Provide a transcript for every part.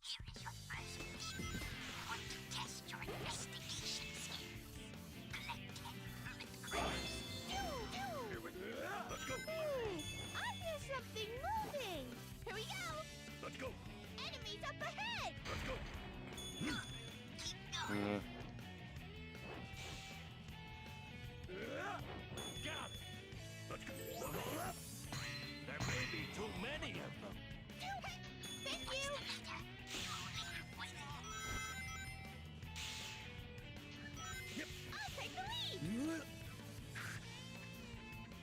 Something moving! Here we go! Let's go! Enemies up ahead! Let's go! Got it! Let's go! There may be too many of them. Thank you! Yep. I'll take the lead!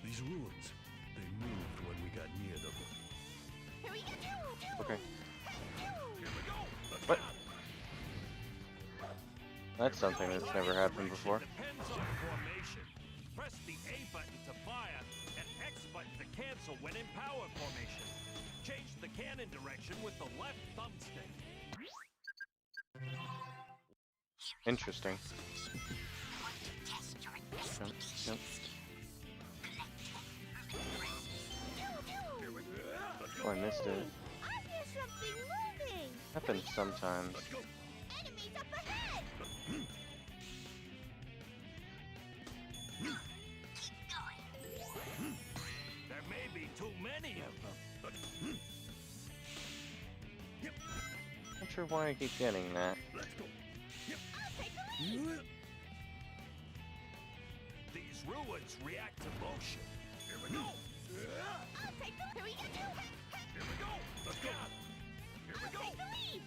These ruins. They moved when we got near them. Here we go. Okay. Here we go. What? That's something that's never happened before. Depends on formation. Press the A button to fire and X button to cancel when in power formation. Change the cannon direction with the left thumbstick. Interesting. Yep. Oh, I missed it. I hear something moving. Happens sometimes. Enemies up ahead. Keep going. There may be too many of them. Not sure why I keep getting that. Let's go. I'll take the lead. These ruins react to motion. Here we go. I'll take the lead. Here we go. Here we go. Let's go. Here we go. Take the lead.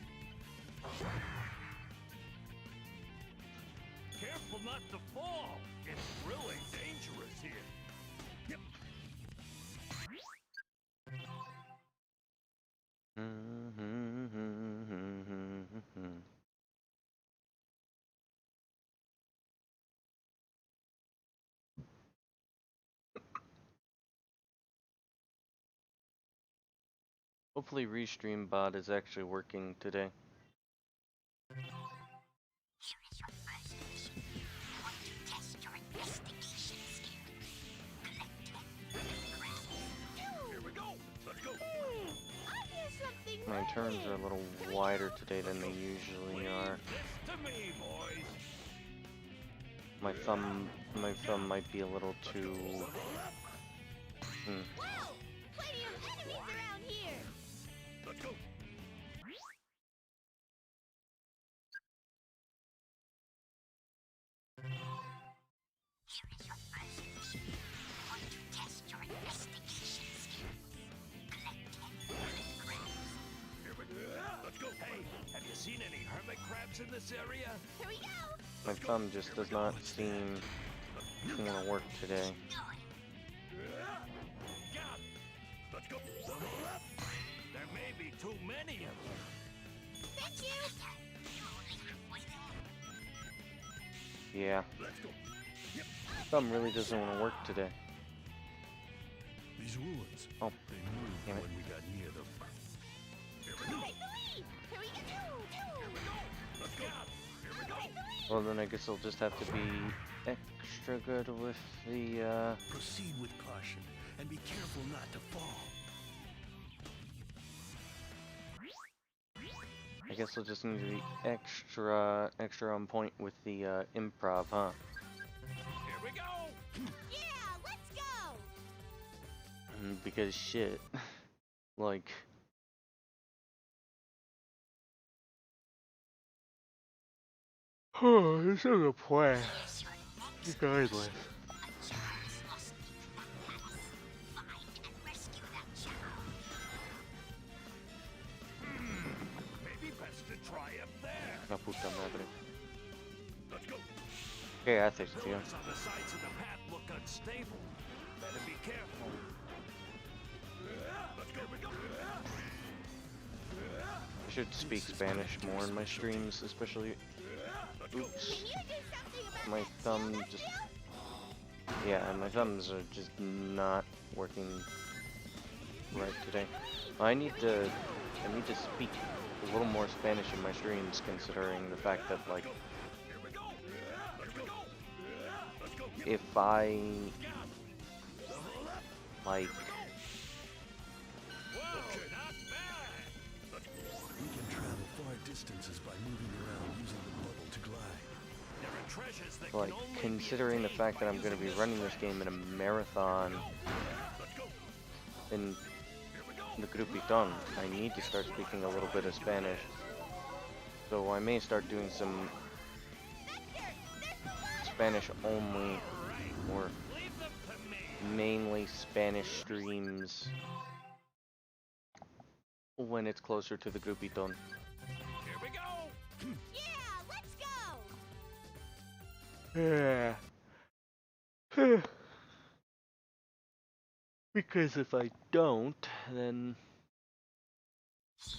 Careful not to fall. It's really dangerous here. Yep. Hopefully Restream bot is actually working today. Here is your first mission. I want to test your investigation skills. Collect 10 Here we go. Let's go. I hear something. My turns are a little wider today than they usually are. To me, boys. My thumb might be a little too. Wow! Plenty of enemies around here. Let's go. Here is your first mission. I want to test your investigation skills. Collect 10 hermit crabs. Here we go. Let's go. Hey, have you seen any hermit crabs in this area? Here we go. My thumb just does not seem to want to work today. Got it. Let's go. There may be too many of them. Thank you. Yeah, Let's go. thumb really doesn't want to work today. These ruins. Oh, They moved damn it. when we got near them. Here we go. Take the lead. Here we go. Here we go. Let's go. Here we go. Well then I guess I'll just have to be extra good with the Proceed with caution and be careful not to fall. I guess I'll just need to be extra on point with the improv, huh? Here we go. Yeah, let's go. Because shit. Like oh, this is a plan. Regardless. Maybe best to try up there. La puta madre. Let's go. ¿Qué haces, tío? Ruins on the sides of the path look unstable. Better be careful. Let's go. Here we go. I should speak Spanish more in my streams, especially. Oops. My thumb just. Yeah, my thumbs are just not working right today. I need to speak a little more Spanish in my streams, considering the fact that like if I like We can travel far distances by moving around using the bubble to glide. There are treasures that Like, can only considering the fact that I'm going to be running this game in a marathon in the Grupiton, I need to start speaking a little bit of Spanish. So I may start doing some Spanish only or mainly Spanish streams when it's closer to the Grupiton. Here we go. Yeah, let's go. Yeah. Because if I don't, then...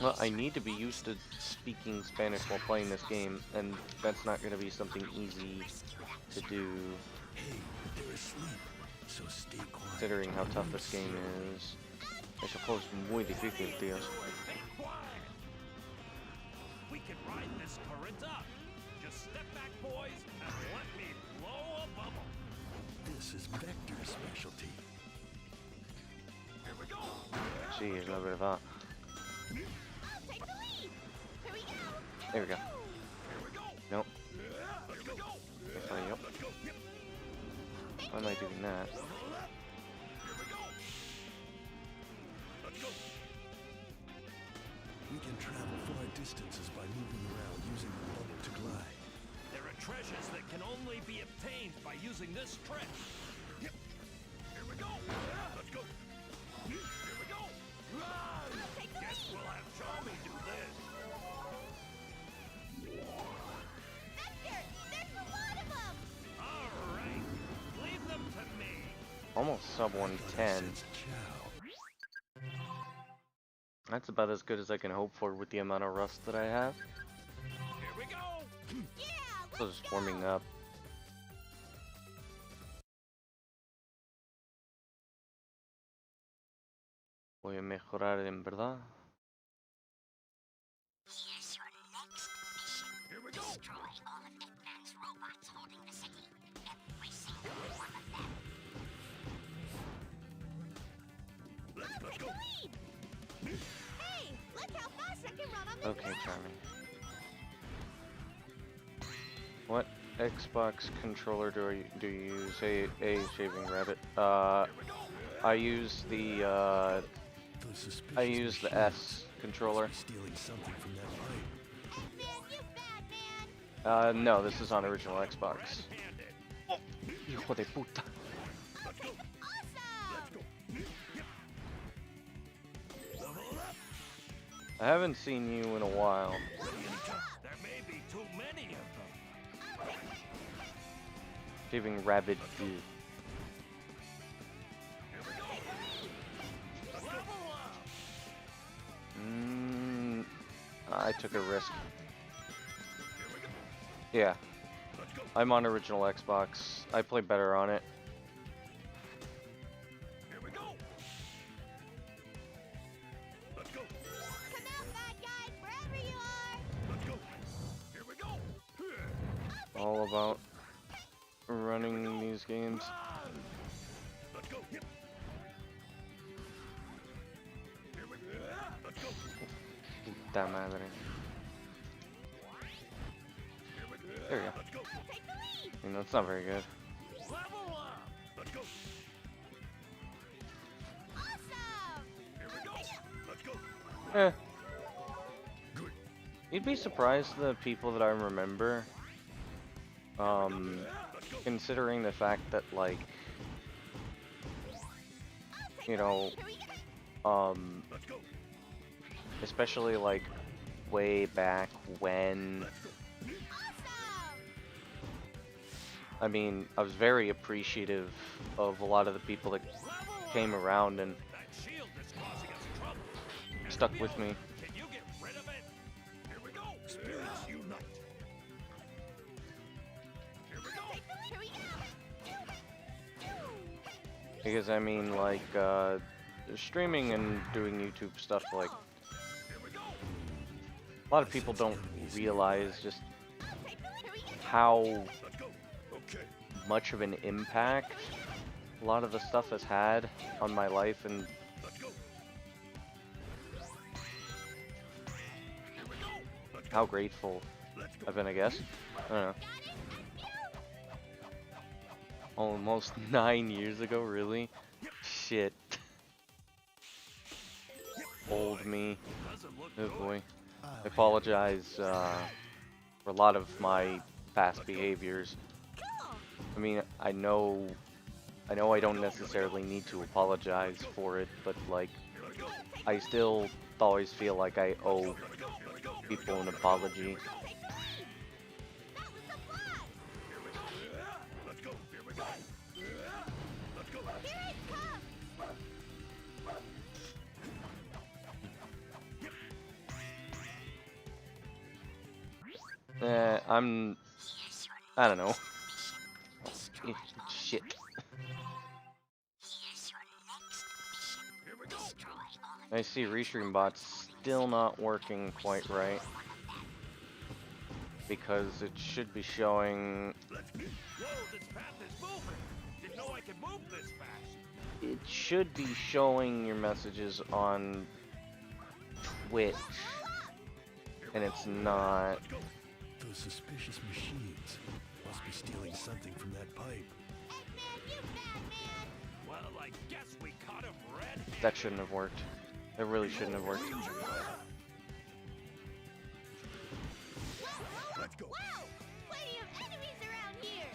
Well, I need to be used to speaking Spanish while playing this game, and that's not going to be something easy to do, Hey, they're asleep, so stay quiet. considering how tough this game is. Ese juego es muy difícil, tíos. We can ride this current up. Just step back, boys, and let me blow a bubble. This is Vector's specialty. Here we go. Sí, es la verdad. I'll take the lead. Here we go. There we go. Here we go. Nope. Let's go. Me falló. Why am I doing that? Here we go. Let's go. We can travel far distances by moving around using the bubble to glide. There are treasures that can only be obtained by using this trick. Here we go. Let's go. Here we go. I'll take the Guess lead. we'll have Tommy do this. Vector, there's a lot of them. All right. Leave them to me. Almost sub 110. Sense Chow. That's about as good as I can hope for with the amount of rust that I have. Here we go. Yeah, So let's it's go. warming up. Voy a mejorar en verdad. Here's your next mission. Here we go. Destroy all of Eggman's robots holding the city. Every single one of them. Let's go. Hey, look how fast I can run on this Okay, map. charming. What Xbox controller do you use? A shaving rabbit. I use the Those suspicious I use the machines S controller. must be stealing something from that pipe. Eggman, you bad man. No, this is on original Xbox. Red-handed. Hijo de puta. Awesome. Level up. I haven't seen you in a while. There may be too many of them. Shaving rabbit. Here we go. Level up. I took a risk. Here we go. Yeah, Let's go. I'm on original Xbox. I play better on it. Here we go. Let's go. Come out, bad guys, wherever you are. Let's go. Here we go. All about running these games. Let's go. Here we go. Let's go. Puta madre. Here we go. There we go. Let's go. I'll take the lead. You know, it's not very good. Level up. Let's go. Awesome. Here we go. Let's go. Eh. Good. You'd be surprised the people that I remember. Considering the fact that, like, you know, Here we go. Let's go. especially like way back when, Awesome. I mean, I was very appreciative of a lot of the people that came around and That shield is causing us trouble. stuck with me. Can you get rid of it? Here we go. Spirits unite. Here we go. Here we go. Because I mean, like, streaming and doing YouTube stuff, like, Here we go. a lot of people don't realize just Here we go. how Let's go. Okay. much of an impact a lot of the stuff has had on my life, and Let's go. Here we go. Let's how grateful I've been, I guess. I don't know. Almost 9 years ago, really? Shit. Old me. Oh boy. I apologize for a lot of my past behaviors. I mean, I know I don't necessarily need to apologize for it, but like, I still always feel like I owe people an apology. I don't know. Shit. I see Restream bot's still not working quite right. Because it should be showing... It should be showing your messages on Twitch. And it's not. Those suspicious machines must be stealing something from that pipe. Well, I guess we caught him red-handed. That shouldn't have worked. That really shouldn't have worked. Let's go. Wow! Plenty of enemies around here!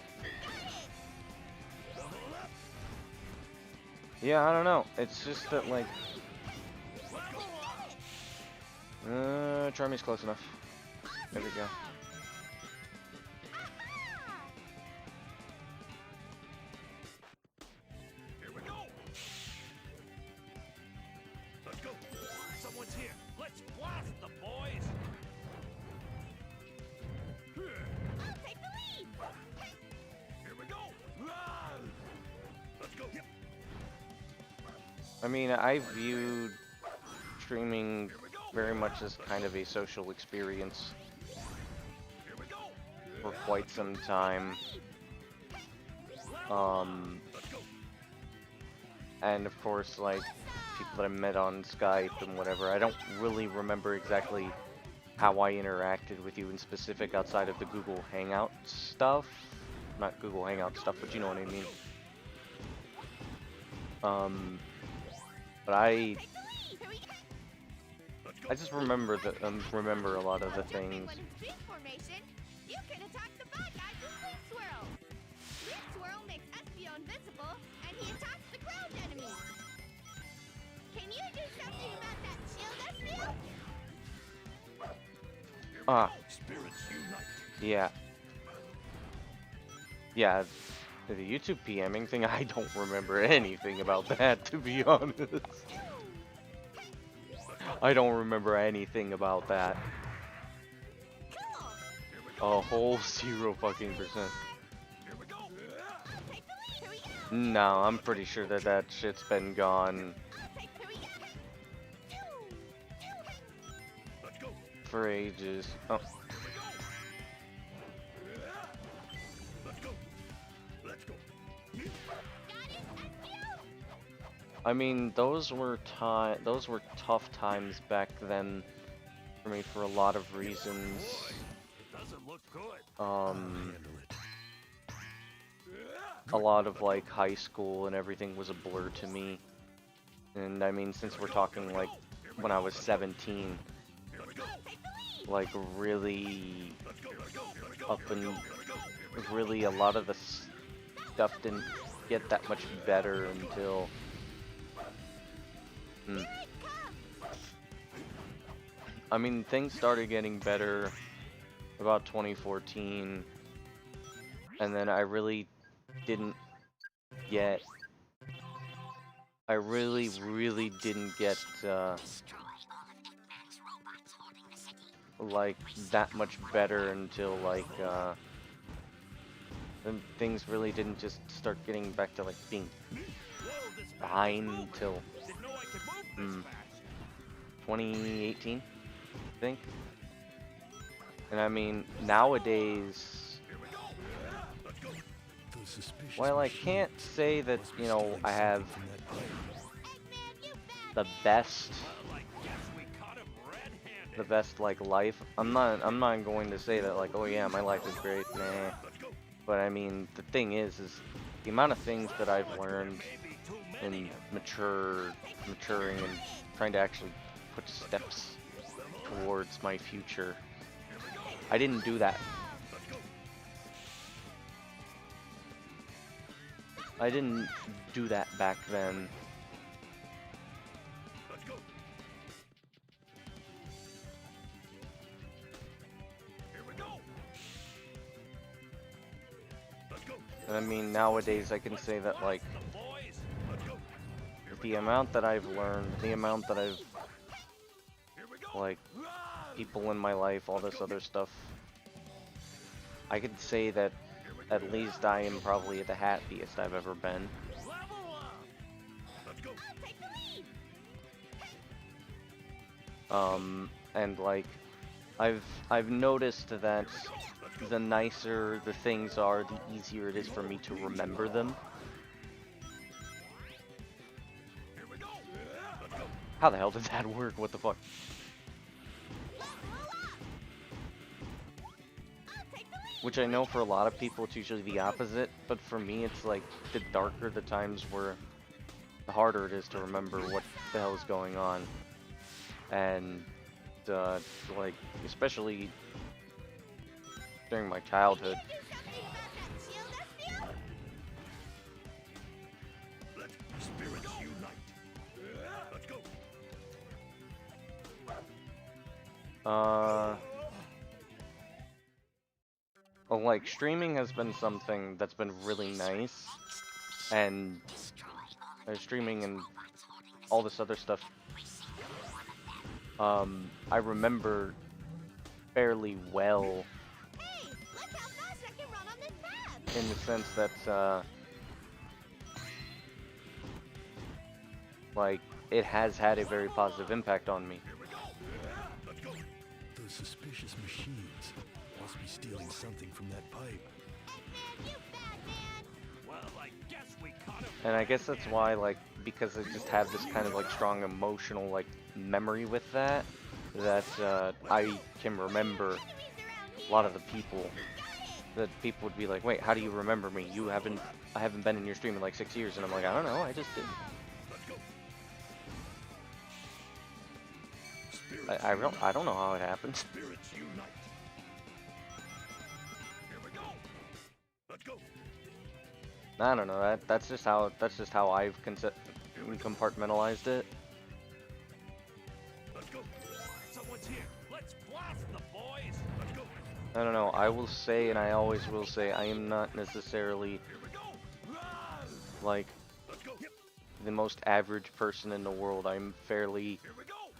Got it! Yeah, I don't know. It's just that, like... Charmy's close enough. There we go. Here we go. Let's go. Someone's here. Let's blast the boys. I'll take the lead! Here we go. Ah! Let's go. Yep. I mean, I viewed streaming very much as kind of a social experience Here we go. for quite some time. And of course, like, people that I met on Skype and whatever, I don't really remember exactly how I interacted with you in specific outside of the Google Hangout stuff. Not Google Hangout stuff, but you know what I mean. But I just remember remember a lot of the things. You can attack the bad guys with Flint Swirl. Flint Swirl makes Espio invisible, and he attacks the ground enemies. Can you do something about that shield, Espio? Ah, Spirits unite. yeah. Yeah, the YouTube PMing thing, I don't remember anything about that, to be honest. I don't remember anything about that. A whole 0 fucking %. Here we go. No, I'm pretty sure that that shit's been gone Let's go. for ages. Oh, Let's go. Let's go. I mean, those were tough times back then for me for a lot of reasons. It doesn't look good. Handle it. A lot of like high school and everything was a blur to me. And I mean, since we're talking like when I was 17, like really up and really a lot of the stuff didn't get that much better until I mean, things started getting better about 2014, and then I really didn't get like that much better until like then things really didn't just start getting back to like being fine until 2018, I think. And I mean, nowadays, Those suspicious while I machines can't say that, must be you know, stealing I have something from that pipe. the best Well, I guess we caught him red-handed. the best like life. I'm not going to say that like, oh yeah, my life is great, nah. But I mean, the thing is the amount of things that I've learned in maturing and trying to actually put steps towards my future. I didn't do that. I didn't do that back then. And I mean, nowadays I can say that, like, the amount that I've learned, the amount that I've, like, people in my life, all this other stuff, I could say that at least I am probably the happiest I've ever been. And like, I've noticed that the nicer the things are, the easier it is for me to remember them. How the hell did that work? What the fuck? Which I know for a lot of people it's usually the opposite, but for me it's like the darker the times were, the harder it is to remember what the hell is going on. And like, especially during my childhood. Well, like, streaming has been something that's been really nice, and streaming and all this other stuff, I remember fairly well, in the sense that, like, it has had a very positive impact on me. Those suspicious machines must be stealing something from that pipe. And I guess that's why, like, because I just have this kind of, like, strong emotional, like, memory with that, I can remember a lot of the people, that people would be like, wait, how do you remember me? I haven't been in your stream in like 6 years, and I'm like, I don't know, I just did. I don't know how it happened. I don't know, that's just how I've compartmentalized it. I don't know, I will say, and I always will say, I am not necessarily, like, the most average person in the world. I'm fairly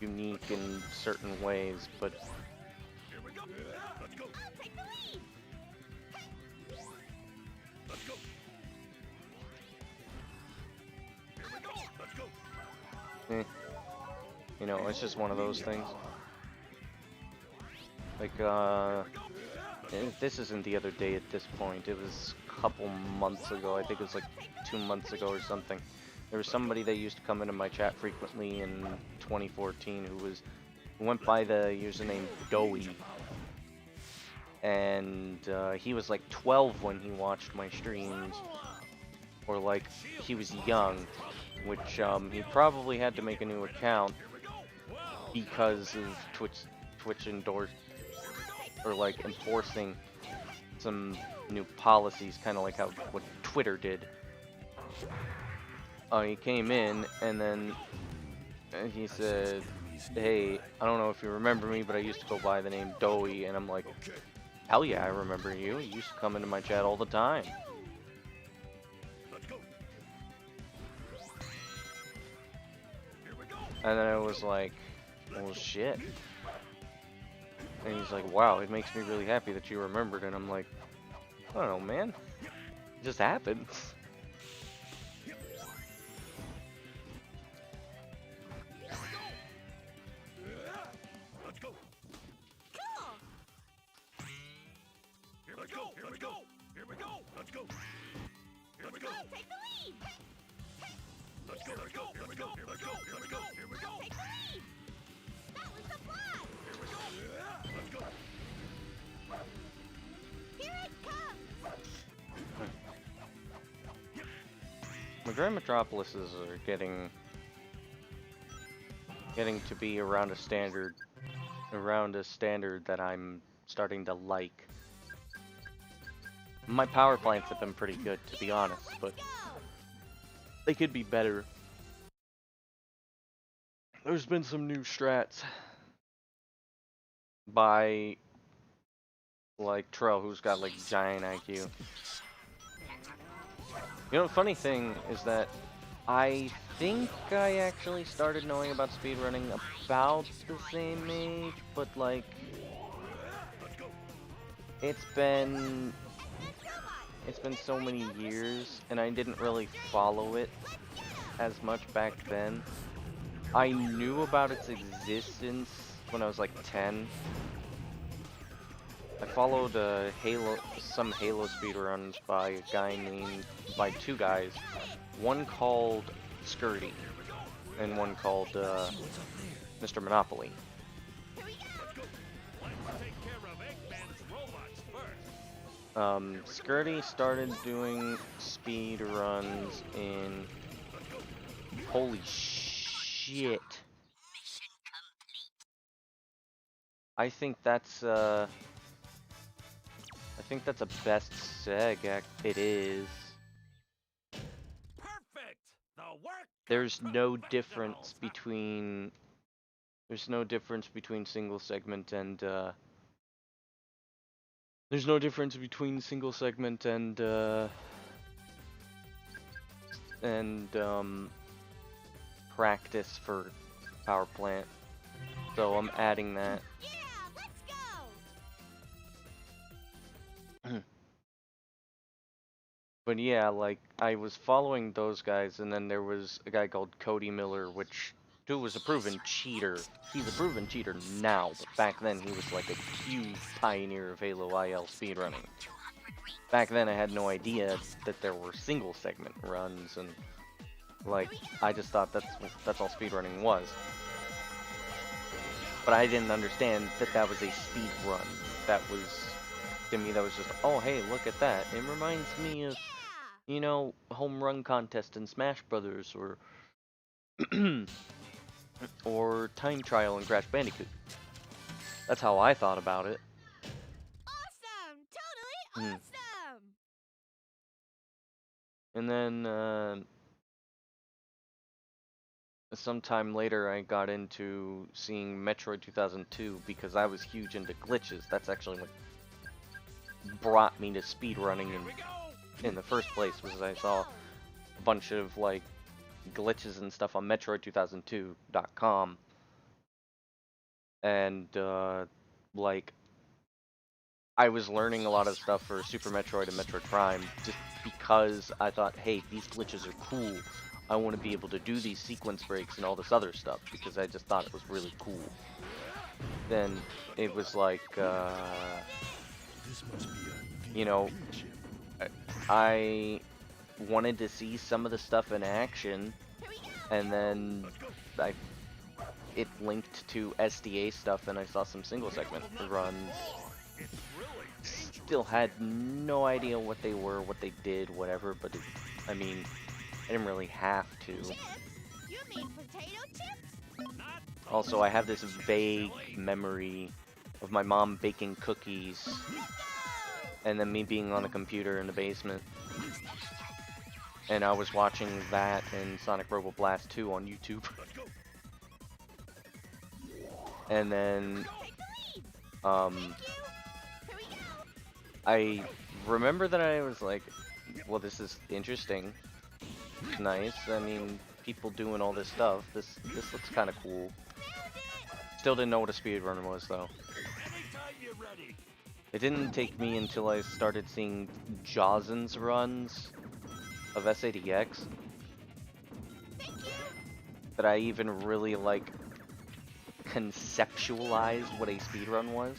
unique in certain ways, but you know, it's just one of those things. Like, this isn't the other day at this point, it was a couple months ago, I think it was like 2 months ago or something. There was somebody that used to come into my chat frequently in 2014 who went by the username Doey. And he was like 12 when he watched my streams, or like, he was young, which he probably had to make a new account because of Twitch endorsed, or like enforcing some new policies, kind of like what Twitter did. He came in and then he said, hey, I don't know if you remember me, but I used to go by the name Doey, and I'm like, hell yeah, I remember you. You used to come into my chat all the time. And then I was like, well, shit. And he's like, wow, it makes me really happy that you remembered. And I'm like, I don't know, man. It just happened. Here it comes! My Grand Metropolises are getting to be around a standard that I'm starting to like. My power plants have been pretty good, to be honest, but they could be better. There's been some new strats by like Trell, who's got like giant IQ. You know, the funny thing is that I think I actually started knowing about speedrunning about the same age, but like it's been so many years and I didn't really follow it as much back then. I knew about its existence when I was like 10. I followed some Halo speedruns by two guys. One called Skirty, and one called Mr. Monopoly. Skirty started doing speed runs in... Holy shit. I think that's a best seg. It is. Perfect. The work. There's no difference between single segment and practice for power plant. So I'm adding that. Yeah, let's go! But yeah, like, I was following those guys, and then there was a guy called Cody Miller, which, dude was a proven cheater. He's a proven cheater now, but back then he was like a huge pioneer of Halo IL speedrunning. Back then I had no idea that there were single segment runs, and like, I just thought that's all speedrunning was. But I didn't understand that that was a speed run. That was, to me, that was just, oh hey, look at that. It reminds me of, you know, home run contest in Smash Brothers, or or time trial in Crash Bandicoot. That's how I thought about it. Awesome! Totally awesome! And then sometime later I got into seeing Metroid 2002 because I was huge into glitches. That's actually what brought me to speedrunning in the first place, was I saw a bunch of like glitches and stuff on Metroid2002.com, and like I was learning a lot of stuff for Super Metroid and Metroid Prime just because I thought, hey, these glitches are cool. I want to be able to do these sequence breaks and all this other stuff because I just thought it was really cool. Then it was like, you know, I wanted to see some of the stuff in action, and then it linked to SDA stuff, and I saw some single segment runs. Still had no idea what they were, what they did, whatever, but I mean, I didn't really have to. You mean potato chips? Also, I have this vague memory of my mom baking cookies, and then me being on a computer in the basement. And I was watching that and Sonic Robo Blast 2 on YouTube. And then, I remember that I was like, well, this is interesting. Nice. I mean, people doing all this stuff. This looks kind of cool. Still didn't know what a speedrun was, though. It didn't take me until I started seeing Jozen's runs of SADX that I even really, like, conceptualized what a speedrun was.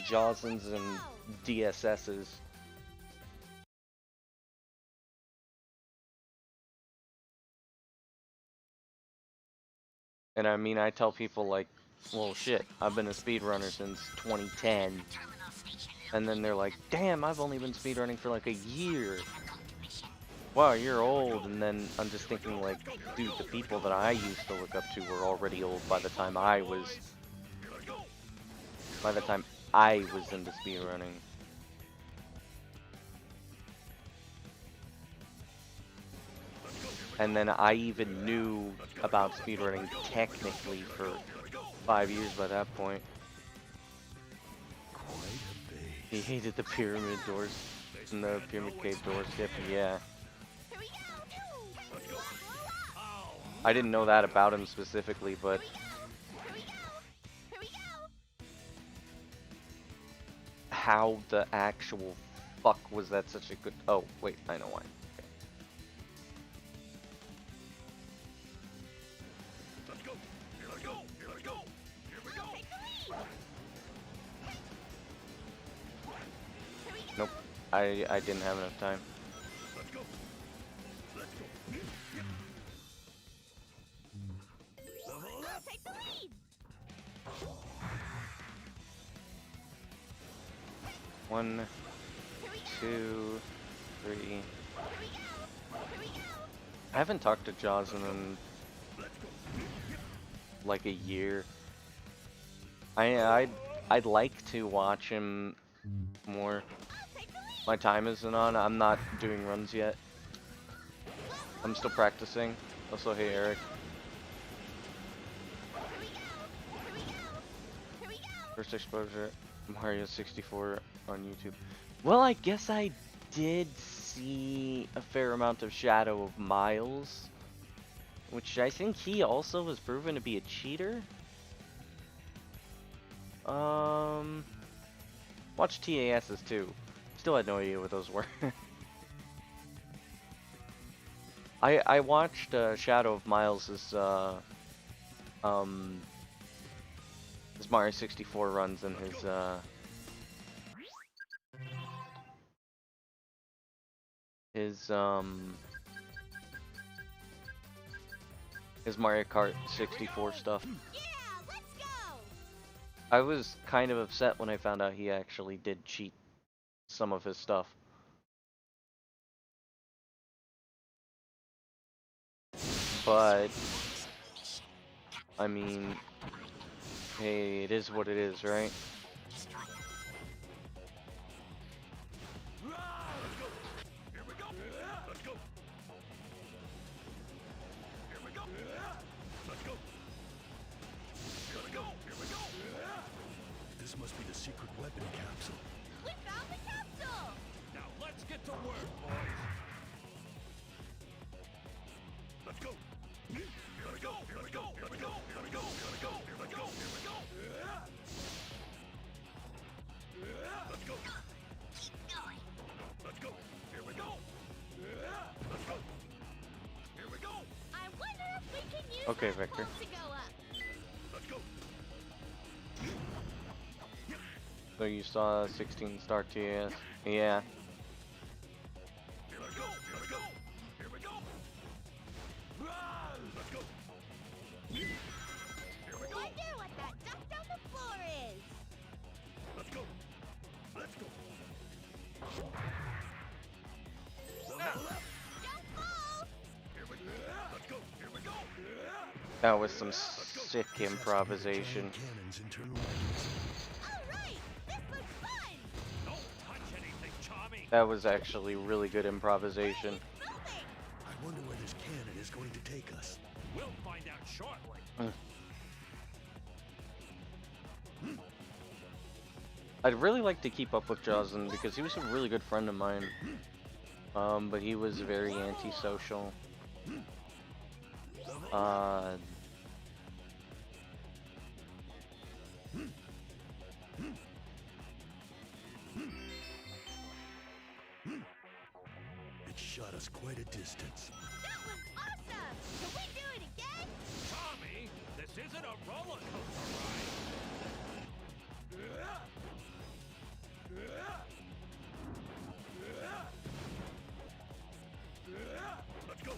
Jozen's and DSS's. And I mean, I tell people like, well, shit, I've been a speedrunner since 2010. And then they're like, damn, I've only been speedrunning for like a year. Wow, you're old. And then I'm just thinking like, dude, the people that I used to look up to were already old by the time I was into speedrunning. And then I even knew about speedrunning technically for 5 years by that point. Quite a base. He hated the pyramid doors and the pyramid cave door skip, yeah. Here we go. I didn't know that about him specifically, but Here we go. Here we go. how the actual fuck was that such a good... Oh, wait, I know why. Okay. Let's go. Here we go. Here we go. Here we go. Take the lead. Here we go. Nope, I didn't have enough time. Let's go. Let's go. Level up. Take the lead. One, Here we go. 2, 3. Here we go. Here we go. I haven't talked to Jaws in like a year. I'd like to watch him more. Take the lead. My time isn't on. I'm not doing runs yet. I'm still practicing. Also, hey Eric. Here we go. Here we go. Here we go. First exposure, Mario 64 on YouTube. Well, I guess I did see a fair amount of Shadow of Miles, which I think he also was proven to be a cheater. Watch TAS's too. Still had no idea what those were. I watched Shadow of Miles's his Mario 64 runs and his Mario Kart 64 stuff. Yeah, let's go. I was kind of upset when I found out he actually did cheat some of his stuff. But I mean, hey, it is what it is, right? Here we go. Let's go. Here we go. Let's go. Here we go. Here we go. This must be the secret weapon capsule. We found the capsule. Now let's get to work, boys. Let's go. Here we go. Here we go. Here we go. Here we go. Here we go. Here we go. Here we go. Let's go. Keep going. Let's go. Here we go. Let's go. Here we go. I wonder if we can use Okay, that Victor. float to go up. Let's go. So you saw 16-star TAS? Yeah. Here we go. Here we go. Here we go. Let's go. Here we go. Wonder what that dust on the floor is. Let's go. Let's go. Don't fall. Here we go. Let's go. Here we go. That was some sick improvisation. Cannons internal weapons. All right, this looks fun. Don't touch anything, Tommy. That was actually really good improvisation. Moving. I wonder where this cannon is going to take us. We'll find out shortly. I'd really like to keep up with Joslin because he was a really good friend of mine. But he was very antisocial. It shot us quite a distance. That was awesome. Can we do it again? Tommy, this isn't a roller coaster ride. Let's go.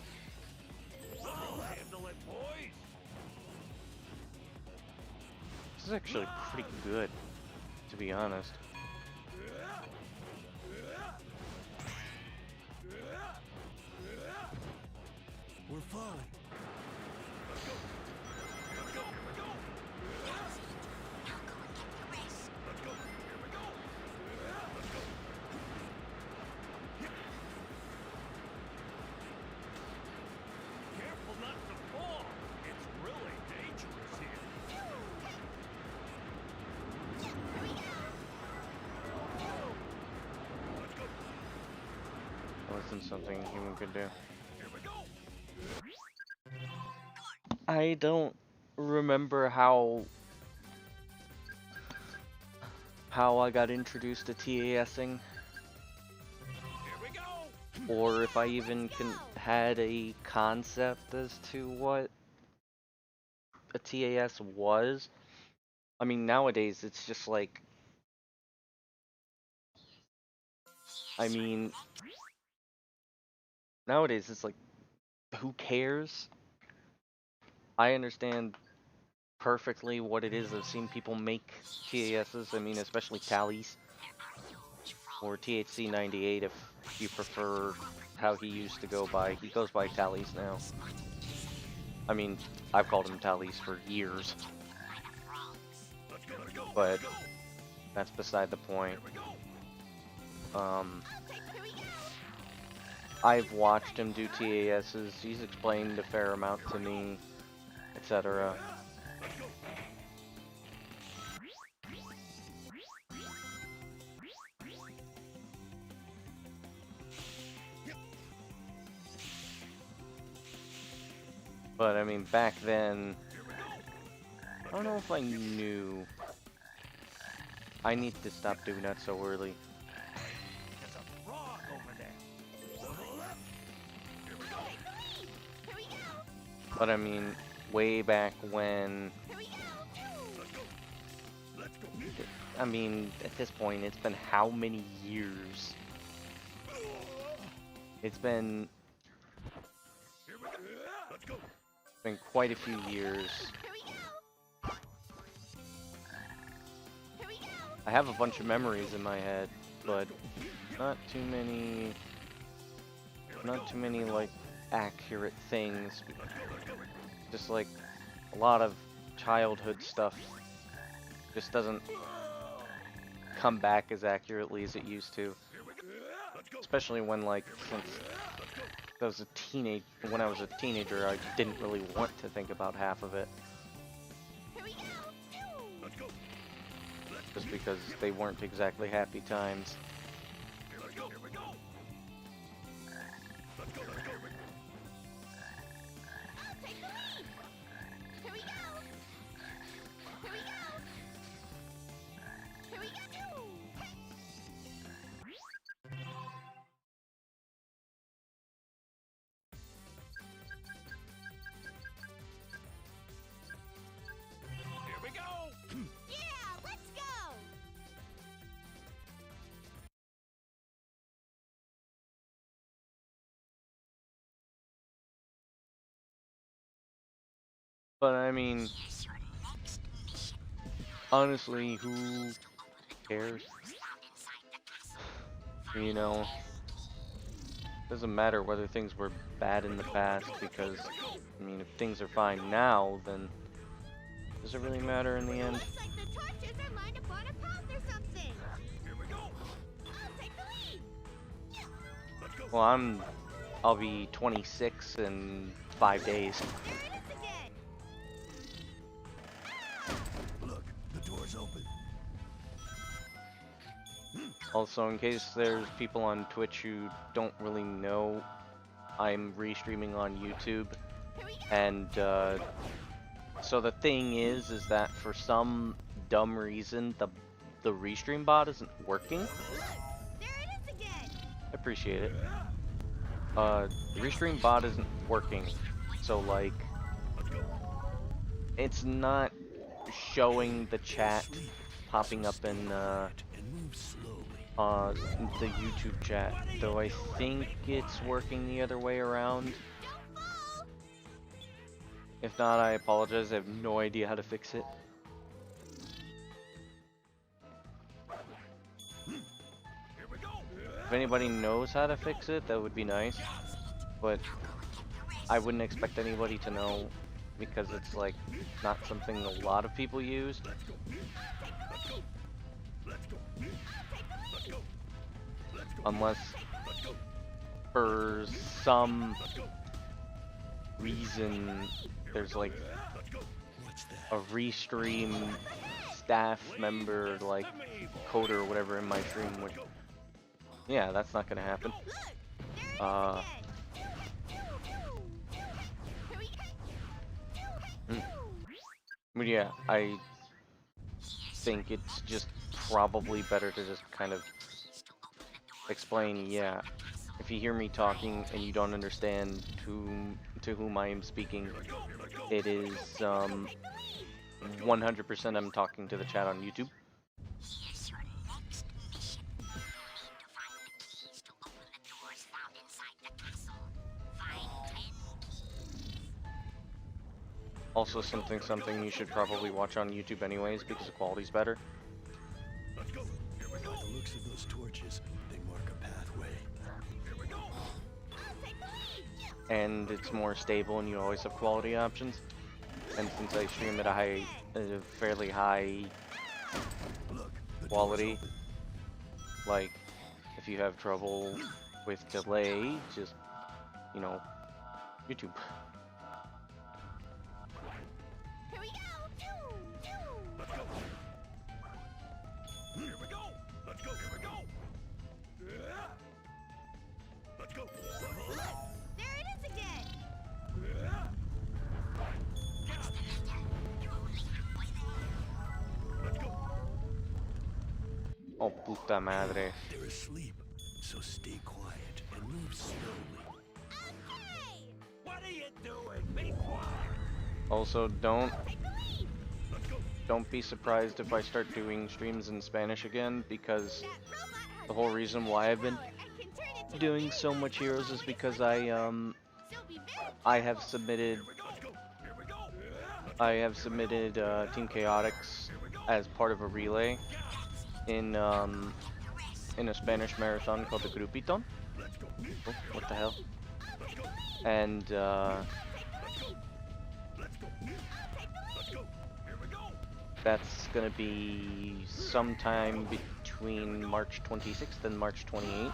I'll handle it, boys. This is actually pretty good, to be honest. We're fine. Let's go. Here we go. That's it. Now go and get the rest. Let's go. Here we go. Let's go. Careful not to fall. It's really dangerous here. Let's go. That wasn't something a human could do. Here we go. I don't remember how I got introduced to TASing, Here we go. or if I even had a concept as to what a TAS was. I mean, nowadays it's just like, I mean, nowadays it's like, who cares? I understand perfectly what it is. I've seen people make TASs, I mean, especially tallies, or THC 98 if you prefer how he used to go by. He goes by tallies now. I mean, I've called him tallies for years, Let's go. Let's go. but that's beside the point. Here we go. I've watched him do TASs, he's explained a fair amount to me, etc. Let's go. But I mean, back then, Here we go. I don't know if I knew. I need to stop doing that so early. There's a frog over there. Here we go. Here we go. But I mean, way back when, Here we go. Let's go. Let's go. I mean, at this point, it's been how many years? It's been Here we go. Let's go. quite a few years. Here we go. Here we go. I have a bunch of memories in my head, but not too many like accurate things. Just like a lot of childhood stuff just doesn't come back as accurately as it used to. Here we go. Let's go. Especially when, like, since I was when I was a teenager, I didn't really want to think about half of it, Here we go. Let's go. just because they weren't exactly happy times. Here we go. Here we go. Let's go. Let's go. Take the lead. Here we go. Here we go. Here we go. Here we go. Yeah, let's go. But I mean, Here's your next mission. honestly, who cares? Found inside the castle. You know, doesn't matter whether things were bad in the past, because, I mean, if things are fine now, then does it really matter in the end? Looks like the torches are lined up on a path or something. Here we go. I'll take the lead. Let's go. Well, I'll be 26 in 5 days. There it is again. Look, the door's open. Also, in case there's people on Twitch who don't really know, I'm restreaming on YouTube, Here we go. and so the thing is that for some dumb reason the restream bot isn't working. Look, there it is again. I appreciate it. The restream bot isn't working, so like it's not showing the chat popping up in And move slowly. the YouTube chat, though I think it's working the other way around. Don't fall. If not, I apologize, I have no idea how to fix it. If anybody knows how to fix it, that would be nice. But I wouldn't expect anybody to know because it's like not something a lot of people use. Unless for some reason there's like a restream staff member like coder or whatever in my stream, which yeah, that's not gonna happen. But yeah, I think it's just probably better to just kind of explain, yeah, if you hear me talking and you don't understand to whom I am speaking, it is 100% I'm talking to the chat on YouTube. Here's your next mission. You need to find the keys to open the doors found inside the castle. Find 10 keys. Also something you should probably watch on YouTube anyways because the quality's better. By the looks of those torches, they mark a pathway. And it's more stable and you always have quality options. And since I stream at a fairly high quality, like if you have trouble with delay, just, you know, YouTube. Here we go. Here we go. Let's go. Here we go. Let's go. Level up. There it is again. That's the letter. You're only halfway there. Let's go. Oh puta madre. They're asleep, so stay quiet and move slowly. Okay. What are you doing? Be quiet. Also, don't be surprised if I start doing streams in Spanish again, because the whole reason why I've been doing so much Heroes is because I have submitted Team Chaotix as part of a relay in a Spanish marathon called the Grupiton. Oh, what the hell? And that's gonna be sometime between March 26th and March 28th.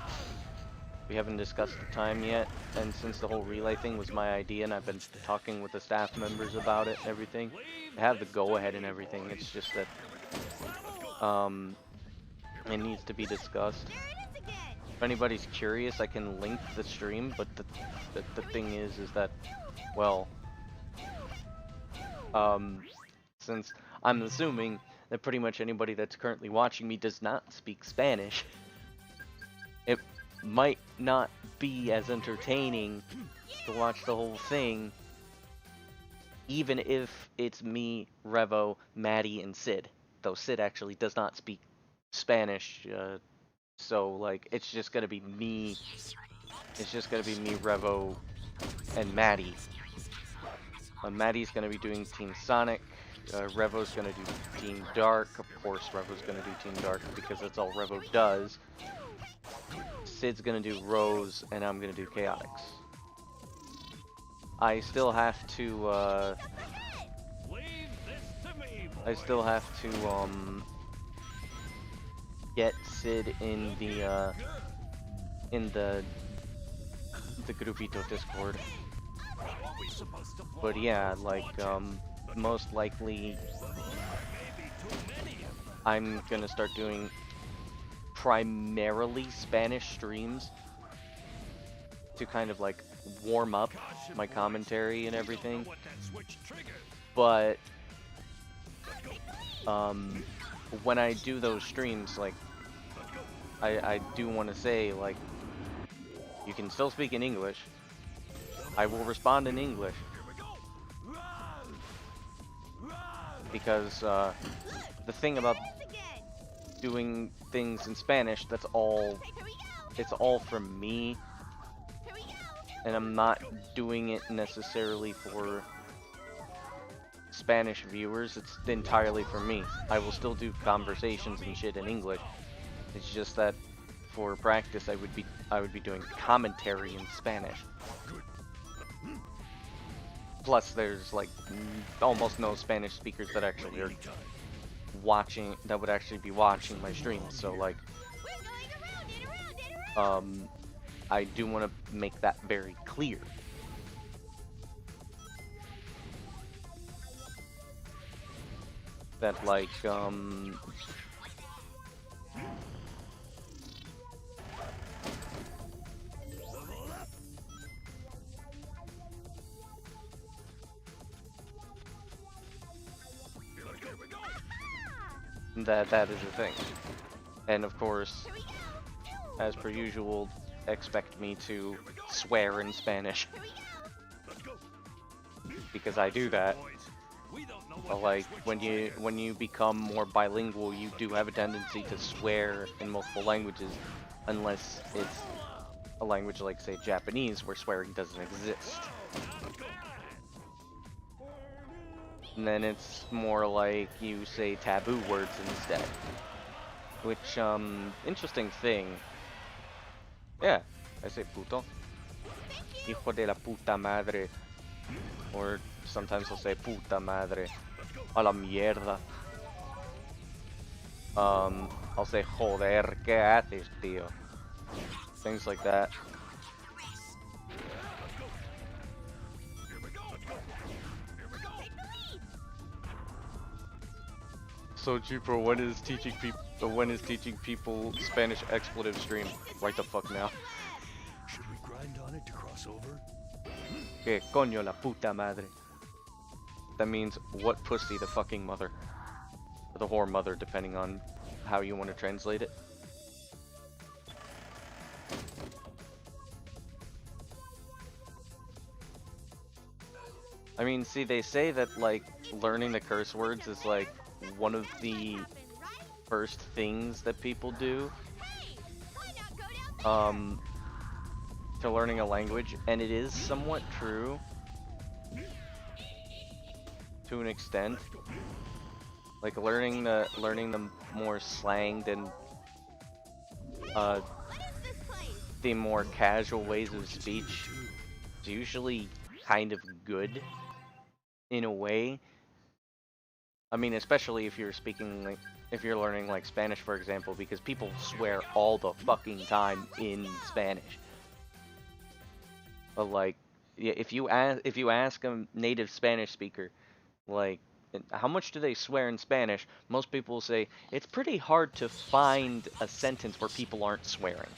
We haven't discussed the time yet, and since the whole relay thing was my idea and I've been talking with the staff members about it and everything, I have the go-ahead and everything. It's just that it needs to be discussed. If anybody's curious, I can link the stream, but the thing is that, well, since I'm assuming that pretty much anybody that's currently watching me does not speak Spanish, it might not be as entertaining to watch the whole thing, even if it's me, Revo, Maddie, and Sid. Though Sid actually does not speak Spanish, so like it's just gonna be me. It's just gonna be me, Revo, and Maddie. Maddie's gonna be doing Team Sonic. Revo's gonna do Team Dark. Of course, Revo's gonna do Team Dark because that's all Revo does. Sid's gonna do Rose, and I'm gonna do Chaotix. I still have to. Get Sid in the Grupito Discord. But yeah, like most likely I'm gonna start doing primarily Spanish streams to kind of like warm up my commentary and everything. But when I do those streams, like I do want to say, like, you can still speak in English. I will respond in English. Because the thing about doing things in Spanish, it's all from me. And I'm not doing it necessarily for Spanish viewers, it's entirely for me. I will still do conversations and shit in English. It's just that for practice, I would be doing commentary in Spanish. Plus, there's like almost no Spanish speakers that actually are watching, that would actually be watching my streams. So like, I do want to make that very clear. That like, that is a thing. And of course, as per usual, expect me to swear in Spanish. Because I do that. Like, when you become more bilingual, you do have a tendency to swear in multiple languages, unless it's a language like, say, Japanese, where swearing doesn't exist. And then it's more like you say taboo words instead. Which, interesting thing. Yeah, I say puto. Hijo de la puta madre. Or sometimes I'll say puta madre. A la mierda. I'll say joder, ¿qué haces, tío? Things like that. So Jupro, when is teaching people Spanish expletive stream? Right the fuck now. Should we grind on it to cross over? Que coño la puta madre. That means what pussy the fucking mother. Or the whore mother, depending on how you want to translate it. I mean, see, they say that, like, learning the curse words is, like, one of the first things that people do, to learning a language, and it is somewhat true, to an extent. Like, learning the more slanged and, the more casual ways of speech is usually kind of good. In a way. I mean, especially if you're speaking, like, if you're learning, like, Spanish, for example, because people swear all the fucking time in Spanish. But, like, yeah, if you ask a native Spanish speaker, like, how much do they swear in Spanish, most people will say, it's pretty hard to find a sentence where people aren't swearing.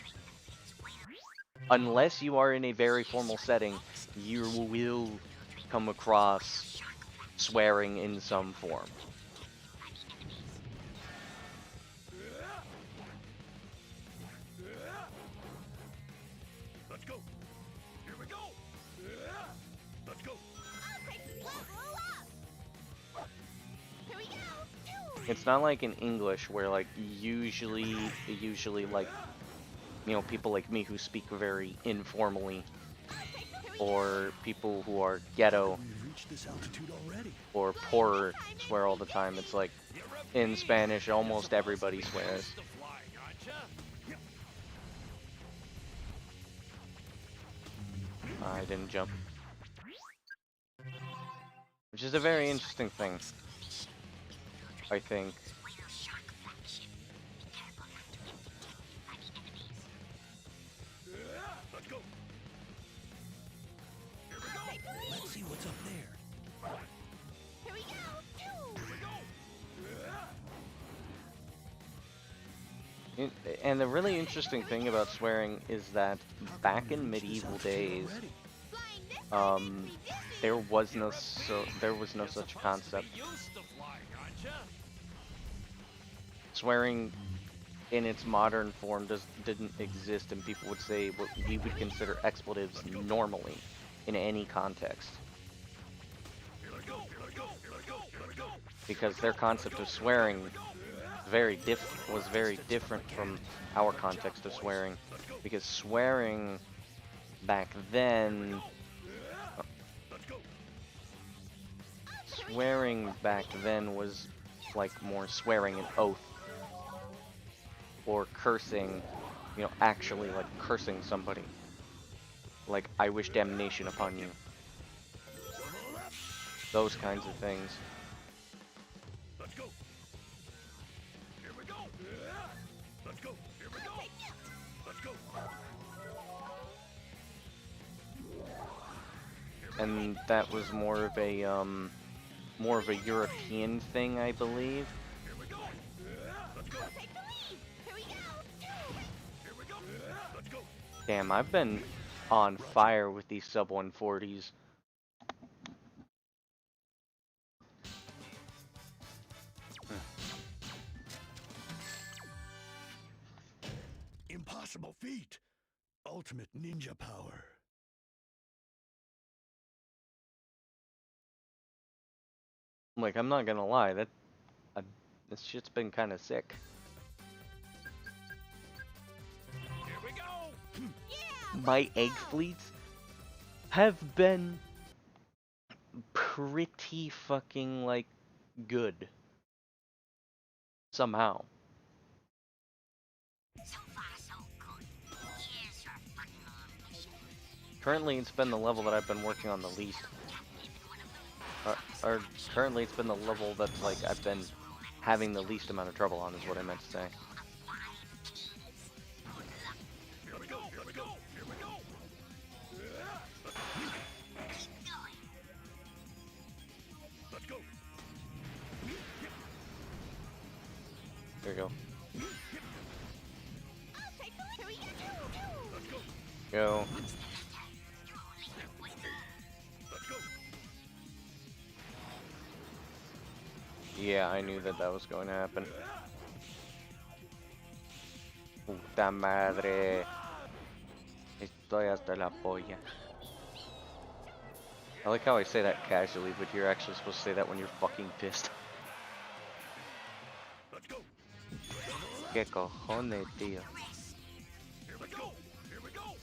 Unless you are in a very formal setting, you will come across swearing in some form. Let's go. Here we go. Let's go. It's not like in English where, like, usually like, you know, people like me who speak very informally, or people who are ghetto We've reached this altitude already. or poorer swear all the time. It's like, in Spanish, almost everybody swears. I didn't jump. Which is a very interesting thing, I think. Let's go. Here we go. Let's see what's up there. Here we go. And the really interesting thing about swearing is that back in medieval days, there was no such concept. Swearing in its modern form didn't exist, and people would say what we would consider expletives normally in any context. Because their concept of swearing was very different from our context of swearing. Because swearing back then was like more swearing an oath or cursing, you know, actually like cursing somebody. Like, I wish damnation upon you. Those kinds of things. Let's go. Here we go. Let's go. Here we go. Let's go. And that was more of a European thing, I believe. Here we go. Let's go. Take the lead. Here we go. Here we go. Let's go. Damn, I've been on fire with these sub 140s. Impossible feat. Ultimate ninja power. Like, I'm not gonna lie, this shit's been kind of sick. Here we go. My egg fleets have been pretty fucking, like, good. Somehow. So far, so good. Here's your final mission. Currently, it's been the level that I've been working on the least. Or currently, it's been the level that's, like, I've been having the least amount of trouble on, is what I meant to say. Here we go. Here we go. Here we go. Let's go. There you go. I'll take the lead. Here we go. Let's go. Go. Let's go. Yeah, I knew that that was going to happen. Puta madre. Estoy hasta la polla. I like how I say that casually, but you're actually supposed to say that when you're fucking pissed. Let's go. Que cojones, tío. Here we go. Here we go. I'll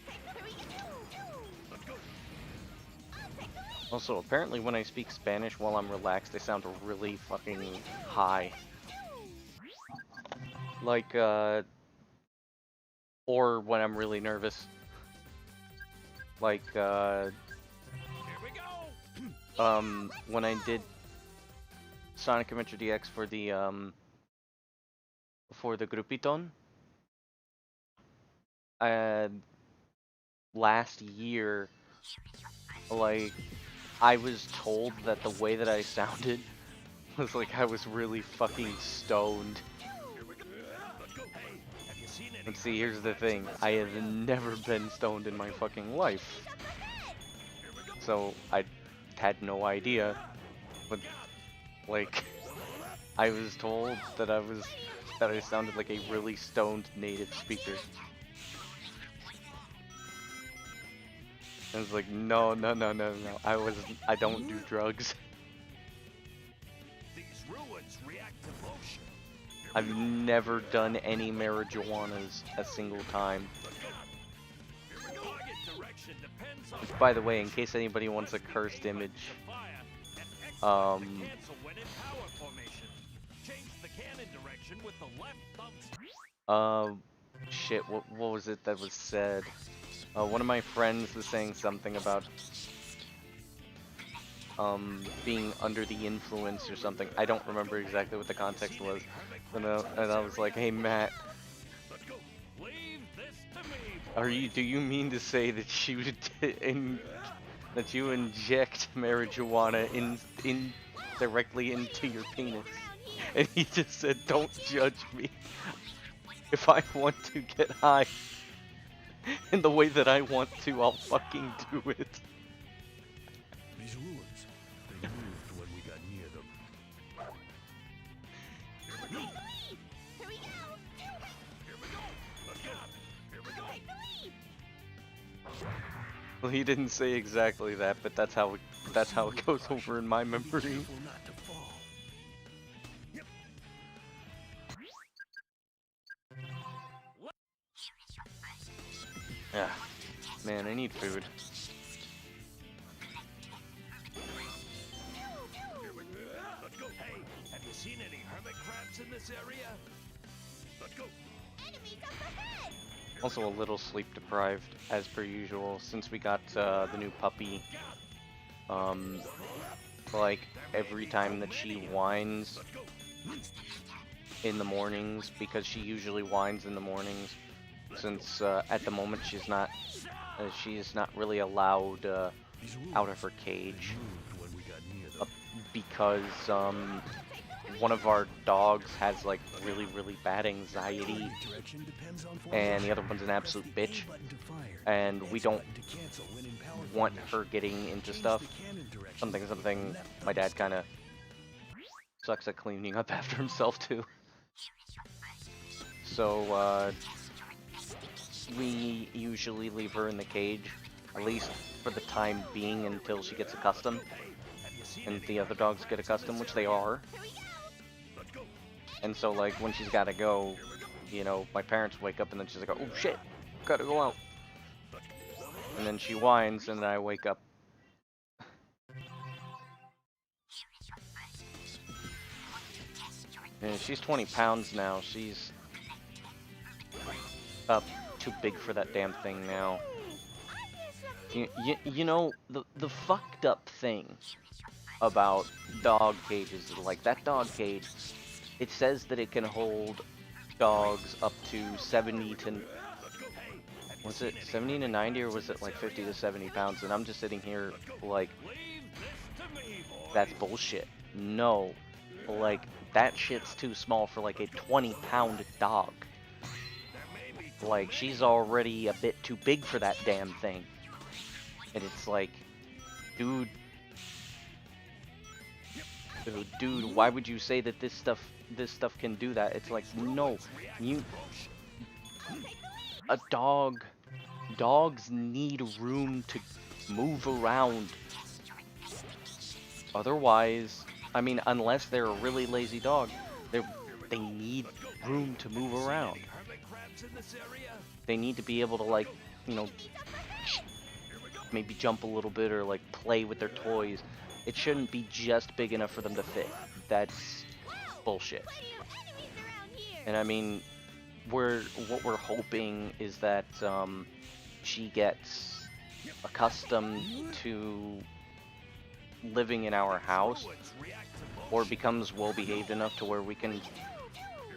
take the lead. Here we go. Let's go. I'll take the lead. Also, apparently when I speak Spanish while I'm relaxed, I sound really fucking high. Like, or when I'm really nervous. Like, Here we go. when I did Sonic Adventure DX for the Grupiton, last year, like, I was told that the way that I sounded was like I was really fucking stoned. Here we go. Let's go. Hey, have you seen any? And see, here's the thing, I have never been stoned in my fucking life. So, I had no idea, but, like, I was told that I sounded like a really stoned native speaker. I was like, no, I don't do drugs. These ruins react to motion. I've never done any marijuanas a single time. Target direction depends on Which, by the way, in case anybody wants a cursed image, fire and um, cancel when in power formation. Change the cannon direction with the left thumb. shit, what was it that was said? One of my friends was saying something about, being under the influence or something. I don't remember exactly what the context was. And I was like, hey Matt, Let's go. Leave this to me. do you mean to say that that you inject marijuana in directly into your penis? And he just said, don't judge me. If I want to get high in the way that I want to, I'll fucking do it. These ruins, they moved when we got near them. Here we go. Here we go. Here we go. Let's go. Here we go. Take the lead. Well, he didn't say exactly that, but that's how it goes over in my memory. Careful not to fall. Yep. Yeah, man, I need food. Here we go. Let's go. Hey, have you seen any hermit crabs in this area? Let's go. Enemies up ahead! Also a little sleep deprived, as per usual, since we got the new puppy. Like, every time that she whines in the mornings, because she usually whines in the mornings, since at the moment she's not really allowed out of her cage, because one of our dogs has like really bad anxiety, and the other one's an absolute bitch, and we don't want her getting into stuff. Something my dad kind of sucks at cleaning up after himself too. So we usually leave her in the cage, at least for the time being, until she gets accustomed, and the other dogs get accustomed, which they are. And so, like, when she's gotta go, you know, my parents wake up and then she's like, oh shit, gotta go out. And then she whines and then I wake up. And she's 20 pounds now. She's up too big for that damn thing now. You know, the fucked up thing about dog cages is, like, that dog cage, it says that it can hold dogs up to 70 to... Was it 70 to 90 or was it like 50 to 70 pounds? And I'm just sitting here like, that's bullshit. No. Like, that shit's too small for like a 20-pound dog. Like, she's already a bit too big for that damn thing. And it's like, dude, why would you say that this stuff can do that? It's like, no, dogs need room to move around. Otherwise, I mean, unless they're a really lazy dog, they need room to move around. They need to be able to, like, you know, maybe jump a little bit or like play with their toys. It shouldn't be just big enough for them to fit. That's bullshit. And I mean, what we're hoping is that she gets accustomed to living in our house, or becomes well behaved enough to where we can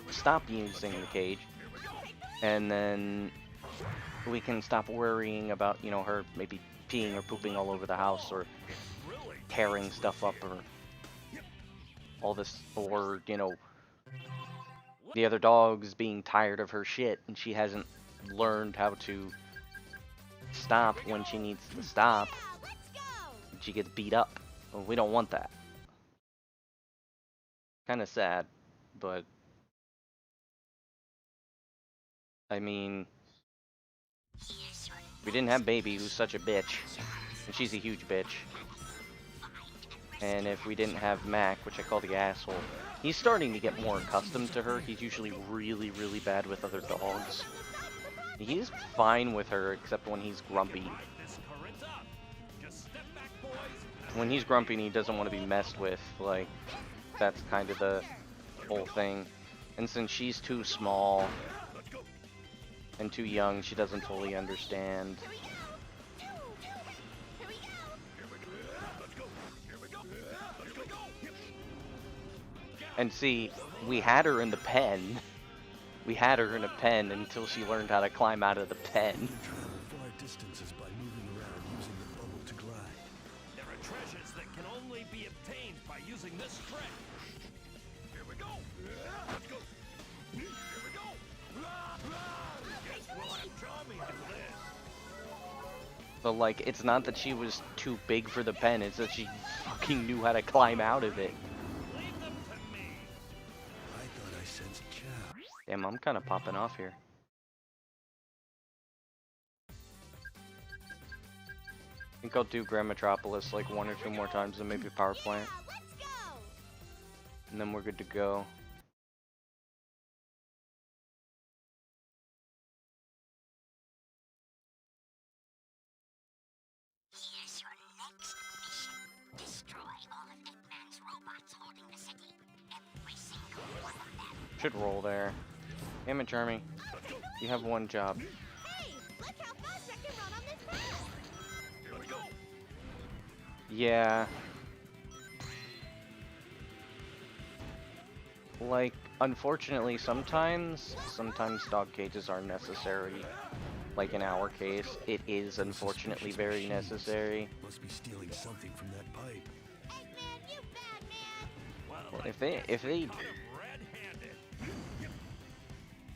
stop using the cage, and then we can stop worrying about, you know, her maybe peeing or pooping all over the house, or tearing stuff up, or all this, or, you know, the other dogs being tired of her shit and she hasn't learned how to stop when she needs to stop. She gets beat up. Well, we don't want that. Kind of sad, but I mean, we didn't have Baby, who's such a bitch, and she's a huge bitch. And if we didn't have Mac, which I call the asshole, he's starting to get more accustomed to her. He's usually really bad with other dogs. He's fine with her, except when he's grumpy. When he's grumpy and he doesn't want to be messed with, like, that's kind of the whole thing. And since she's too small and too young, she doesn't fully understand. And see, we had her in the pen. We had her in a pen until she learned how to climb out of the pen. Travel far distances by moving around using the bubble to glide. There are treasures that can only be obtained by using this trick. Here we go. Let's go. Here we go. Guess we'll have Tommy do this. So, like, it's not that she was too big for the pen, it's that she fucking knew how to climb out of it. Leave them to me. I thought I sensed Chow. Damn, I'm kind of popping off here. I think I'll do Grand Metropolis like 1 or 2 more times and maybe Power Plant. And then we're good to go. Here's your next mission. Destroy all of Eggman's robots holding the city. Every single one of them. Should roll there. Damn it, Charmy. You have one job. Hey, look how fast I can run on this path. Here we go. Yeah. Like, unfortunately, sometimes dog cages are necessary. Like in our case, it is unfortunately very necessary. Must be stealing something from that pipe. Eggman, you bad man. Well, If they caught him red-handed.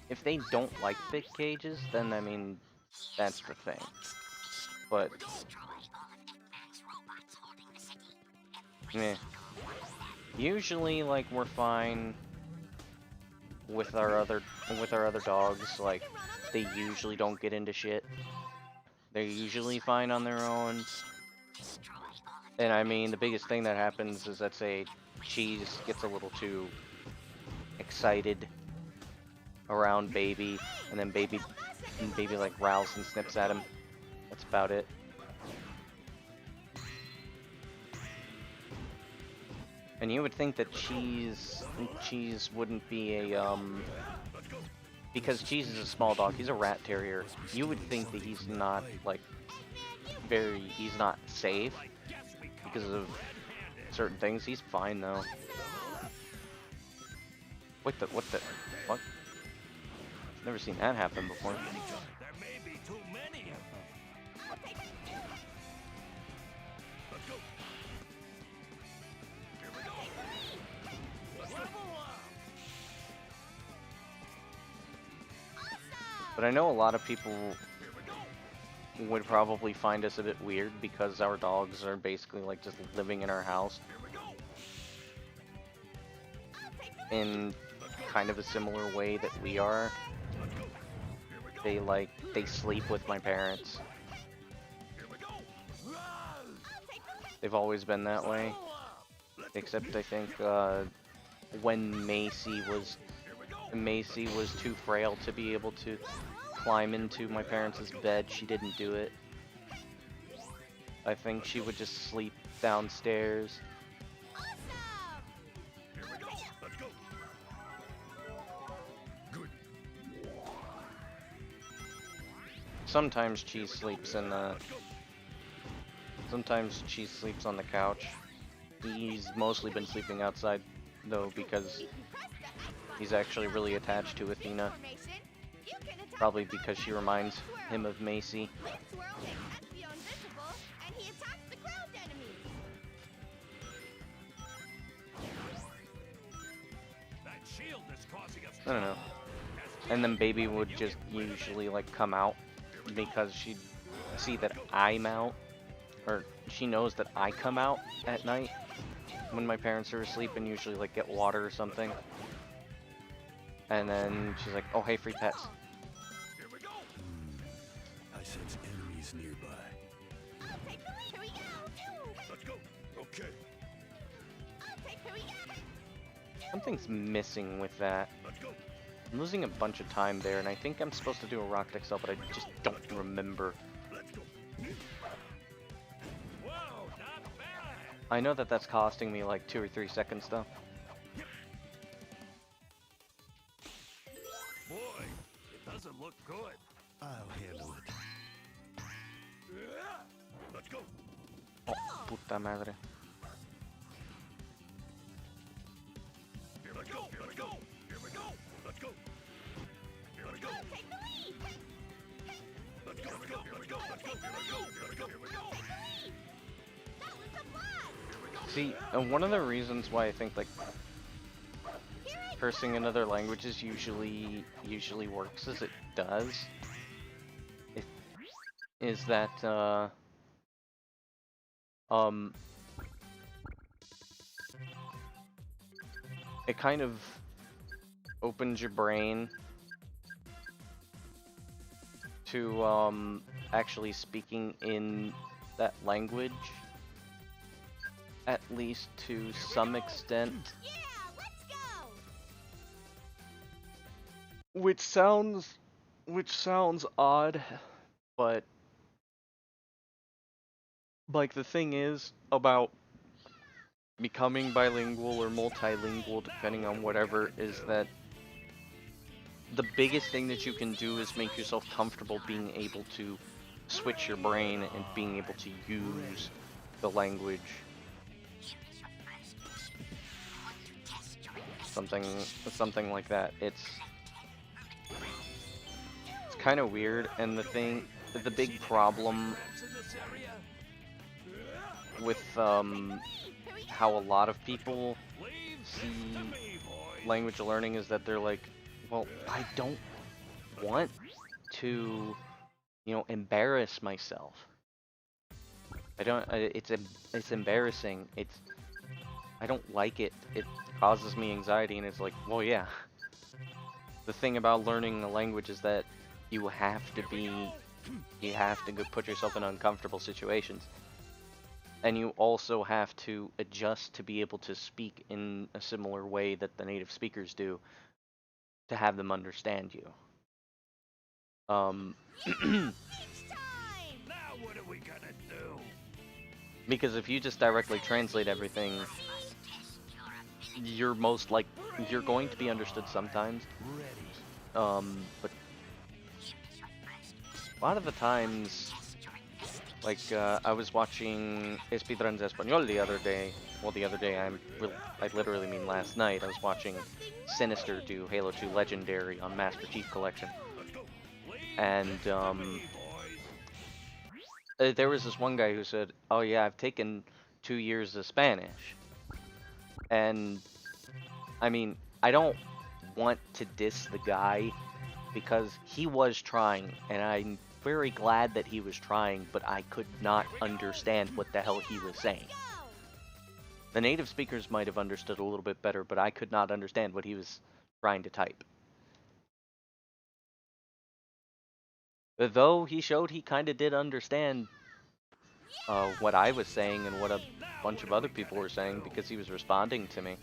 if they don't like big cages, then I mean that's the thing. But Destroy all of Eggman's robots holding the city. meh. Usually, like, we're fine with our other dogs. Like, they usually don't get into shit. They're usually fine on their own. And I mean, the biggest thing that happens is that, say, Cheese gets a little too excited around Baby, and then Baby like growls and snips at him. That's about it. And you would think that Cheese wouldn't be a because Cheese is a small dog. He's a rat terrier. You would think that he's not like he's not safe because of certain things. He's fine though. What the fuck? Never seen that happen before. There may be too many of them. Let's go. Here we go. Level up. But I know a lot of people Here we go. would probably find us a bit weird because our dogs are basically like just living in our house Here we go. in kind of a similar way that we are. Let's go. Here we go. They sleep with my parents. Here we go. They've always been that way. Except I think when Macy was too frail to be able to climb into my parents' bed, she didn't do it. I think she would just sleep downstairs. Here we go. Let's go. Good. Sometimes Cheese sleeps in the... Sometimes Cheese sleeps on the couch. He's mostly been sleeping outside, though, because he's actually really attached to Athena. Probably because she reminds him of Macy. That shield is causing us I don't know. And then Baby would just usually like come out because she'd see that I'm out, or she knows that I come out at night when my parents are asleep and usually like get water or something. And then she's like, "Oh hey, free pets." Here we go. I sense enemies nearby. Let's go. Okay. Something's missing with that. Let's go. I'm losing a bunch of time there, and I think I'm supposed to do a rock XL, but I just don't remember. Let's go. Whoa, not bad. I know that that's costing me like 2 or 3 seconds though. Boy, it doesn't look good. I'll handle it. Let's go. Oh, puta madre. Here we go. Here we go. Here we go. Let's go. Here we go. Let's go. Here we go. Here we go. Let's go. Here we go. Here we go. Here we go. See, and one of the reasons why I think like cursing in other languages usually works as it does is that it kind of opens your brain to actually speaking in that language, at least to some extent. Yeah, let's go. Which sounds odd, but like the thing is about becoming bilingual or multilingual, depending on whatever, is that the biggest thing that you can do is make yourself comfortable being able to switch your brain and being able to use the language. Something like that. It's kind of weird, and the big problem with how a lot of people see language learning is that they're like, well, I don't want to, embarrass myself. It's embarrassing. I don't like it. It causes me anxiety, and it's like, well, yeah. The thing about learning a language is that you have to go put yourself in uncomfortable situations. And you also have to adjust to be able to speak in a similar way that the native speakers do to have them understand you. It's time! Now what are we gonna do? Because if you just directly translate everything, you're going to be understood sometimes. But a lot of the times, like, I was watching Speedruns Español the other day. Well, the other day, I literally mean last night. I was watching Sinister do Halo 2 Legendary on Master Chief Collection. And, there was this one guy who said, oh yeah, I've taken 2 years of Spanish. And, I mean, I don't want to diss the guy, because he was trying, and I'm very glad that he was trying, but I could not understand what the hell he was saying. The native speakers might have understood a little bit better, but I could not understand what he was trying to type. Though he showed he kind of did understand what I was saying and what a bunch of other people were saying, because he was responding to me.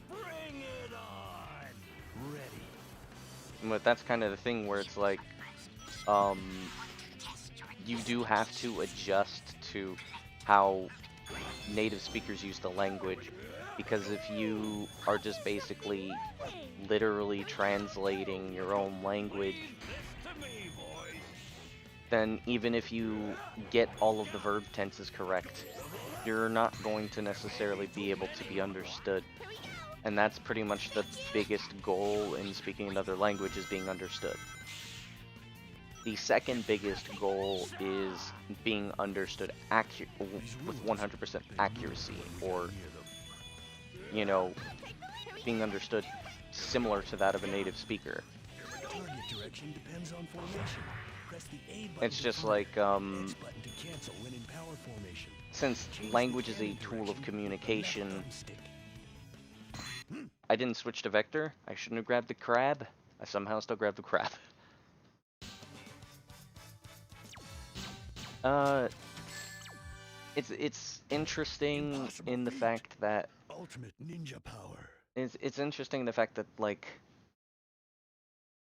Bring it on! Ready. But that's kind of the thing where it's like, you do have to adjust to how native speakers use the language, because if you are just basically literally translating your own language, then even if you get all of the verb tenses correct, you're not going to necessarily be able to be understood. And that's pretty much the biggest goal in speaking another language, is being understood. The second biggest goal is being understood with 100% accuracy, or, being understood similar to that of a native speaker. Target direction depends on formation. Press the A button. It's just like, X button to cancel when in power formation. since language is a tool of communication, I didn't switch to vector. I shouldn't have grabbed the crab. I somehow still grabbed the crab. It's interesting in the fact that Ultimate ninja power. it's interesting the fact that, like,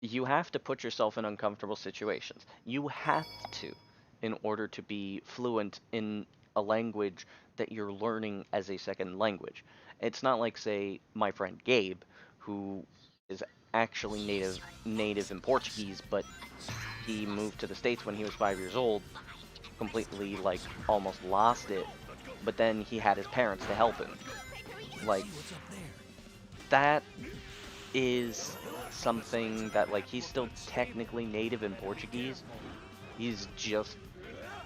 you have to put yourself in uncomfortable situations. You have to, in order to be fluent in a language that you're learning as a second language. It's not like, say, my friend Gabe, who is actually native in Portuguese, but he moved to the States when he was 5 years old, completely, like, almost lost it, but then he had his parents to help him. Like, that is something that, like, he's still technically native in Portuguese. He's just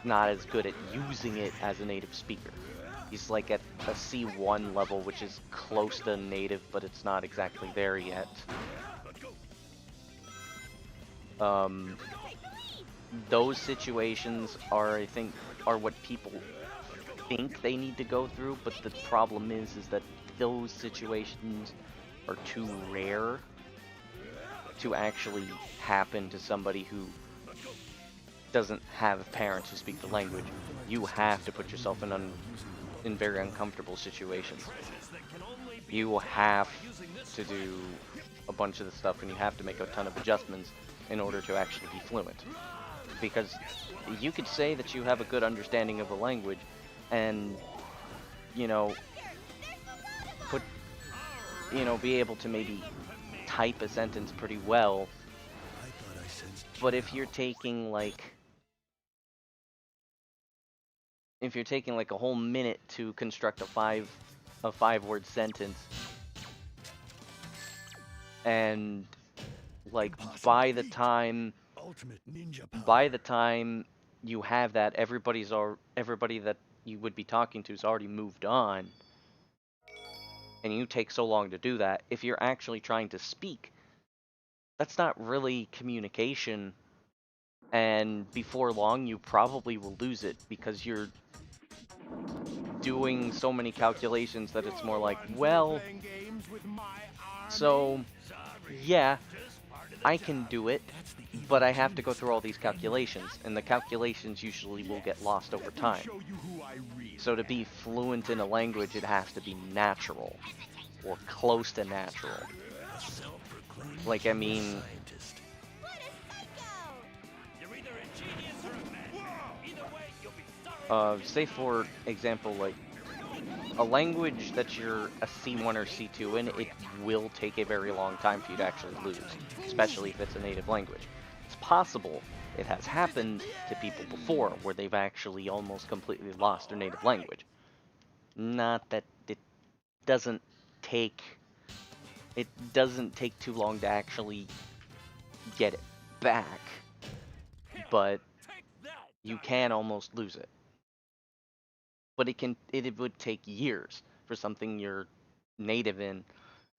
not as good at using it as a native speaker. He's like at a C1 level, which is close to native, but it's not exactly there yet. Those situations are, I think, are what people think they need to go through, but the problem is that those situations are too rare to actually happen to somebody who doesn't have parents who speak the language. You have to put yourself in very uncomfortable situations. You have to do a bunch of the stuff, and you have to make a ton of adjustments in order to actually be fluent. Because you could say that you have a good understanding of the language, and, you know, be able to maybe type a sentence pretty well. I thought I sensed But if you're taking like a whole minute to construct a five-word sentence, and like by the time ultimate ninja power. by the time you have that, everybody that you would be talking to has already moved on, and you take so long to do that. If you're actually trying to speak, that's not really communication, and before long you probably will lose it because you're doing so many calculations that it's more like, well, so yeah, I can do it, but I have to go through all these calculations, and the calculations usually will get lost over time. So to be fluent in a language, it has to be natural, or close to natural. Like, I mean, What a psycho! You're either a genius or a madman. Either way, you'll be sorry. say for example, like, a language that you're a C1 or C2 in, it will take a very long time for you to actually lose, especially if it's a native language. It's possible, it has happened to people before, where they've actually almost completely lost their native language. Not that it doesn't take too long to actually get it back, but you can almost lose it. But it would take years for something you're native in,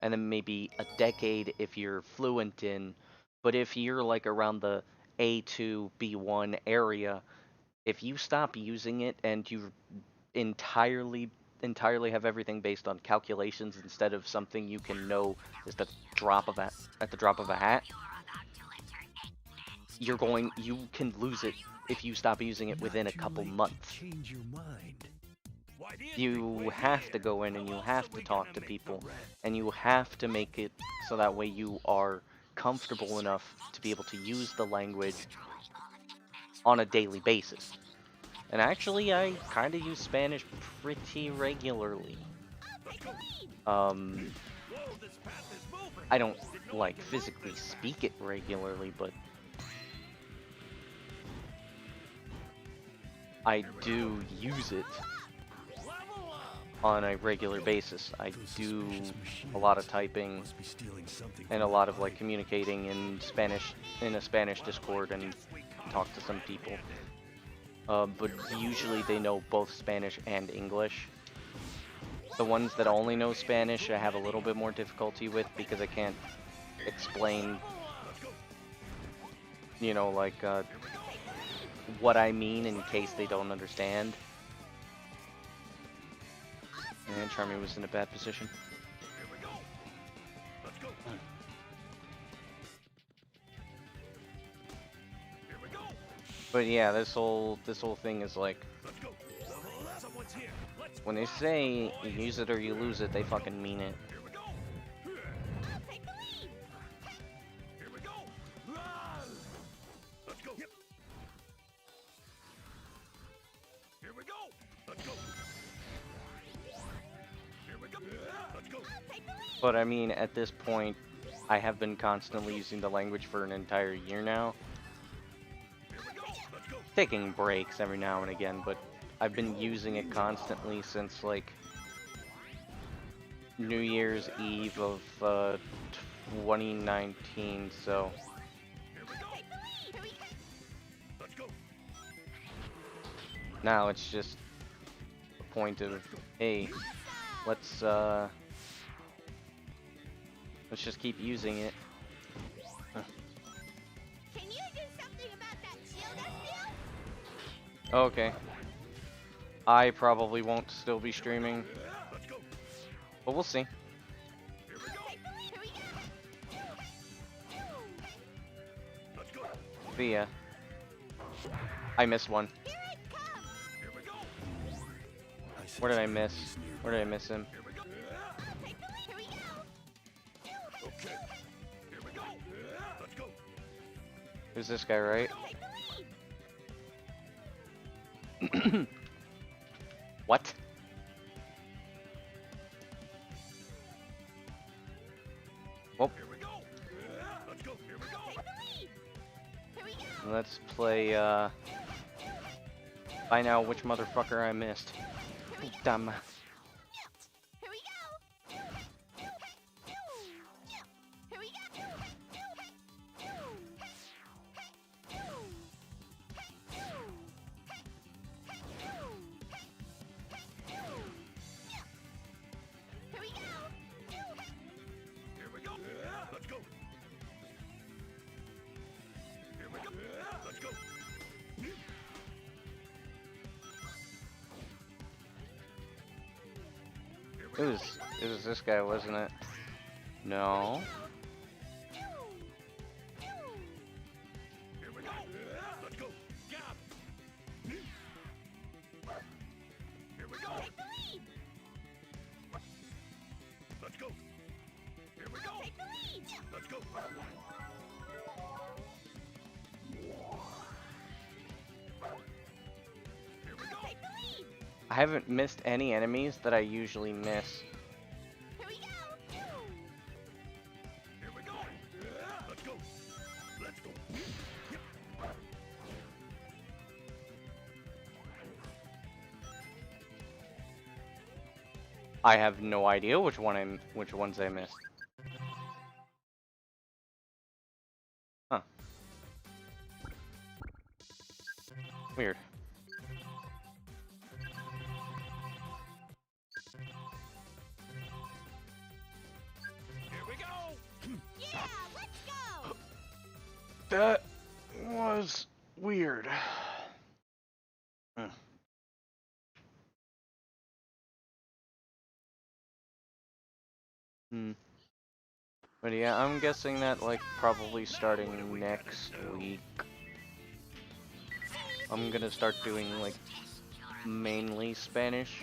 and then maybe a decade if you're fluent in. But if you're like around the A2, B1 area, if you stop using it and you entirely have everything based on calculations instead of something you can know just at the drop of a hat, you can lose it if you stop using it within a couple months. Change your mind. You have to go in and you have to talk to people, and you have to make it so that way you are comfortable enough to be able to use the language on a daily basis. And actually, I kind of use Spanish pretty regularly. I don't like physically speak it regularly, but I do use it on a regular basis. I do a lot of typing and a lot of like communicating in Spanish, in a Spanish Discord, and talk to some people. But usually they know both Spanish and English. The ones that only know Spanish I have a little bit more difficulty with because I can't explain, you know, like what I mean in case they don't understand. And Charmy was in a bad position. But yeah, this whole thing is like, when they say you use it or you lose it, they fucking mean it. But I mean, at this point, I have been constantly using the language for an entire year now. Taking breaks every now and again, but I've been using it constantly since like New Year's Eve of 2019, so now it's just a point of, hey, let's just keep using it. Can you do something about that shield, SPO? Okay. I probably won't still be streaming, but we'll see. Here we go. But yeah, I missed one. Here it comes. Where did I miss? Where did I miss him? Here we go. Who's this guy, right? What? let's play, find out which motherfucker I missed. Damn. Here we go. Here we go. Here we go. Here we go. Let's go. Here we go. Let's go. It was this guy, wasn't it? No. Here we go. Let's go. Gap. Here we go. Take the lead. Let's go. Here we go. Take the lead. Let's go. Here we go. Take the lead. I haven't missed any enemies that I usually miss. Here we go. Here we go. Let's go. Let's go. I have no idea which ones I missed. Huh. Weird. Here we go. Yeah, let's go. That was weird. But yeah, I'm guessing that like probably starting next week, I'm gonna start doing like mainly Spanish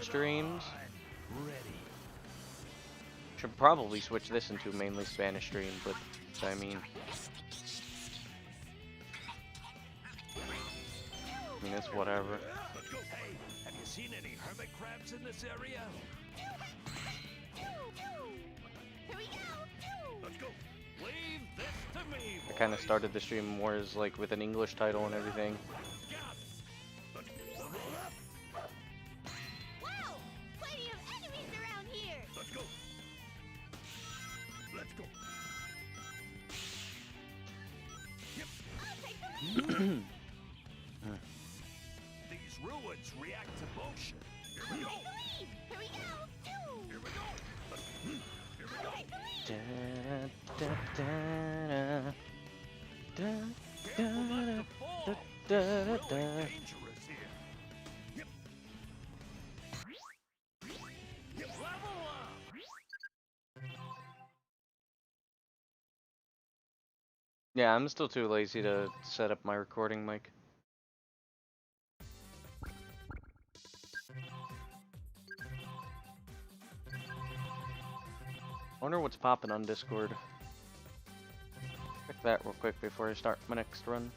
streams. Ready. Should probably switch this into a mainly Spanish stream, but I mean it's whatever. Let's go. Hey, have you seen any hermit crabs in this area? Here we go. Let's go. Leave this to me. I kind of started the stream more as like with an English title and everything. Wow, plenty of enemies around here. Let's go. Let's go. I'll take the lead. These ruins react to motion. Here we go. Here we go. Here we go. Here we go. Take the lead. Da, da, da, da, Careful not da, to fall. da, It's da, really da. dangerous here. Yep. Yep. Level up. Yeah, I'm still too lazy to set up my recording mic. Wonder what's popping on Discord. Check that real quick before I start my next run.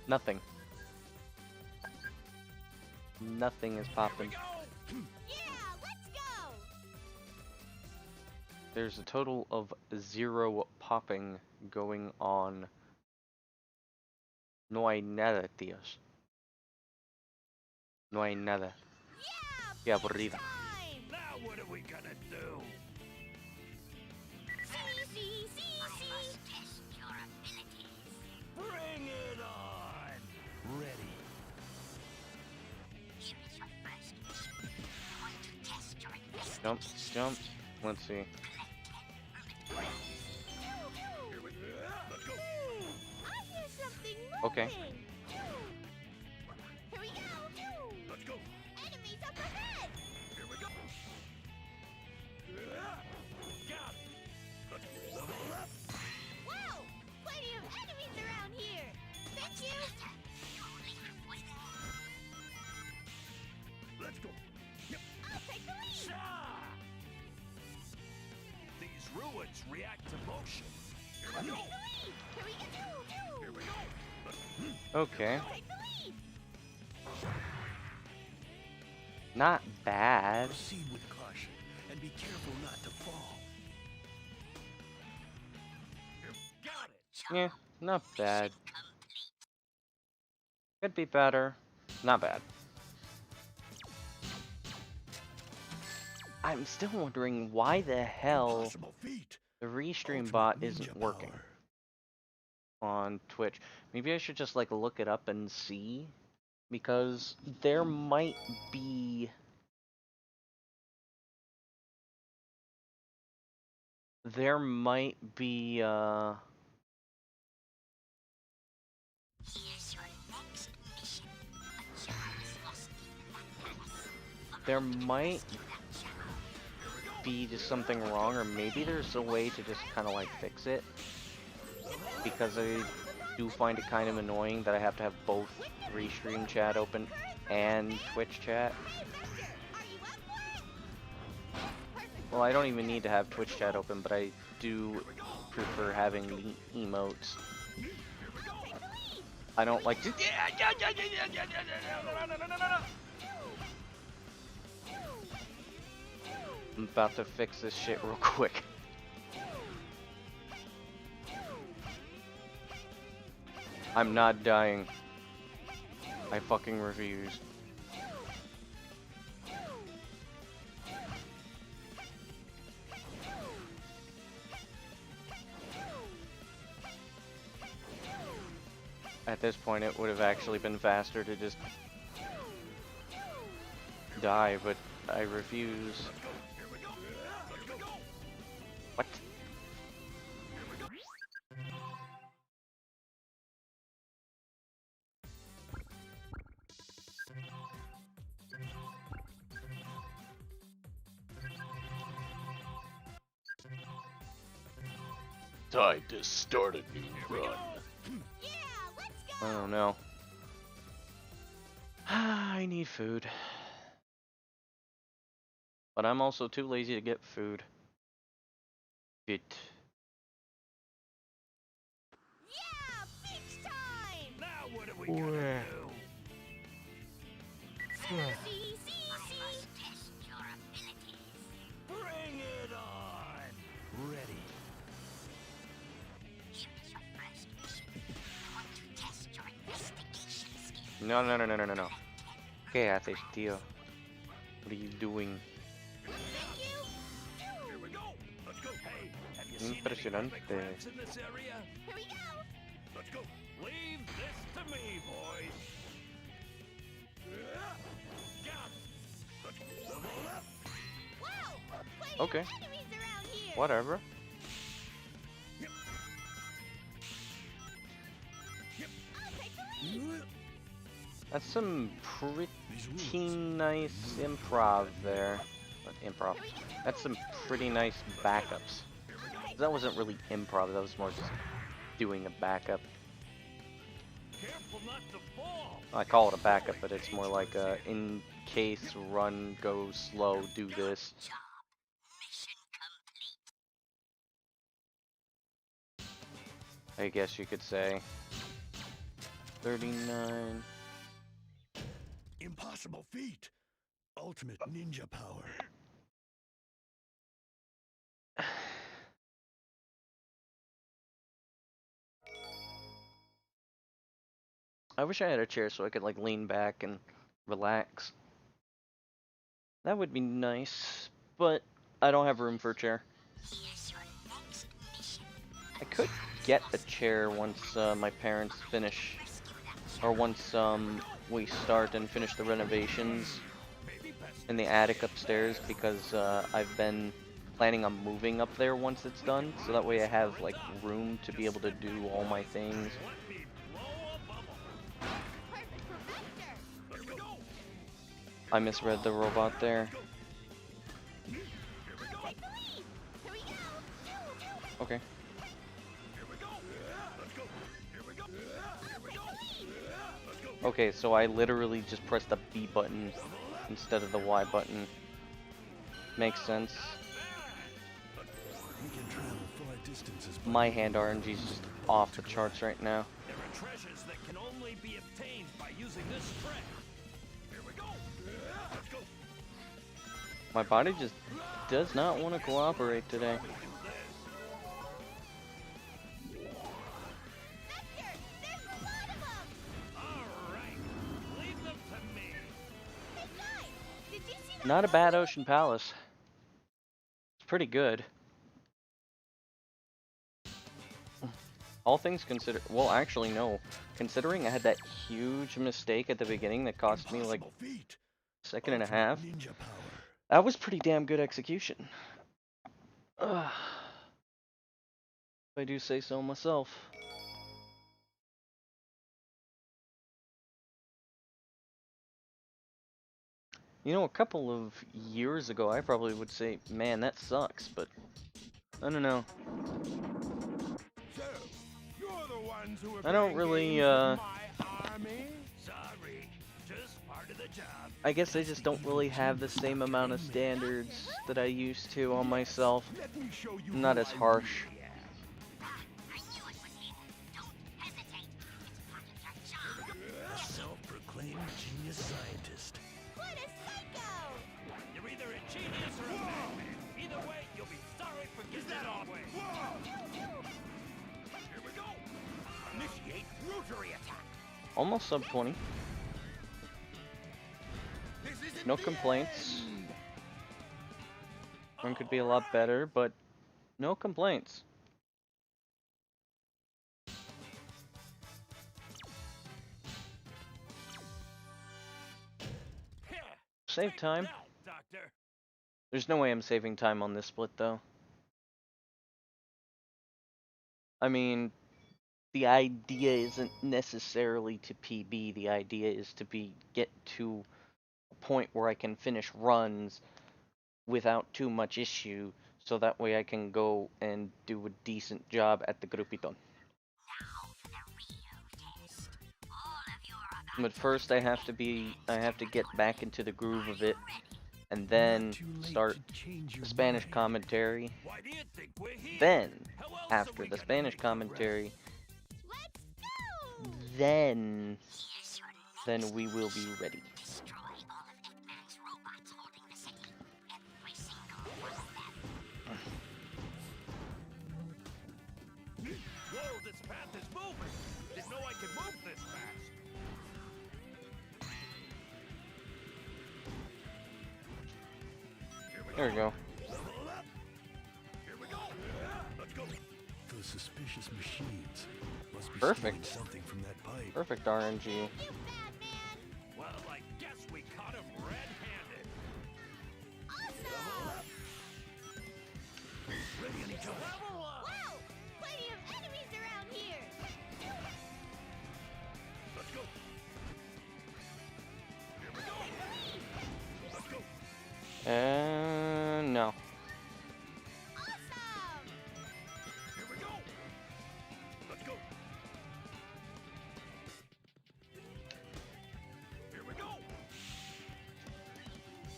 Nothing. Nothing is popping. Yeah, let's go. There's a total of 0 popping going on. No hay nada, tíos. No hay nada. Yeah, Qué aburrido. time. Now what are we gonna do? See. Test your abilities. Bring it on. Ready. Here is your first mission. I want to test your investigation. Jump, jump. Let's see. Here we go. Let's go. I hear something moving. Okay. Here we go. Let's go. Enemies up ahead. Here we go. Got it. Let's go. Level up. Wow, plenty of enemies around here. Thank you. You're only halfway there. Let's go. Yep. I'll take the lead. Sha! These ruins react to motion. Here we go. Here we go. Here we go. Let's Okay. Take the lead. Not bad. Proceed with caution and be careful not to fall. Got it. Yeah, not bad. Could be better. Not bad. I'm still wondering why the hell Impossible feat. the restream Ultimate bot isn't ninja working power. on Twitch. Maybe I should just like look it up and see, because there might be Here's your next mission. A child is lost in that palace. there might be just something wrong, or maybe there's a way to just kind of like fix it, because I do find it kind of annoying that I have to have both restream chat open and Twitch chat. Well, I don't even need to have Twitch chat open, but I do prefer having the emotes. I don't like to. I'm about to fix this shit real quick. I'm not dying. I fucking refuse. At this point, it would have actually been faster to just die, but I refuse. What? Time to start a new run. Yeah, let's go. I don't know. I need food. But I'm also too lazy to get food. It. Yeah, beach time. Now what are we gonna do? See. Test your abilities. Bring it on! Ready. Here is your first mission. I want to test your investigation skills. No. ¿Qué haces, tío? What are you doing? Thank you. Here we go. Let's go. Hey, have you seen any Impresionante. epic crabs in this area? Here we go. Let's go. Leave this to me, boys. Got it. Let's level up. Wow. Plenty Okay. of enemies around here. Whatever. I'll take the lead. That's some pretty nice improv there. Improv. That's some pretty nice backups. That wasn't really improv, that was more just doing a backup. Careful not to fall. I call it a backup, but it's more like a in case run, go slow, do this. Job. Mission complete. I guess you could say. 39. Impossible feat. Ultimate ninja power. I wish I had a chair so I could like lean back and relax. That would be nice, but I don't have room for a chair. Here's your next mission. I could get a chair once my parents finish, or once we start and finish the renovations in the attic upstairs, because I've been planning on moving up there once it's done, so that way I have like room to be able to do all my things. Let me blow a bubble. Perfect for Vector. I misread the robot there. Take the lead. Here we go. Okay. Okay, so I literally just pressed the B button instead of the Y button. Makes sense. We can travel far distances by My hand RNG is just off the charts right now. There are treasures that can only be obtained by using this trick. Here we go. Let's go. My body just does not want to cooperate today. Vector, there's a lot of them! Alright, leave them to me. Hey guys, did you see that Not a bad robot? Ocean Palace. It's pretty good. All things considered, well, actually no. Considering I had that huge mistake at the beginning that cost me like Impossible feat. a second and a Ultimate half, ninja power. that was pretty damn good execution. Ugh. If I do say so myself. You know, a couple of years ago, I probably would say, man, that sucks, but I don't know. So, you're the ones who are I don't playing really, games with my army? Sorry, just part of the job. I guess I just don't really have the same amount of standards that I used to on myself. Let me show you I'm not who as I harsh. really am. I knew it was him. Don't hesitate. It's part of your job. A self-proclaimed genius scientist. What a psycho! You're either a genius or a madman. Either way, you'll be sorry for getting that off way. Here we go. Initiate rotary attack. Almost sub 20. No complaints. One could be a lot better, but no complaints. Save time. Doctor. There's no way I'm saving time on this split, though. I mean, the idea isn't necessarily to PB. The idea is to get to a point where I can finish runs without too much issue, so that way I can go and do a decent job at the Grupiton. Now for the real test. All of you are about But first I have to get back into the groove of it, and then start the Spanish commentary. Why do you think we're here? Then, How else are after we the gonna Spanish make progress? commentary, Let's go! then here's your next we will be ready. destroy all of Eggman's robots holding the city. Every single one of them. Whoa, this path is moving. Didn't know I could move this fast. There we go. Level up. Here we go. Let's go. Those suspicious machines must be Perfect. stealing something from that pipe. Perfect RNG. You bad man! Well, I guess we caught him red-handed. Awesome! Ready, any jump? Level up. Wow! Plenty of enemies around here! Let's go. Here we go. Let's go. No. Awesome! Here we go. Let's go. Here we go.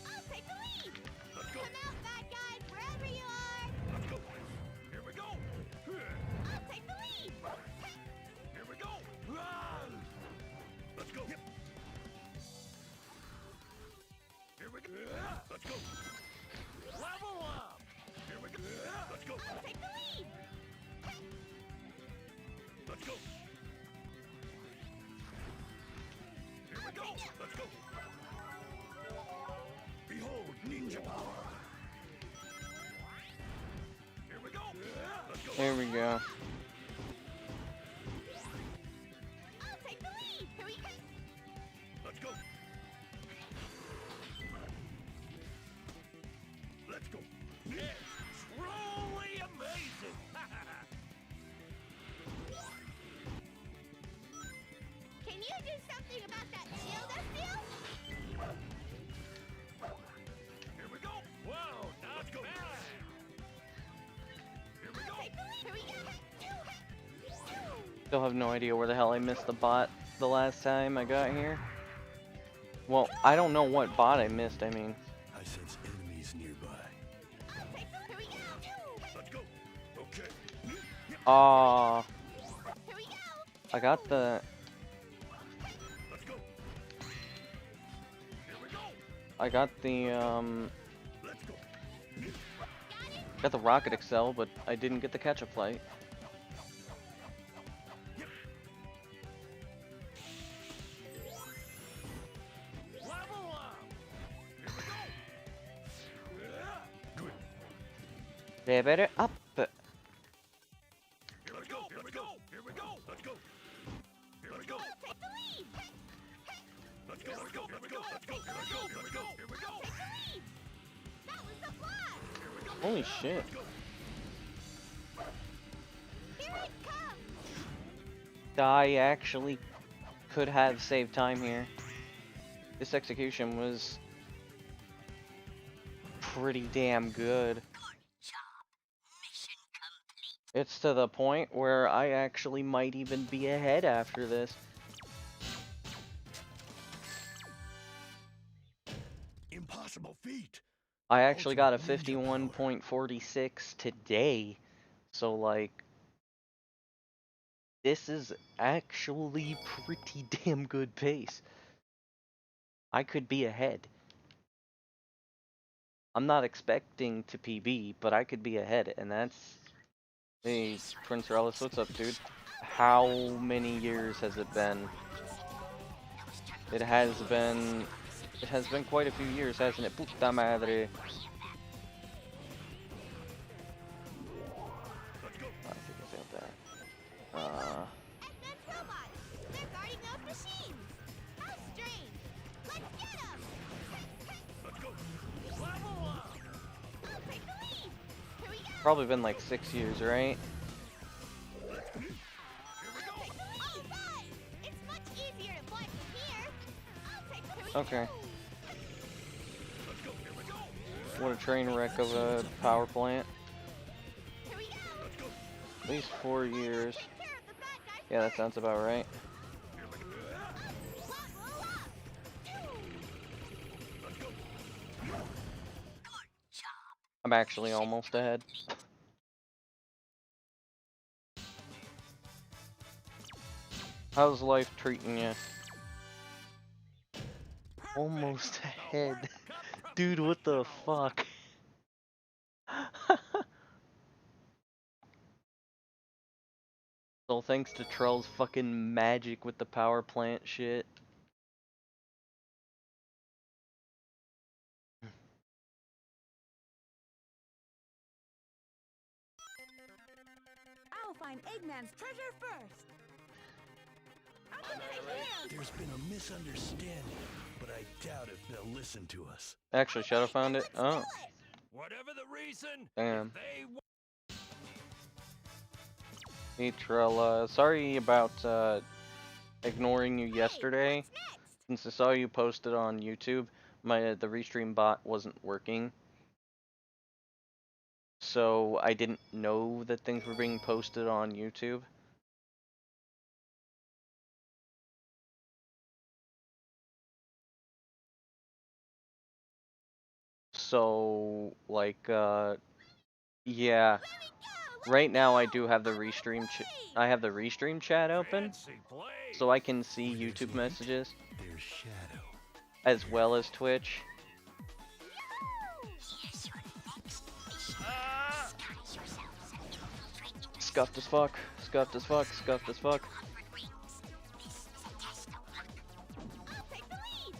I'll take the lead! Let's go. Come out, bad guys, wherever you are! Let's go. Here we go. I'll take the lead! Here we go. Run. Let's go. Here we go. Let's go. Level up. Here we go. Let's go. I'll take the lead! Let's go. Here we go. Let's go. Behold ninja power. Here we go. Let's go. There we go. I'll take the lead! Here we go! Let's go. Let's go. It's truly amazing. Can you do something about that shield I feel? Here we go. Whoa, let's go. Here we go. Take the lead! Here we go! Still have no idea where the hell I missed the bot the last time I got here. Well, I don't know what bot I missed, I mean. I sense enemies nearby. I'll take the Here we go! Let's go. Okay. Aw, Here we go! I got the... Let's go. Here we go. I got the, Let's Got the Rocket Excel, but I didn't get the catch-up flight. Level up. Here we go. Level up. Here we go. Here we go. Here we go. Let's go. Here we go. Take the lead! Let's go. Here we go. Here we go. Let's go. Here we go. Here we go. Here we go. Take the lead! That was a blast! Holy shit. Here it comes! I actually could have saved time here. This execution was pretty damn good. It's to the point where I actually might even be ahead after this. Impossible feat. I actually got a 51.46 today. So like, this is actually pretty damn good pace. I could be ahead. I'm not expecting to PB, but I could be ahead, and that's... Hey, Prince Relic, what's up, dude? How many years has it been? It has been quite a few years, hasn't it? Puta madre. SS robots! They're guarding those machines! How strange! Let's get them! Let's go. Level up. I'll take the lead! Here we go! Probably been like 6 years, right? I'll take the lead! It's much easier to fly from here! I'll take the lead! Okay. Let's go. Here we go. What a train wreck of a power plant. Here we go! Let's go. At least 4 years. Take care of the bad guys Yeah, that first. sounds about right. Level up! Let's go. I'm actually almost ahead. How's life treating you? Almost ahead. Dude, what the fuck? So thanks to Trell's fucking magic with the power plant shit. I'll find Eggman's treasure first. There's been a misunderstanding, but I doubt if they'll listen to us. Actually, Shadow found it. Oh, Whatever the reason, damn. they Hey Trell, sorry about ignoring you yesterday. Since I saw you posted on YouTube, the restream bot wasn't working. So I didn't know that things were being posted on YouTube. So, like, yeah. Right now I do have the restream chat open, fancy play. so I can see YouTube messages, There's Shadow. as well as Twitch. Scuffed as fuck, scuffed as fuck, scuffed as fuck. I'll take the lead!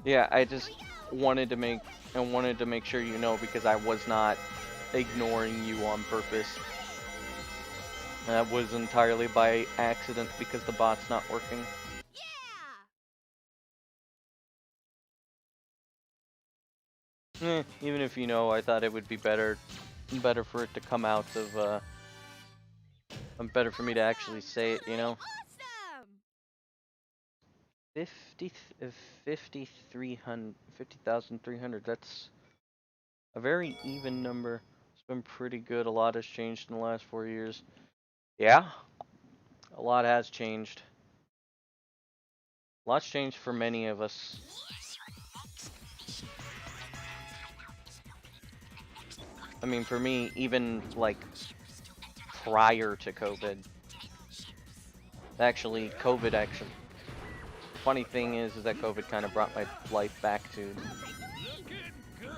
Yeah, I just wanted to make sure you know, because I was not ignoring you on purpose. That was entirely by accident because the bot's not working. Yeah! Even if you know, I thought it would be better for it to come out of, better for me to actually say it, you know? Awesome! 50,300, that's a very even number. It's been pretty good. A lot has changed in the last 4 years. Yeah, a lot has changed. A lot's changed for many of us. I mean, for me, even like prior to COVID. Actually, funny thing is that COVID kind of brought my life back to Looking good.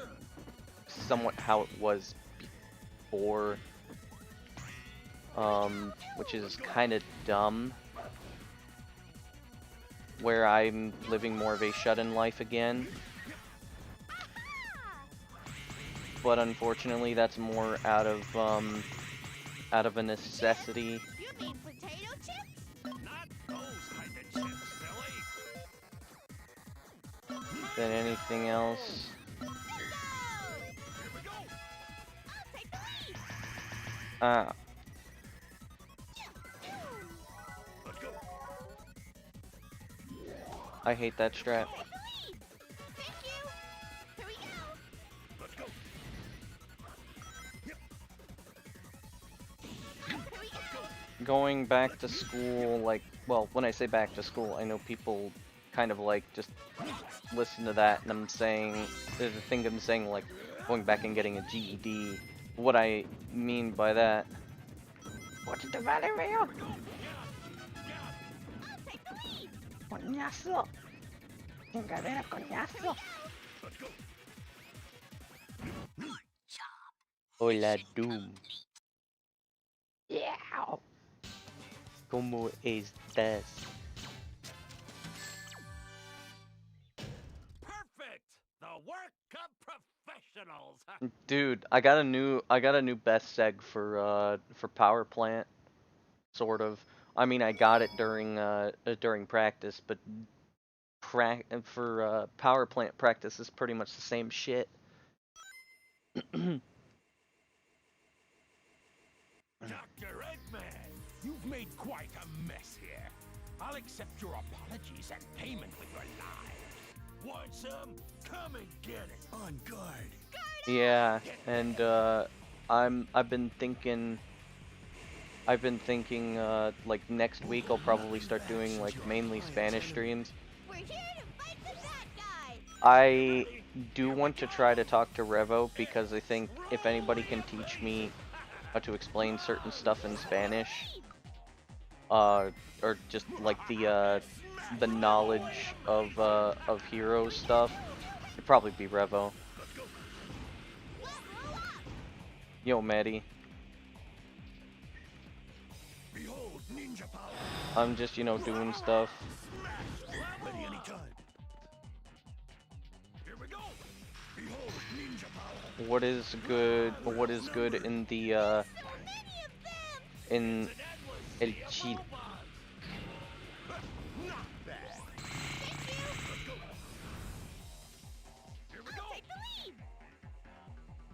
somewhat how it was before, which is kind of dumb, where I'm living more of a shut-in life again. But unfortunately, that's more out of a necessity You mean potato chips? Not those kind of chips, silly. than anything else. Bingo! Here we go. I'll take the lead. Ah, Let's go. I hate that strat. Take the lead. Thank you. Here we go. Let's go. Here we go. Going back to school, like, well, when I say back to school, I know people kind of like just listen to that, and I'm saying, they think I'm saying like going back and getting a GED. What I mean by that. What's the value, Rio? I'll take the lead. Coñazo. Chingadera, coñazo. Let's go. Hola, Doom. Yeah. ¿Cómo estás? Perfect. The work of professionals. Dude, I got a new best seg for power plant, sort of. I mean, I got it during practice, but for power plant practice is pretty much the same shit. Dr. Eggman, you've made quite a mess here. I'll accept your apologies and payment with your lives. Want some? Come and get it. On guard. Yeah, and I've been thinking like next week I'll probably start doing like mainly Spanish streams. We're here to fight the bad guy. I do want to try to talk to Revo because I think if anybody can teach me how to explain certain stuff in Spanish, or just like the knowledge of hero stuff, it'd probably be Revo. Yo, Maddie. Behold, ninja power. I'm just, you know, doing stuff. Ready anytime. Here we go. Behold, ninja power. What is good in the in El Chile? Not bad. Here we go. Take the lead.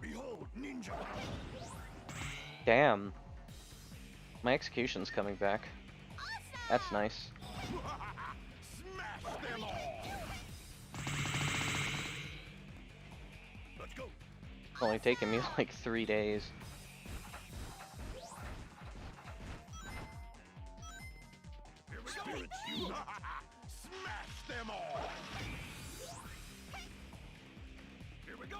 Behold, ninja power. Damn. My execution's coming back. That's nice. Smash them all. Let's go. It's only taken me like 3 days. Here we go. Spirits, you. Smash them all. Here we go.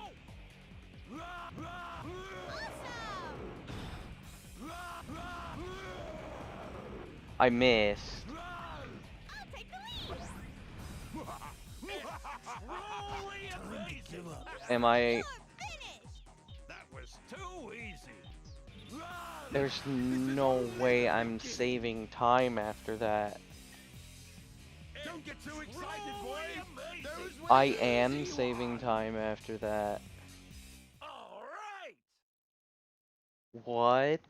I missed. I'll take the lead. Truly amazing. Am I? You're finished. That was too easy. There's no way I'm saving time after that. Don't get too excited, boys. I am saving time after that. All right. What?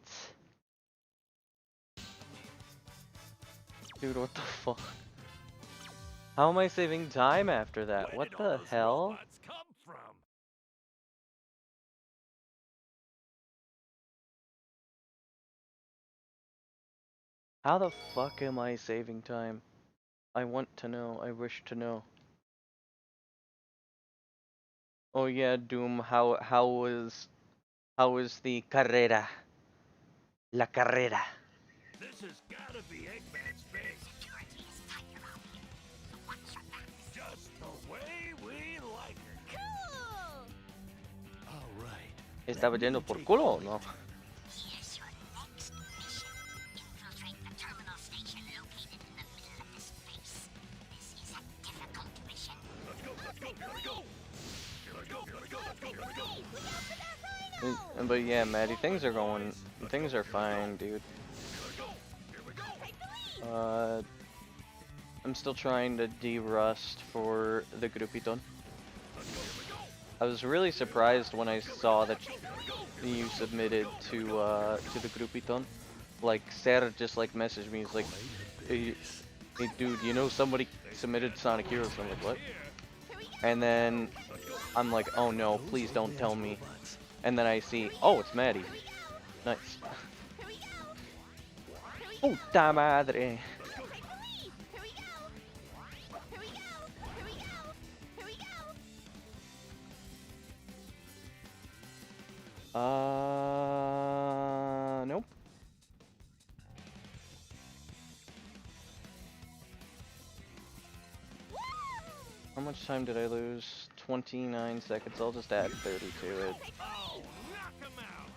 Dude, what the fuck? How am I saving time after that? Where What did all the those hell? robots come from? How the fuck am I saving time? I want to know. I wish to know. Oh yeah, Doom. How was the carrera? La carrera. This has gotta be Eggman's base. Just the way we like it. Cool. All right. ¿Estaba yendo por culo o no? Here's your next mission. Infiltrate the terminal station located in the middle of this base. This is a difficult mission. Let's go. Let's go. Here we go. Here we go. Here we go. Let's go. Here we go. Hey, look out for that But yeah, Maddie, things are fine, dude. I'm still trying to de-rust for the Grupiton. I was really surprised when I saw that you submitted to the Grupiton. Like, Sarah just like messaged me, he's like, hey dude, you know somebody submitted Sonic Heroes? I'm like, what? And then I'm like, oh no, please don't tell me. And then I see, oh, it's Maddie. Nice. Puta madre. Nope. How much time did I lose? 29 seconds. I'll just add 30 to it. Oh, knock him out.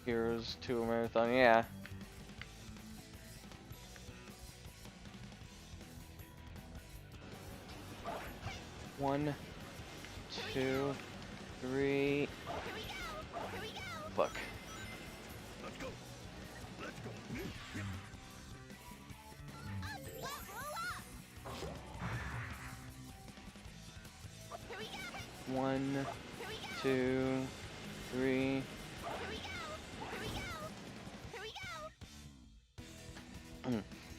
Heroes to a marathon, yeah. One, two, three. Fuck. Let's go. Let's go. One, two, three.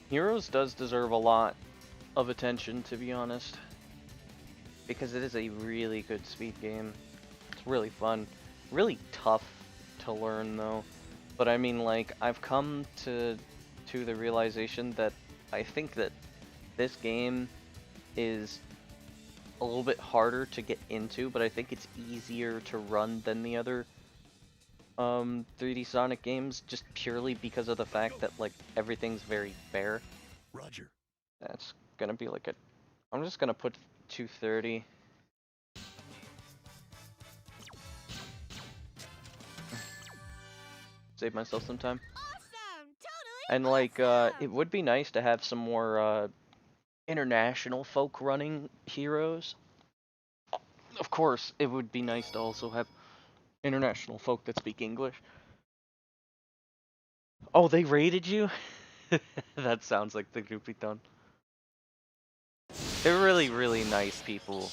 Heroes does deserve a lot of attention, to be honest, because it is a really good speed game. It's really fun, really tough to learn though. But I mean, like, I've come to the realization that I think that this game is a little bit harder to get into, but I think it's easier to run than the other 3D Sonic games, just purely because of the fact that, like, everything's very fair. Roger. That's gonna be like I'm just gonna put 230. Save myself some time. Awesome! Totally And like, awesome! it would be nice to have some more international folk running heroes. Of course, it would be nice to also have international folk that speak English. Oh, they raided you? That sounds like the Grupiton. They're really, really nice people.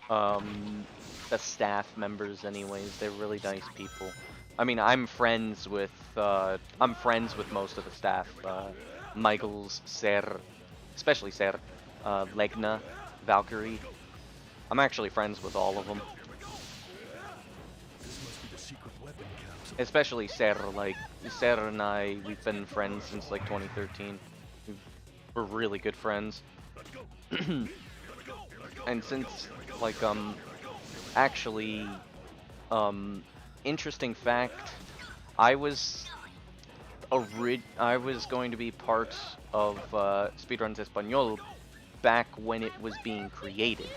The staff members anyways, they're really nice people. I mean, I'm friends with most of the staff. Michaels, Ser, especially Ser, Legna, Valkyrie. I'm actually friends with all of them. This must be the secret weapon capsule. Especially Ser, like, Ser and I, we've been friends since like 2013. We're really good friends. And since, like, actually, interesting fact, I was going to be part of Speedruns Español back when it was being created,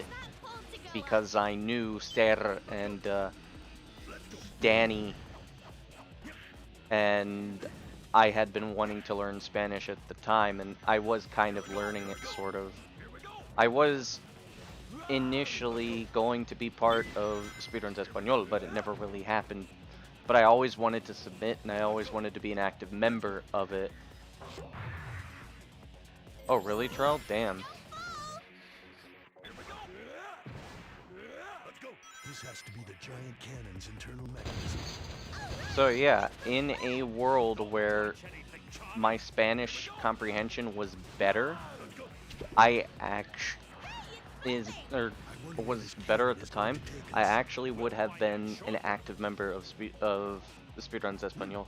because I knew Ser and Danny, and I had been wanting to learn Spanish at the time, and I was kind of learning it, sort of. I was initially going to be part of Speedruns Español, but it never really happened. But I always wanted to submit, and I always wanted to be an active member of it. Oh, really, Trell? Damn. This has to be the giant cannon's internal mechanism. So yeah, in a world where my Spanish comprehension was better, I was better at the time, I actually would have been an active member of the Speedruns Español.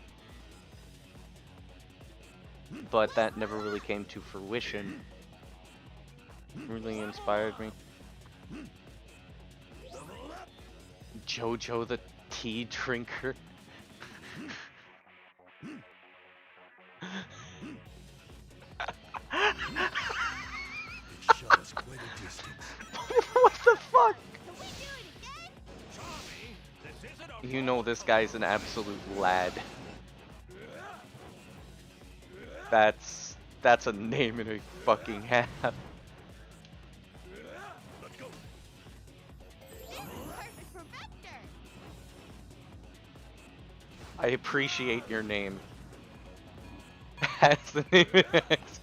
But that never really came to fruition. Really inspired me. Jojo the tea drinker. Shot us quite a distance. What the fuck? Can we do it again? Tommy, this isn't a You know this guy's an absolute lad. That's That's a name and a fucking half. Let's go. This is perfect for Vector. I appreciate your name. That's the name of X.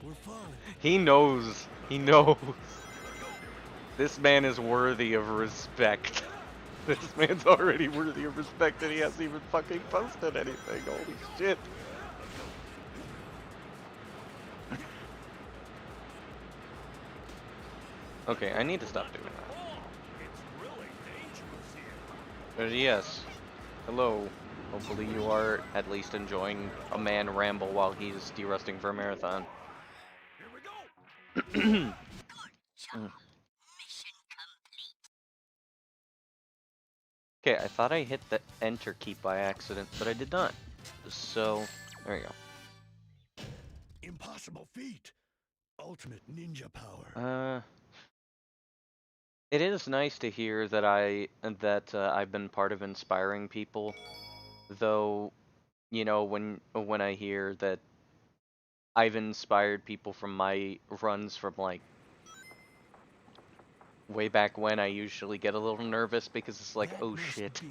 We're falling. He knows. He knows. This man is worthy of respect. This man's already worthy of respect and he hasn't even fucking posted anything. Holy shit. Okay, I need to stop doing that. It's really dangerous here. But yes. Hello. Hopefully you are at least enjoying a man ramble while he's de-rusting for a marathon. Here we go. Mission complete. Okay, I thought I hit the enter key by accident, but I did not. So, there you go. Impossible feat. Ultimate ninja power. It is nice to hear that I've been part of inspiring people, though, you know, when I hear that I've inspired people from my runs from like way back when, I usually get a little nervous because it's like, That oh must shit. be-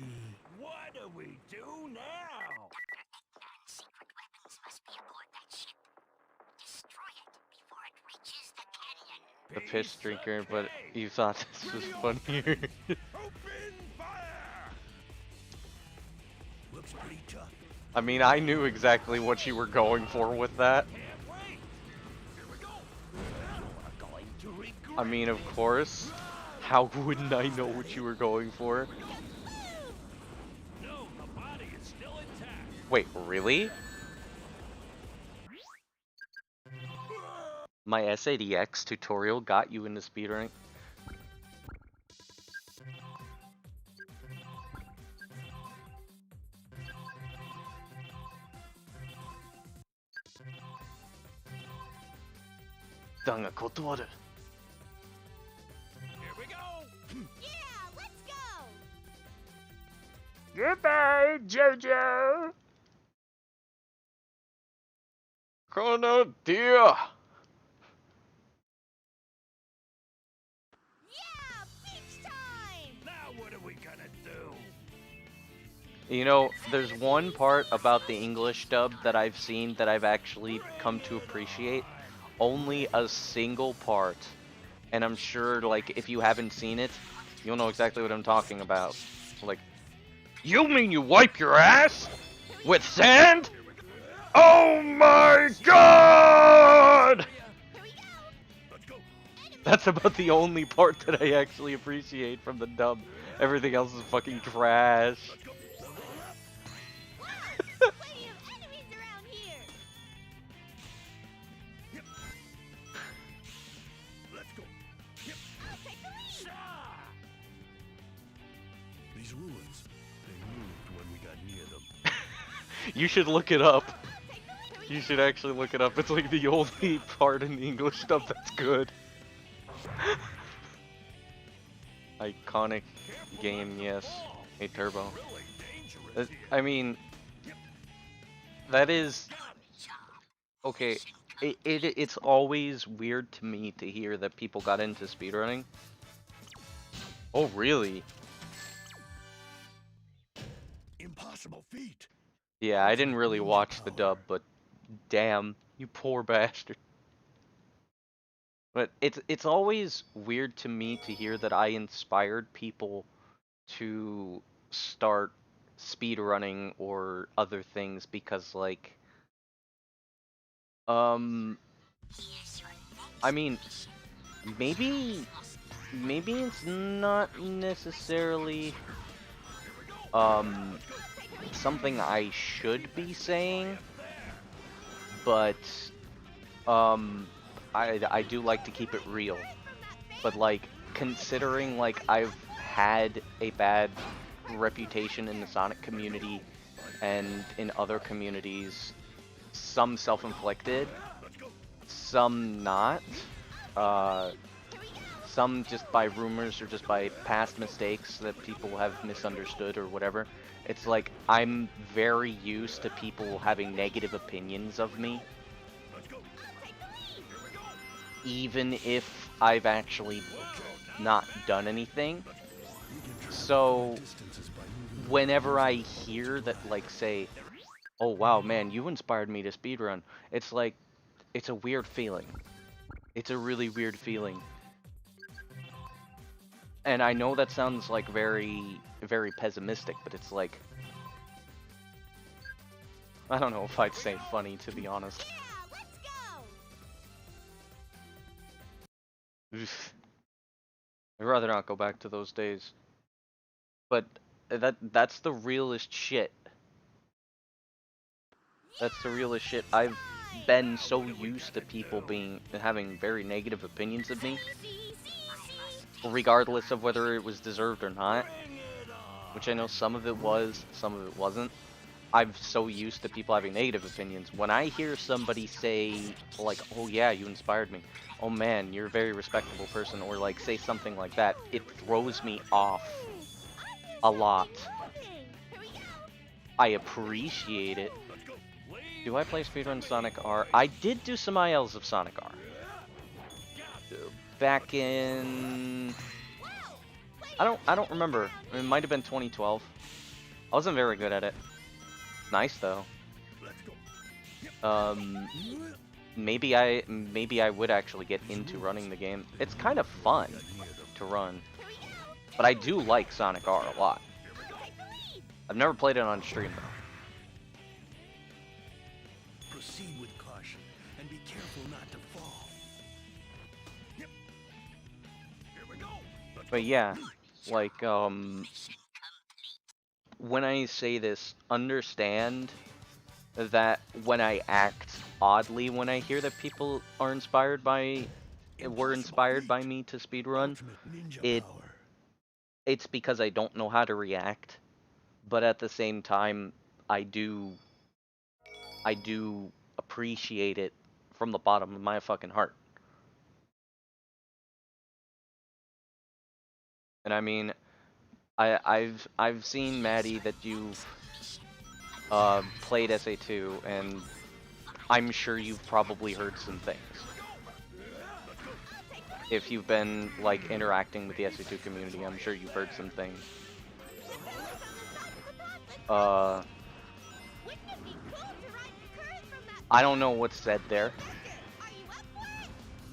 What do we do now? Secret weapons must be aboard that ship. Destroy it before it reaches the canyon. The piss Piece of drinker, but cake. you thought this was Ready, funnier. Open fire! Looks pretty tough. I mean, I knew exactly what you were going for with that. Can't wait. Here we go. You're going to regret I mean, of course. How wouldn't I know what you were going for? No, the body is still intact. Wait, really? My SADX tutorial got you into speedrunning? Danga kotowaru. Here we go. Yeah, let's go. Goodbye, Jojo! Chrono dear! Yeah, beach time. Now what are we gonna do? You know, there's one part about the English dub that I've seen that I've actually come to appreciate. Only a single part. And I'm sure, like, if you haven't seen it, you'll know exactly what I'm talking about. Like, you mean you wipe your ass? With sand? Oh my god! Here we go. Let's go. That's about the only part that I actually appreciate from the dub. Everything else is fucking trash. Let's go. Wow, plenty of enemies around here. Let's go. I'll take the lead. Shah! These ruins, they moved when we got near them. You should look it up. I'll take the lead. You should actually look it up. It's like the only part in the English dub that's good. Iconic game, yes. Hey, Turbo. Really dangerous here. I mean, that is okay. It's always weird to me to hear that people got into speedrunning. Oh, really? Impossible feat. Yeah, I didn't really watch the dub, but damn, you poor bastard. But it's always weird to me to hear that I inspired people to start speedrunning or other things because, like, I mean, maybe it's not necessarily something I should be saying, but I do like to keep it real. But like, considering like I've had a bad reputation in the Sonic community and in other communities, some self-inflicted, some not. some just by rumors or just by past mistakes that people have misunderstood or whatever. It's like I'm very used to people having negative opinions of me, even if I've actually not done anything. So whenever I hear that, like, say, oh wow, man, you inspired me to speedrun, it's like, it's a weird feeling. It's a really weird feeling. And I know that sounds like very, very pessimistic, but it's like, I don't know if I'd say funny, to be honest. Yeah, let's go. I'd rather not go back to those days. But that's the realest shit. That's the realest shit. I've been so used to people having very negative opinions of me, regardless of whether it was deserved or not. Which I know some of it was, some of it wasn't. I'm so used to people having negative opinions. When I hear somebody say, like, oh yeah, you inspired me, oh man, you're a very respectable person, or like say something like that, it throws me off a lot. I appreciate it. Do I play speedrun Sonic R? I did do some ILs of Sonic R. Back in... I don't remember. It might have been 2012. I wasn't very good at it. Nice though. Maybe I would actually get into running the game. It's kind of fun to run. But I do like Sonic R a lot. I've never played it on stream though. Proceed with caution and be careful not to fall. Yep. Here we go. But yeah, like when I say this, understand that when I act oddly when I hear that people were inspired by me to speedrun, it's because I don't know how to react. But at the same time, I do appreciate it from the bottom of my fucking heart. And I mean, I've seen, Maddie, that you've played SA2, and I'm sure you've probably heard some things. If you've been like interacting with the SA2 community, I'm sure you've heard some things. I don't know what's said there.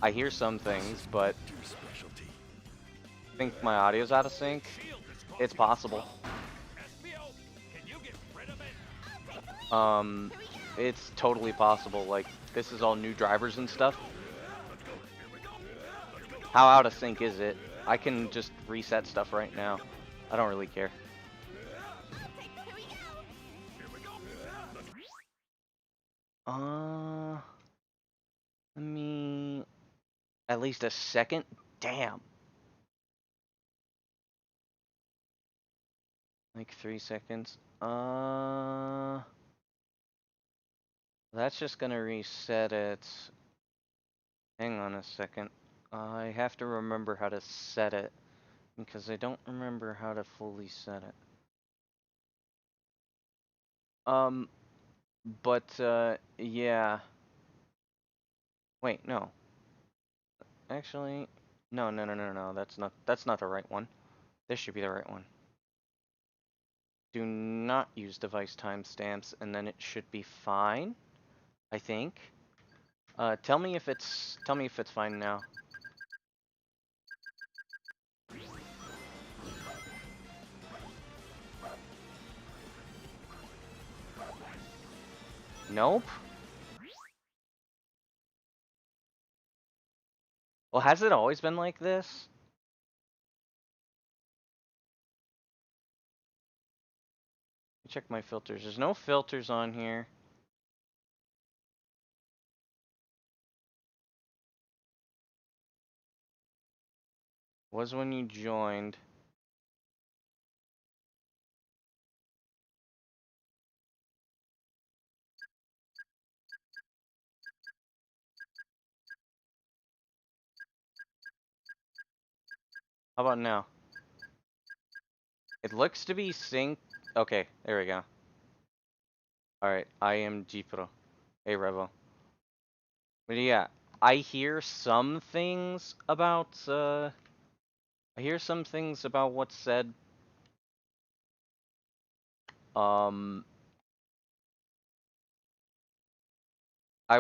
I hear some things, but I think my audio's out of sync. It's possible. It's totally possible. Like, this is all new drivers and stuff. How out of sync is it? I can just reset stuff right now. I don't really care. Let me... At least a second? Damn. Like 3 seconds. That's just gonna reset it. Hang on a second. I have to remember how to set it, because I don't remember how to fully set it. Yeah. Wait, no. Actually, no. That's not the right one. This should be the right one. Do not use device timestamps, and then it should be fine, I think. Tell me if it's fine now. Nope. Well, has it always been like this? Check my filters. There's no filters on here. Was when you joined. How about now? It looks to be synced. Okay, there we go. Alright, I am G-Pro. Hey, Revo. But yeah, I hear some things about, what's said. I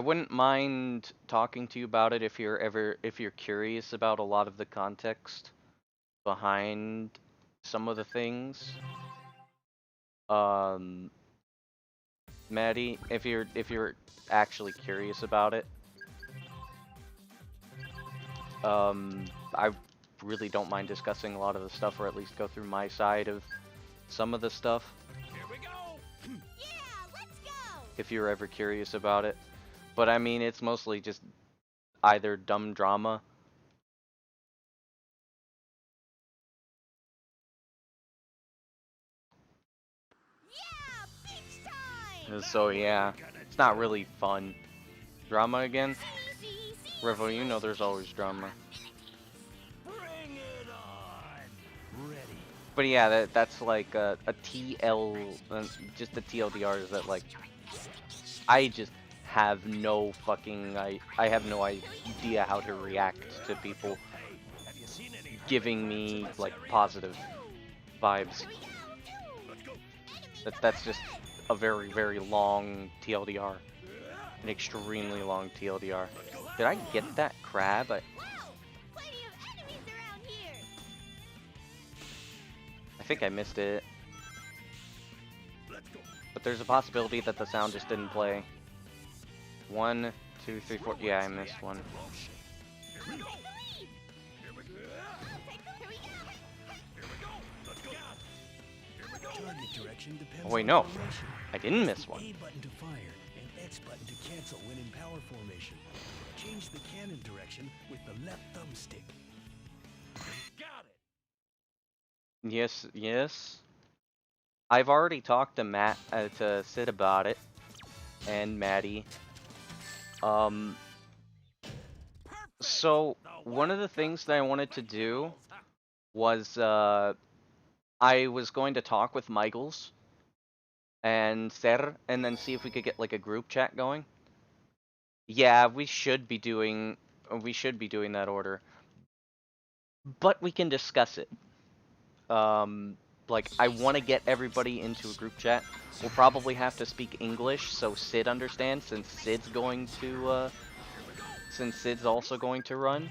wouldn't mind talking to you about it if you're curious about a lot of the context behind some of the things. Maddie, if you're actually curious about it. I really don't mind discussing a lot of the stuff, or at least go through my side of some of the stuff. Here we go. Yeah, let's go! If you're ever curious about it. But I mean, it's mostly just either dumb drama. Yeah, beach time! So yeah, it's not really fun. Drama again? Revo, you know there's always drama. Bring it on. Ready. But yeah, that's like a TL, just the TLDR is that like, I just have no fucking, I have no idea how to react to people Hey, have you seen any giving me like positive vibes. That's just a very, very long TLDR. An extremely long TLDR. Did I get that crab? Whoa! Plenty of enemies around here! I think I missed it. But there's a possibility that the sound just didn't play. 1, 2, 3, 4. Yeah, I missed one. Take the lead! Here we go! target direction depends Oh, wait, on no. formation. I didn't miss one. A button to fire and X button to cancel when in power formation. Change the cannon direction with the left thumbstick. Got it. Yes, yes. I've already talked to to Sid about it, and Maddie. So one of the things that I wanted to do was, I was going to talk with Michaels and Ser, and then see if we could get like a group chat going. Yeah, we should be doing that order, but we can discuss it. Like, I want to get everybody into a group chat. We'll probably have to speak English so Sid understands, since Sid's also going to run.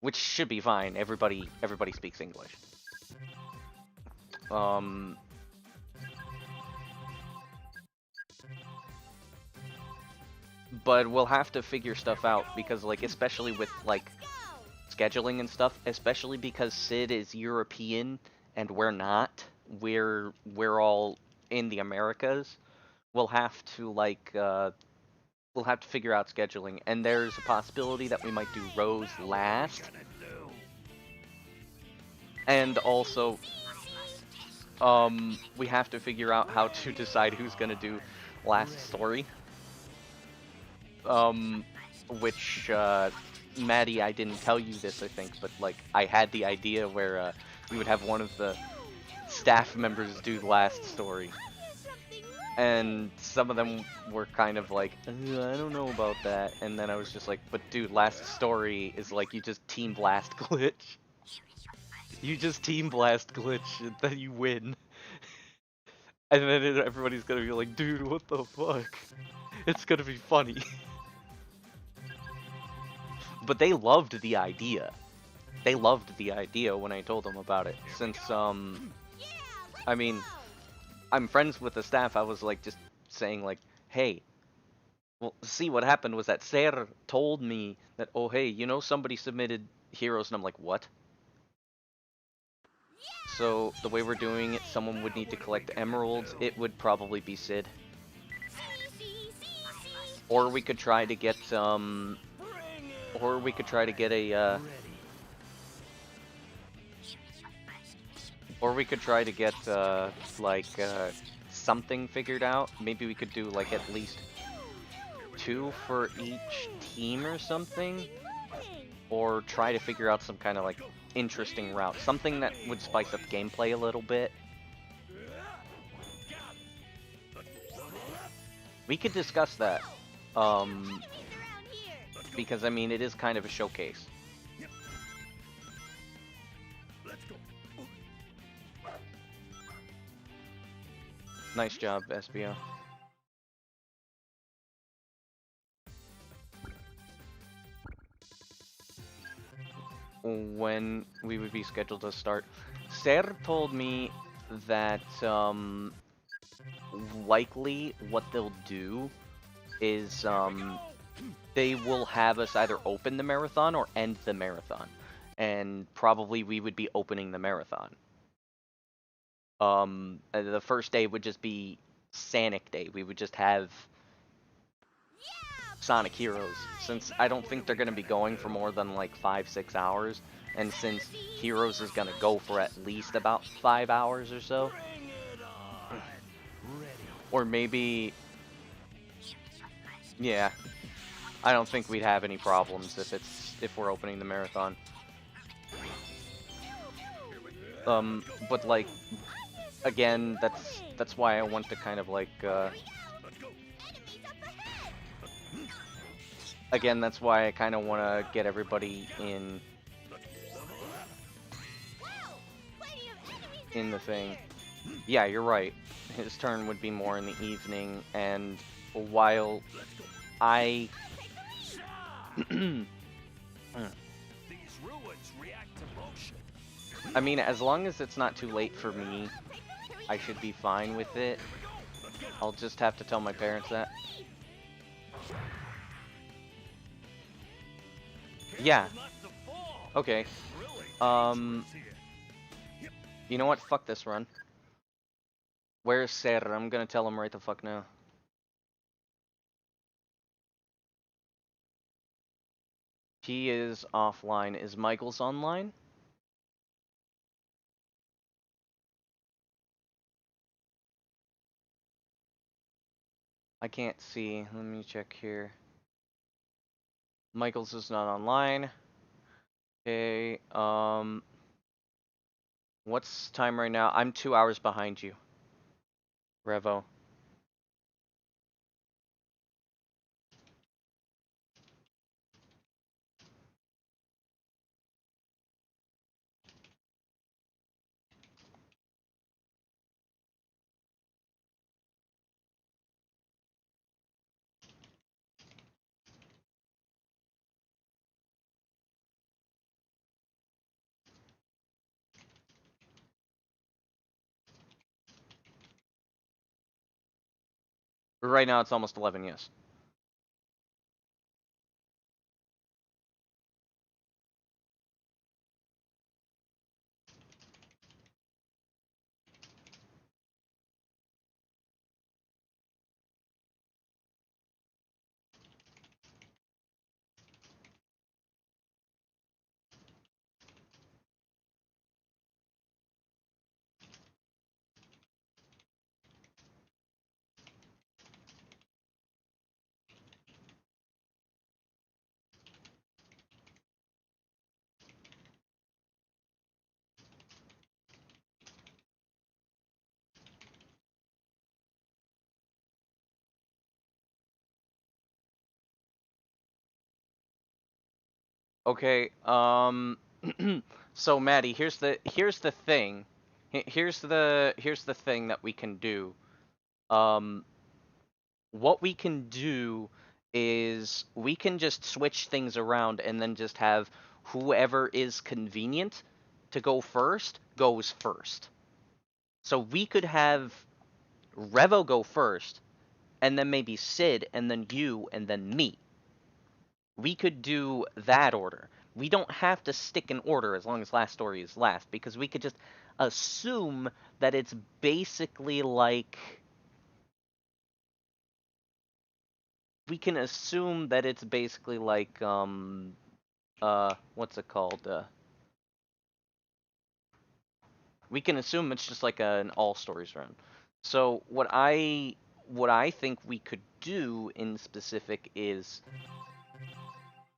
Which should be fine. Everybody speaks English. But we'll have to figure stuff out, because, like, especially with, like, scheduling and stuff, especially because Sid is European and we're not. We're all in the Americas. We'll have to, like, we'll have to figure out scheduling, and there's a possibility that we might do Rose last. And also, we have to figure out how to decide who's gonna do last story. Which, Maddie, I didn't tell you this, I think, but, like, I had the idea where, we would have one of the staff members do the last story. And some of them were kind of like, I don't know about that. And then I was just like, but dude, last story is like, you just team blast glitch. You just team blast glitch, and then you win. And then everybody's gonna be like, dude, what the fuck? It's gonna be funny. But they loved the idea. They loved the idea when I told them about it. Since, I mean, I'm friends with the staff. I was like, just saying like, hey, well, see, what happened was that Ser told me that, oh, hey, you know, somebody submitted heroes, and I'm like, what? So the way we're doing it, someone would need to collect emeralds. It would probably be Sid. Or we could try to get, or we could try to get a, or we could try to get, like, something figured out. Maybe we could do, like, at least 2 for each team or something. or try to figure out some kind of like interesting route, something that would spice up gameplay a little bit. We could discuss that, Enemies around here. because I mean it is kind of a showcase. Let's go. Nice job, SBO. When we would be scheduled to start. Ser told me that likely what they'll do is they will have us either open the marathon or end the marathon, and probably we would be opening the marathon. The first day would just be Sonic Day. We would just have Sonic Heroes, since I don't think they're going to be going for more than like 5-6 hours, and since Heroes is going to go for at least about 5 hours or so, Bring it on. Ready. or maybe, yeah, I don't think we'd have any problems if we're opening the marathon. But like, again, that's why I want to kind of like, Let's go. Enemies up ahead. again, that's why I kind of want to get everybody in Wow, plenty of enemies in the around thing. here. Yeah, you're right. His turn would be more in the evening, and while Let's go. I Shah! These ruins react to motion. I mean, as long as it's not too late for me, I should be fine with it. I'll just have to tell my parents that. Yeah, Not to fall. okay. Really Um, dangerous here. You know what? Fuck this run. Where's Ser? I'm gonna tell him right the fuck now. He is offline. Is Michael's online? I can't see. Let me check here. Michael's is not online. Okay, what's time right now? I'm 2 hours behind you, Revo. Right now it's almost 11, yes. Okay, so Maddie, here's the thing. Here's the thing that we can do. What we can do is we can just switch things around and then just have whoever is convenient to go first goes first. So we could have Revo go first, and then maybe Sid, and then you, and then me. We could do that order. We don't have to stick in order as long as last story is last, because we could just assume that it's basically like... We can assume that it's basically like, what's it called? We can assume it's just like an all stories run. So what I think we could do in specific is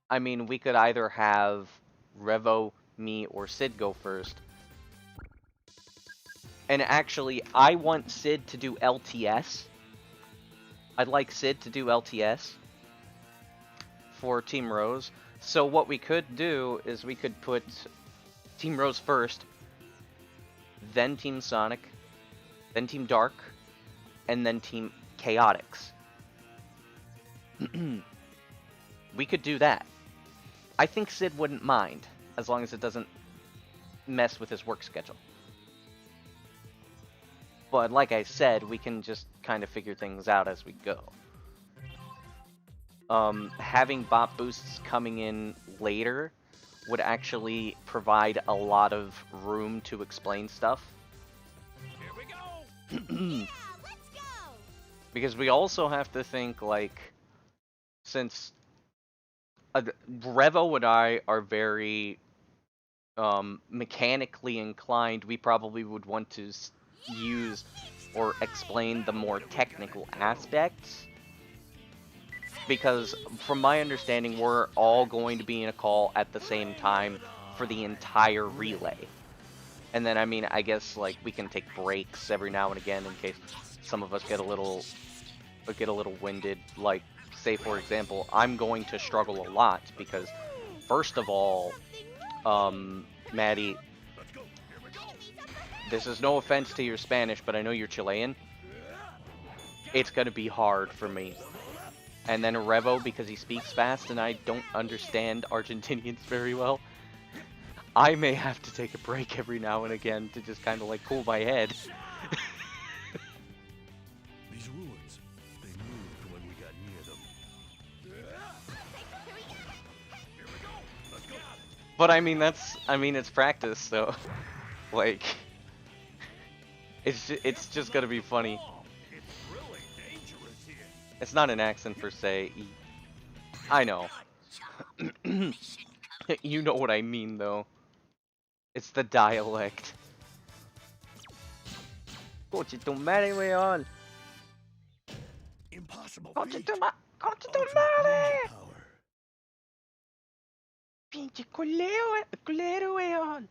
I mean, we could either have Revo, me, or Sid go first. And actually, I want Sid to do LTS. I'd like Sid to do LTS for Team Rose. So what we could do is we could put Team Rose first, then Team Sonic, then Team Dark, and then Team Chaotix. We could do that. I think Sid wouldn't mind, as long as it doesn't mess with his work schedule. But like I said, we can just kind of figure things out as we go. Having bot boosts coming in later would actually provide a lot of room to explain stuff. Here we go. Yeah, let's go. Because we also have to think, like, since Revo and I are very mechanically inclined, we probably would want to use or explain the more technical aspects. Because from my understanding, we're all going to be in a call at the same time for the entire relay. And then, I mean, I guess, like, we can take breaks every now and again in case some of us get a little winded. Like, say, for example, I'm going to struggle a lot because, first of all, Maddie, this is no offense to your Spanish, but I know you're Chilean. It's gonna be hard for me. And then Revo, because he speaks fast and I don't understand Argentinians very well, I may have to take a break every now and again to just kind of like cool my head. These ruins, they moved when we got near them. Here we go. Let's go. But I mean, it's practice, so like, it's just gonna be funny. Oh, it's really dangerous here. It's not an accent per se. I know. You know what I mean, though. It's the dialect. Coche tu madre, weón. Impossible Coche feat. tu madre. Ultimate ninja power. Pinche culero, weón.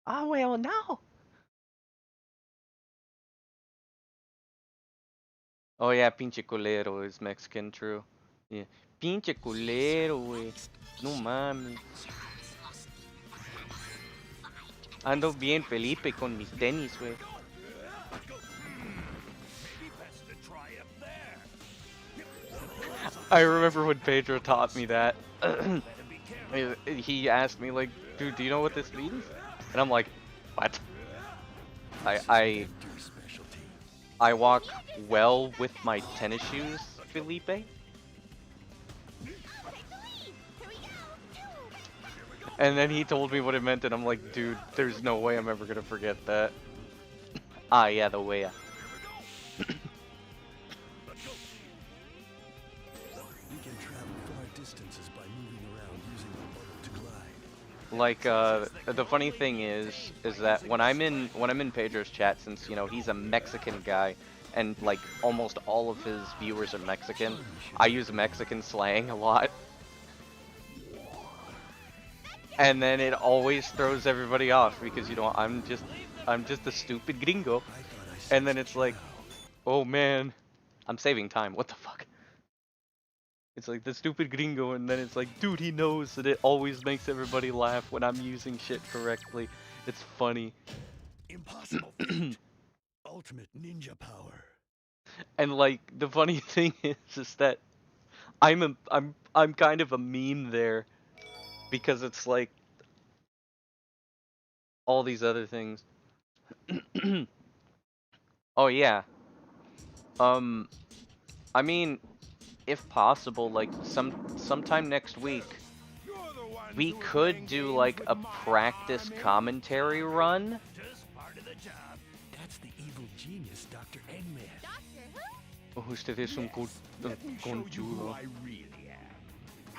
Ah, weón, no. Oh yeah, pinche culero is Mexican, true. Yeah. Pinche culero, wey. No mames. Ando bien Felipe con mis tenis, wey. Maybe best to try up there. I remember when Pedro taught me that. Better be careful. He asked me, like, dude, do you know what this means? And I'm like, what? I Your specialty. I walk well with my tennis shoes, Felipe. Take the lead. Here we go. And then he told me what it meant, and I'm like, dude, there's no way I'm ever gonna forget that. Ah, yeah, the way. Let's go. We can travel far distances by moving around using the bubble to glide. Like, the funny thing is that when I'm in Pedro's chat, since, you know, he's a Mexican guy, and, like, almost all of his viewers are Mexican, I use Mexican slang a lot. And then it always throws everybody off, because, you know, I'm just a stupid gringo. And then it's like, oh man, I'm saving time, what the fuck? It's like the stupid gringo, and then it's like, dude, he knows that it always makes everybody laugh when I'm using shit correctly. It's funny. Impossible feat. Ultimate ninja power. And like, the funny thing is that I'm kind of a meme there, because it's like all these other things. Oh yeah. I mean, if possible, like sometime next week, we could do like a practice commentary run. Just part of the job. That's the evil genius, Dr. Eggman. Doctor who? Usted es un Let me show you who conchudo. I really am. I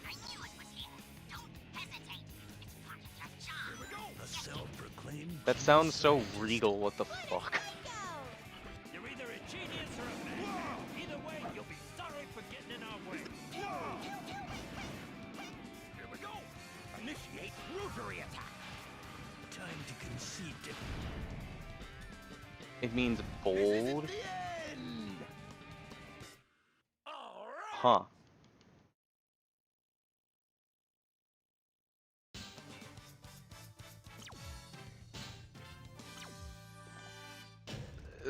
knew it was him. Don't hesitate. It's part of your job. A self-proclaimed That sounds so regal. What the fuck? Let's go. You're either a genius or a man. Either way, you'll be sorry for Rotary attack. Time to concede defeat. It means bold. The end. All right. Huh.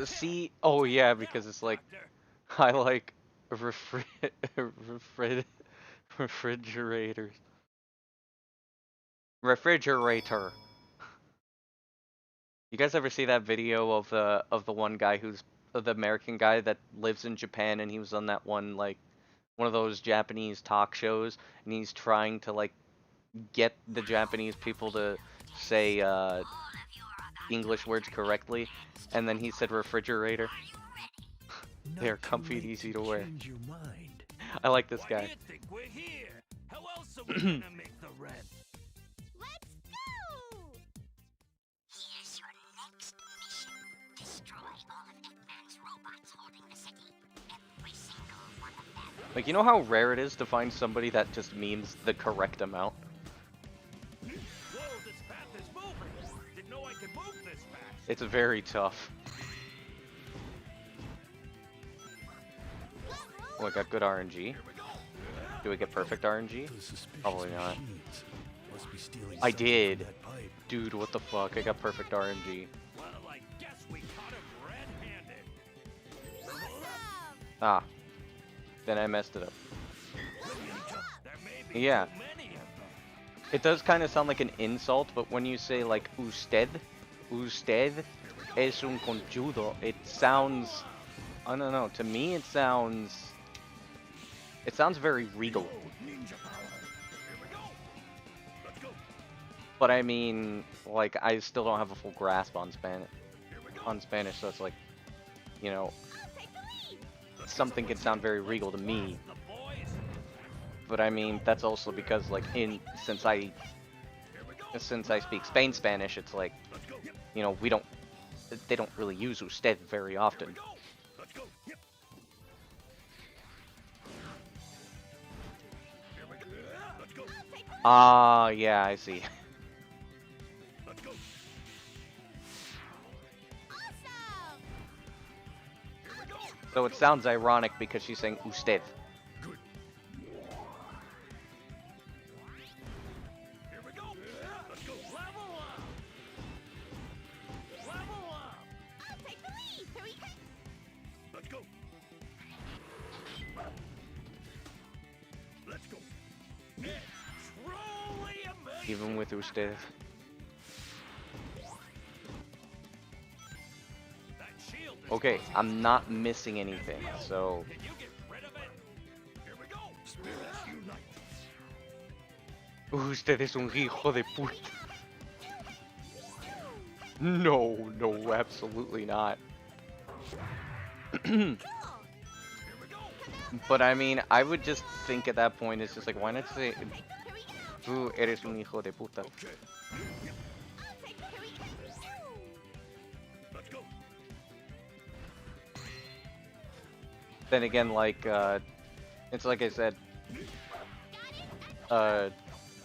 See? Oh yeah, because it's like I like refrigerators. Refrigerator. You guys ever see that video of the one guy who's the American guy that lives in Japan, and he was on that one like one of those Japanese talk shows, and he's trying to like get the Japanese people to say English words correctly, and then he said refrigerator. They're comfy and easy to wear. Change your mind. I like this Why guy. do you think we're here? How else are we gonna make the rent? Let's go! Here's your next mission. Destroy all of Eggman's robots holding the city. Every single one of them. Like, you know how rare it is to find somebody that just memes the correct amount? Whoa, this path is moving. Didn't know I could move this fast. It's very tough. Oh, I got good RNG. Do we get perfect RNG? Those suspicious Probably not. machines must be stealing I something did. from that pipe. Dude, what the fuck? I got perfect RNG. Well, I guess we caught him red-handed. Awesome! Ah. Then I messed it up. There may be Yeah. too many of them. It does kind of sound like an insult, but when you say like usted es un conchudo, it sounds, I don't know, to me it sounds very regal. Ninja power. Here we go. Let's go. But I mean, like, I still don't have a full grasp on Spanish, so it's like, you know, I'll take the lead! something can sound very regal to me. The boys. But I mean, that's also because like since I speak Spanish, it's like, you know, they don't really use usted very often. Let's go. Yep. Here we go. Let's go. I'll take the lead! Ah, yeah, I see. Let's go. Awesome! Here we go. So it sounds ironic because she's saying usted. Good. Here we go. Let's go. Level up. Level up. I'll take the lead! Here we go! Let's go. Let's go. It's truly amazing. Even with usted. That shield is Okay, close. I'm not missing anything, so Can you get rid of it? Here we go. Spirits unite. usted es un hijo de puta. No, no, absolutely not. Cool! Here we go. But I mean, I would just think at that point, it's just like, why not say, Here we go! tú eres un hijo de puta? Okay. I'll take the Here we go! Let's go. Then again, like, it's like I said,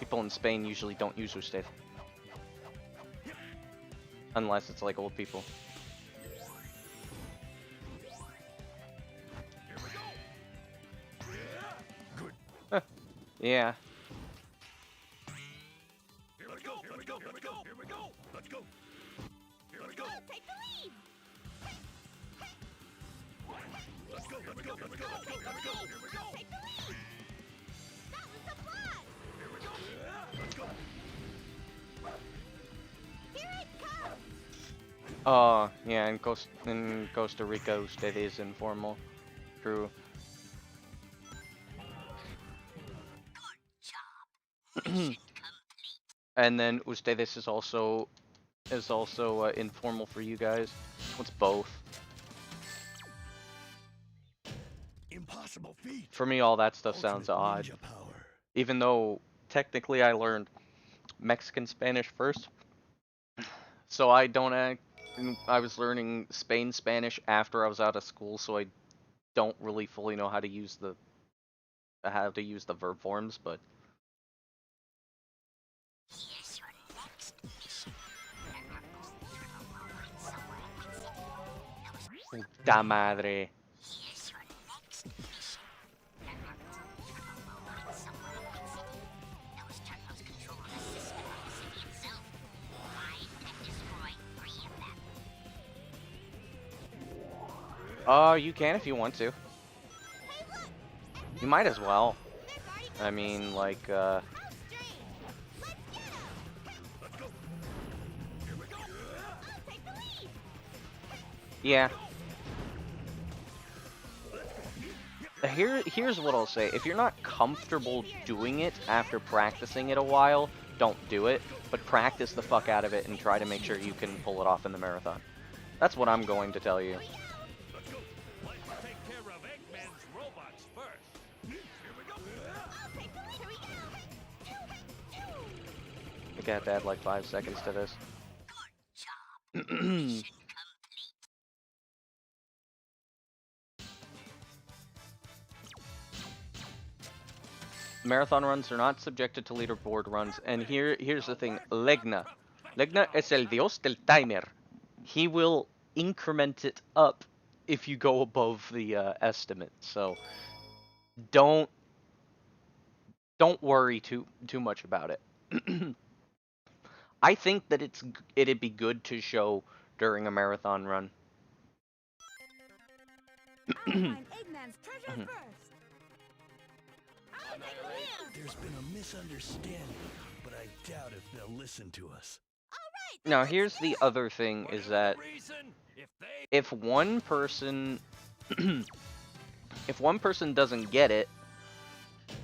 people in Spain usually don't use usted. Unless it's like old people. Here we go. Good. Yeah. Here we go. Here we go. Here we go. Here we go. Let's go. Here we go. I'll take the lead! Let's go. Here we go. Here we go. Let's go. Here we go. Here we go. Take the lead! That was a blast! Here we go. Let's go. Here it comes! Yeah, in Costa Rica, usted is informal. True. And then ustedes is also informal for you guys. It's both. Impossible feat. For me, all that stuff sounds Ultimate odd. ninja power. Even though technically I learned Mexican Spanish first, so I don't act. I was learning Spain Spanish after I was out of school, so I don't really fully know how to use the verb forms. But Here's your puta madre. Here's your next mission. There are 2 turbo robots somewhere in that city. Those turbos control the system of the city itself. Find and destroy 3 of them. You can if you want to. You might as well. I mean, like, How strange. Let's get it. Let's go. Here we go. I'll take the lead. yeah. Here's what I'll say. If you're not comfortable doing it after practicing it a while, don't do it. But practice the fuck out of it and try to make sure you can pull it off in the marathon. That's what I'm going to tell you. Let's go. Let's take care of Eggman's robots first. Here we go. I'll take the lead. Here we go. I think I have to add like 5 seconds to this. Good job. Mission complete. Marathon runs are not subjected to leaderboard runs, and here's the thing. Legna es el dios del timer. He will increment it up if you go above the estimate. So don't worry too much about it. I think that it'd be good to show during a marathon run. I'll find Eggman's treasure first. I'll take the lead. There's been a misunderstanding, but I doubt if they'll listen to us. Now here's the other thing is that Reason, if they if one person doesn't get it,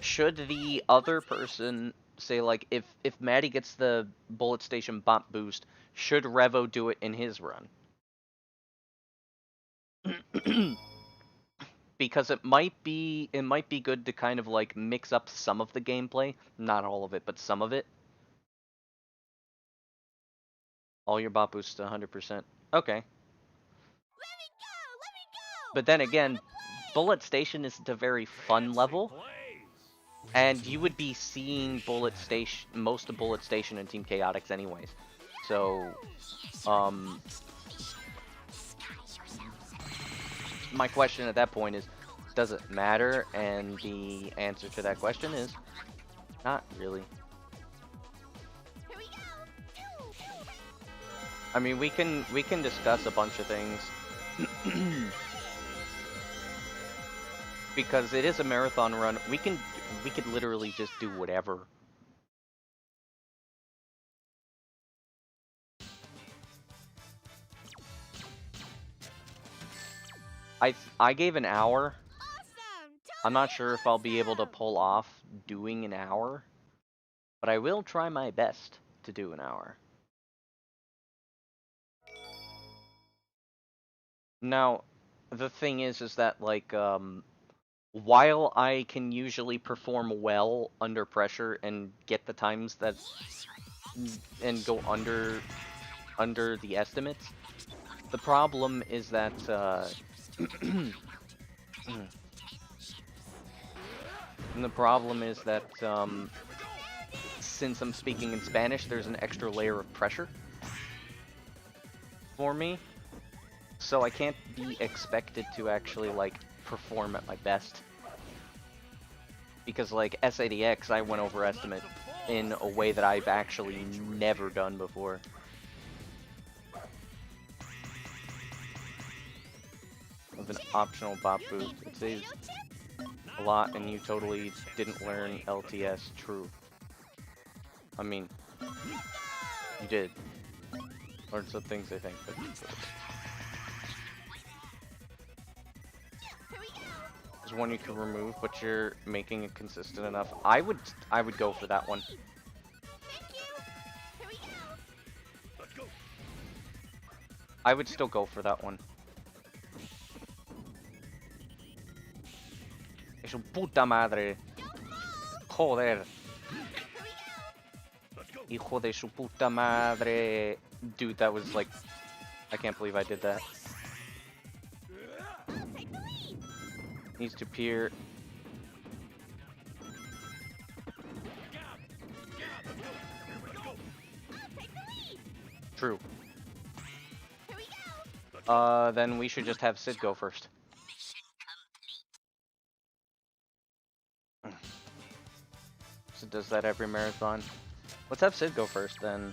should the other person say, like, if Maddie gets the bullet station bump boost, should Revo do it in his run? Because it might be good to kind of like mix up some of the gameplay, not all of it, but some of it. All your bot boosts to 100%. Okay. Let me go. But then again, Bullet Station isn't a very fun level, plays. and you would be seeing most of Bullet Station in Team Chaotix anyways. So, my question at that point is, does it matter? And the answer to that question is, not really. Here we go. I mean, we can discuss a bunch of things. Because it is a marathon run, we could literally just do whatever. I gave an hour. Awesome. I'm not sure if I'll be able to pull off doing an hour, but I will try my best to do an hour. Now, the thing is that, like, while I can usually perform well under pressure and get the times that, and go under the estimates, the problem is that, and the problem is that, since I'm speaking in Spanish, there's an extra layer of pressure for me. So I can't be expected to actually, like, perform at my best. Because, like, SADX, I went over estimate in a way that I've actually never done before. With an optional bot boost. It saves a lot, and you totally didn't learn LTS. True. I mean, you did. Learn some things, I think, but... There's one you can remove, but you're making it consistent enough. I would go for that one. Thank you. Here we go. Let's go. I would still go for that one. Es un puta madre. Joder. Let's go. Hijo de su puta madre. Dude, that was like... I can't believe I did that. Take the lead. Needs to peer. I'll take the lead. True. Here we go. Then we should just have Sid go first. Mission complete. Sid does that every marathon. Let's have Sid go first then.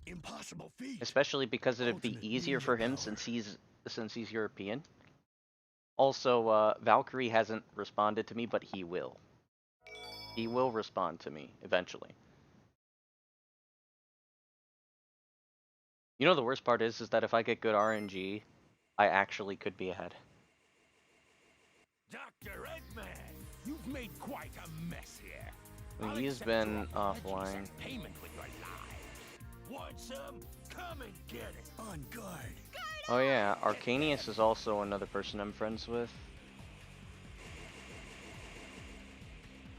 Impossible feat. Especially because it'd be Ultimate easier ninja for him power. since he's European. Also, Valkyrie hasn't responded to me, but he will. He will respond to me eventually. You know the worst part is that if I get good RNG, I actually could be ahead. Dr. Eggman, you've made quite a mess here. I'll He's accept been your apologies offline. as payment with your life. Want some? Come and get it. On guard. Oh yeah, Arcanius is also another person I'm friends with.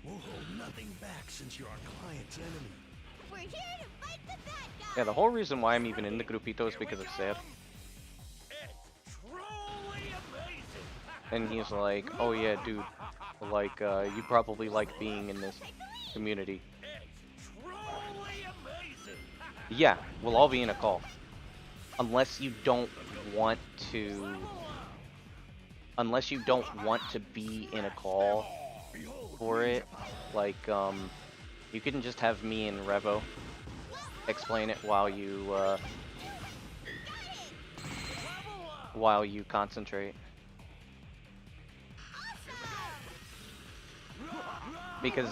We'll hold nothing back since you're our client's enemy. We're here to fight the bad guy. Yeah, the whole reason why I'm even in the Grupito is because of Ser. It's truly amazing. And he's like, oh yeah, dude, like, you probably like being in this community. It's truly amazing. Yeah, we'll all be in a call. Unless you don't want to... Unless you don't want to be in a call for it, like, you can just have me and Revo explain it while you concentrate. Because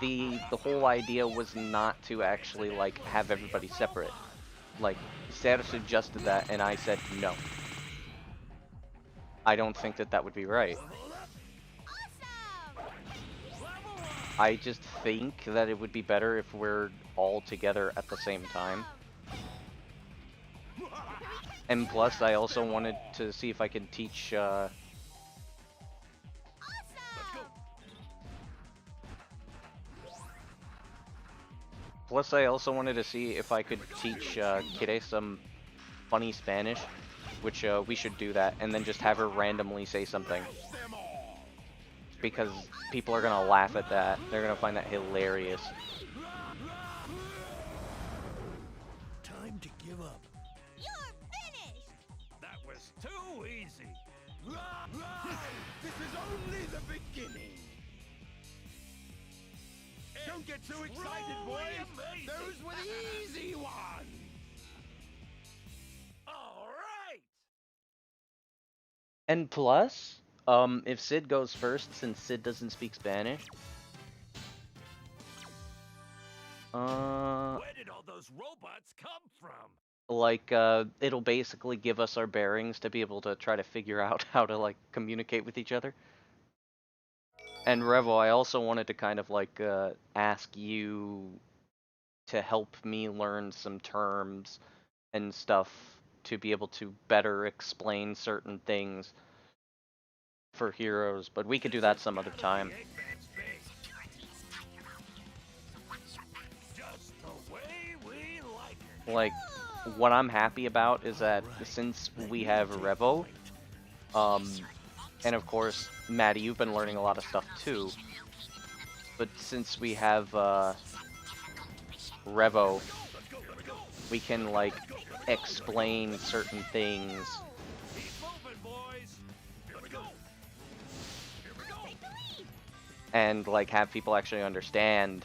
the whole idea was not to actually like have everybody separate. Like Sarah suggested that, and I said no. I don't think that would be right. I just think that it would be better if we're all together at the same time. And plus, I also wanted to see if I could teach. Plus, I also wanted to see if I could teach Kire some funny Spanish, which we should do that, and then just have her randomly say something. Because people are gonna laugh at that. They're gonna find that hilarious. Time to give up. You're finished. That was too easy. This is only the beginning. Don't get too excited, boys. Those were the easy ones. All right. And plus, if Sid goes first, since Sid doesn't speak Spanish, Where did all those robots come from? like, it'll basically give us our bearings to be able to try to figure out how to, like, communicate with each other. And Revo, I also wanted to kind of, like, ask you to help me learn some terms and stuff to be able to better explain certain things for heroes, but we could do that some other time. Just the way we like it. Like, what I'm happy about is that since we have Revo, and of course, Maddie, you've been learning a lot of stuff too, but since we have Revo, we can, like, explain certain things. Keep moving, boys. Here we go. Here we go. And, like, have people actually understand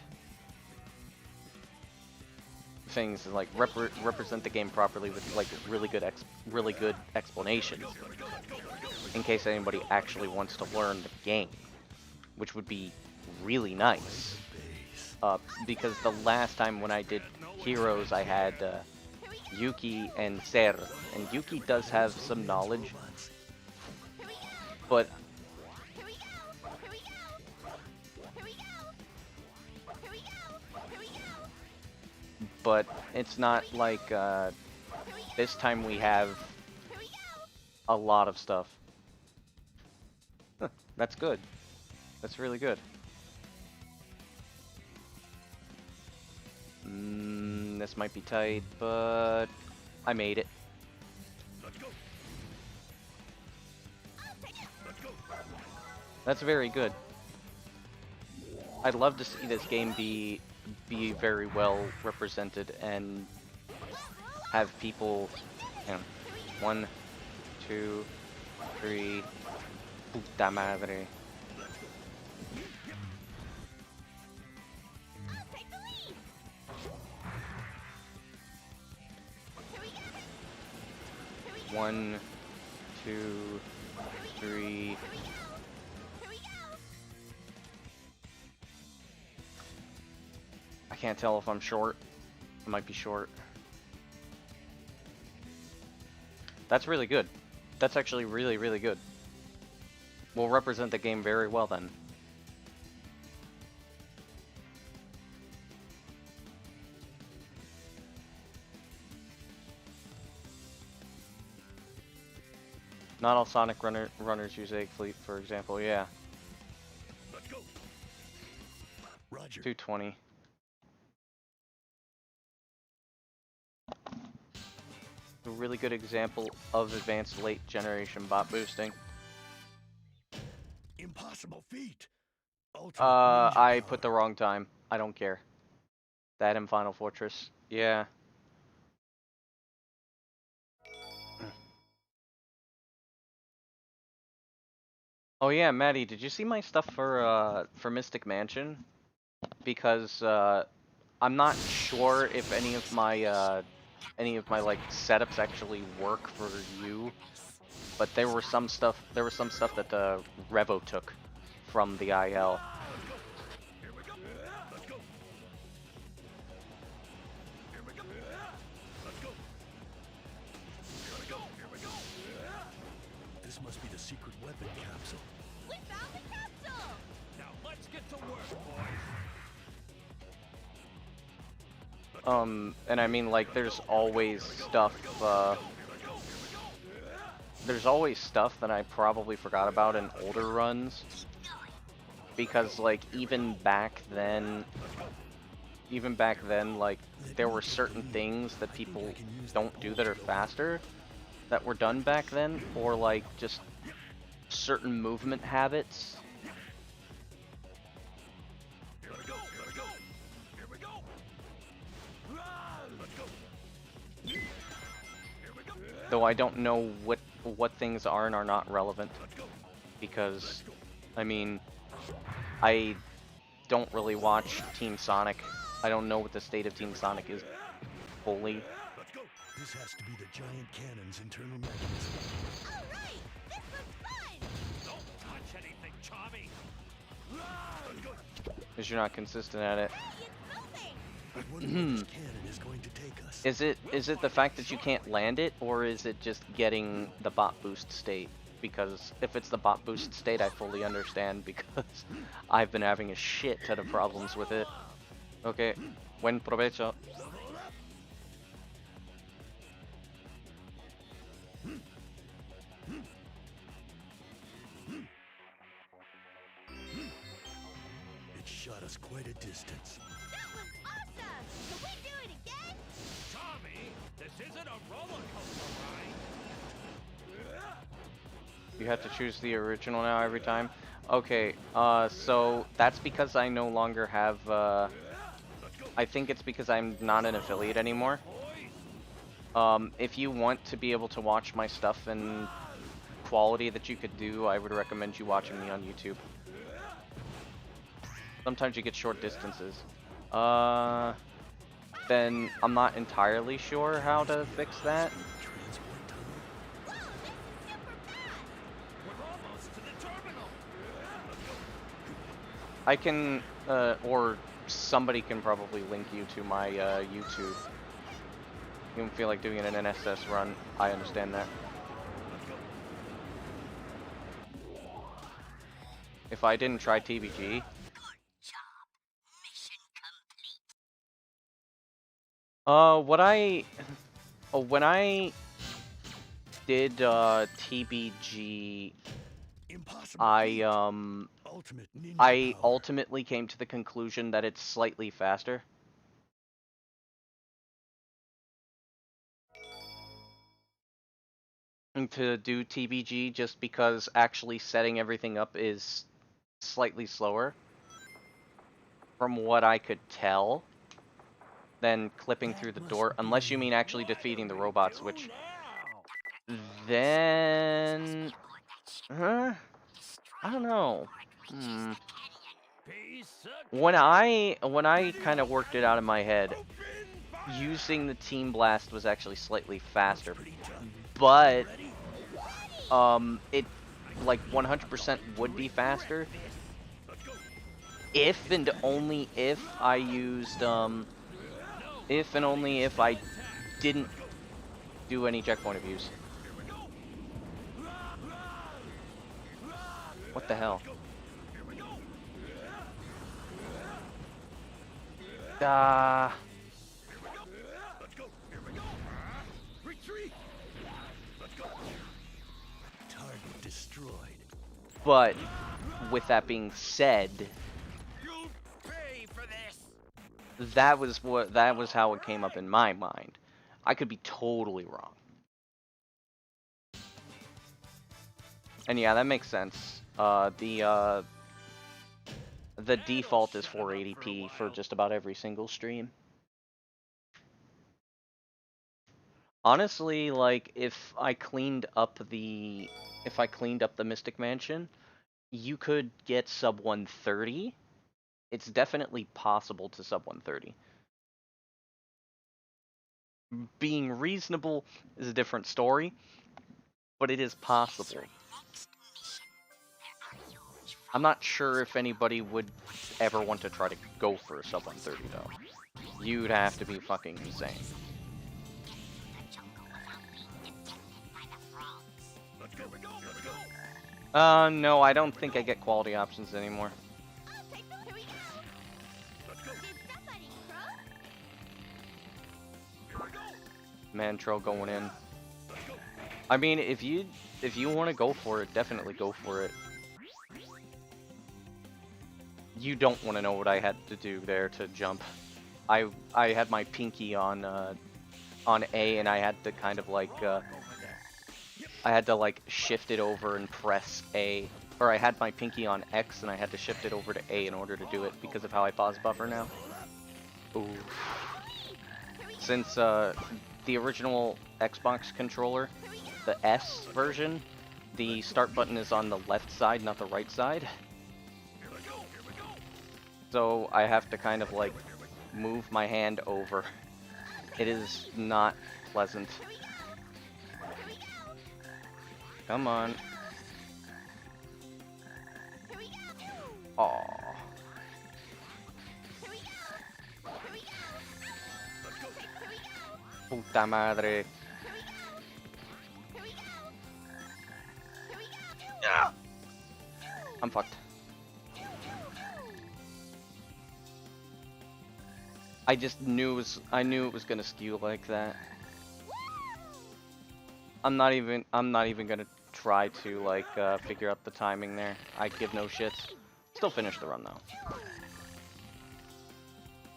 things and, like, represent the game properly with, like, really good explanations, in case anybody actually wants to learn the game, which would be really nice. Because the last time when I did Heroes, I had Yuki and Ser, and Yuki does have some knowledge, but it's not like this time we have a lot of stuff. Huh, that's good. That's really good. This might be tight, but I made it. That's very good. I'd love to see this game be very well represented and have people And 1, 2, 3. Puta madre. I'll take the lead. Here we go. Here we go. 1, 2, 3. Here we go. Here we go. I can't tell if I'm short. I might be short. That's really good. That's actually really, really good. Will represent the game very well then. Not all Sonic runners use Egg Fleet, for example. Yeah. Let's go. Roger. 220. A really good example of advanced late generation bot boosting. Impossible feat. Ultimate I ninja put the wrong time. I don't care. That and Final Fortress. Yeah. Oh yeah, Maddie, did you see my stuff for Mystic Mansion? Because I'm not sure if any of my like setups actually work for you, but there was some stuff that Revo took from the IL. Here we go. Let's go. Here we go. Let's go. Here we go. Here we go. This must be the secret weapon capsule. We found the capsule. Now let's get to work, boys. And I mean, like, there's always stuff that I probably forgot about in older runs, because like even back then, like, there were certain things that people don't do that are faster that were done back then, or like just certain movement habits. Here we go. Here we go. Here we go. Let's go. Here we go. Though I don't know what things are and are not relevant, Let's go. because I mean, I don't really watch Team Sonic. I don't know what the state of Team Sonic is fully. Let's go. This has to be the giant cannon's internal mechanism. All right. This looks fun. Don't touch anything, Tommy. Let's go. Because you're not consistent at it. Hey, it's moving. I wonder where this cannon is going to take us. Is it the fact that you can't land it, or is it just getting the bot boost state? Because if it's the bot boost state, I fully understand, because I've been having a shit ton of problems with it. Okay, buen provecho. It shot us quite a distance. That was awesome. Can we do it again? Tommy, this isn't a roller coaster ride. You have to choose the original now every time. Okay, so that's because I no longer have, I think it's because I'm not an affiliate anymore. If you want to be able to watch my stuff in quality that you could do, I would recommend you watching me on YouTube. Sometimes you get short distances. Then I'm not entirely sure how to fix that. Transport tunnel. Whoa, this is super fast. We're almost to the terminal. I can, or somebody can probably link you to my YouTube. You don't feel like doing an NSS run, I understand that. If I didn't try TBG, Good job. Mission complete. when I did TBG, Impossible feat. Ultimate ninja I power. ultimately came to the conclusion that it's slightly faster. To do TBG, just because actually setting everything up is slightly slower, from what I could tell, than clipping through the door, unless you mean actually defeating the robots, which then, I don't know. When I kind of worked it out in my head, using the Team Blast was actually slightly faster, but it like 100% would be faster if and only if I used if and only if I didn't do any checkpoint abuse. What the hell? Retreat. Let's go. Target destroyed. But with that being said, You'll pay for this. that was how it came up in my mind. I could be totally wrong. And yeah, that makes sense. The default is 480p for just about every single stream. Honestly, like if I cleaned up the Mystic Mansion, you could get sub 130. It's definitely possible to sub 130. Being reasonable is a different story, but it is possible. I'm not sure if anybody would ever want to try to go for a sub 130 though. You'd have to be fucking insane. No, I don't think I get quality options anymore. Mantro going in. I mean, if you want to go for it, definitely go for it. You don't want to know what I had to do there to jump. I had my pinky on A, and I had to kind of like I had to like shift it over and press A, or I had my pinky on X and I had to shift it over to A in order to do it because of how I pause buffer now. Ooh. Since the original Xbox controller, the S version, the start button is on the left side, not the right side. So I have to kind of like move my hand over. It is not pleasant. Come on. Aww. Puta madre. Yeah. I'm fucked. I just knew I knew it was gonna skew like that. I'm not even gonna try to like figure out the timing there. I give no shits. Still finish the run though.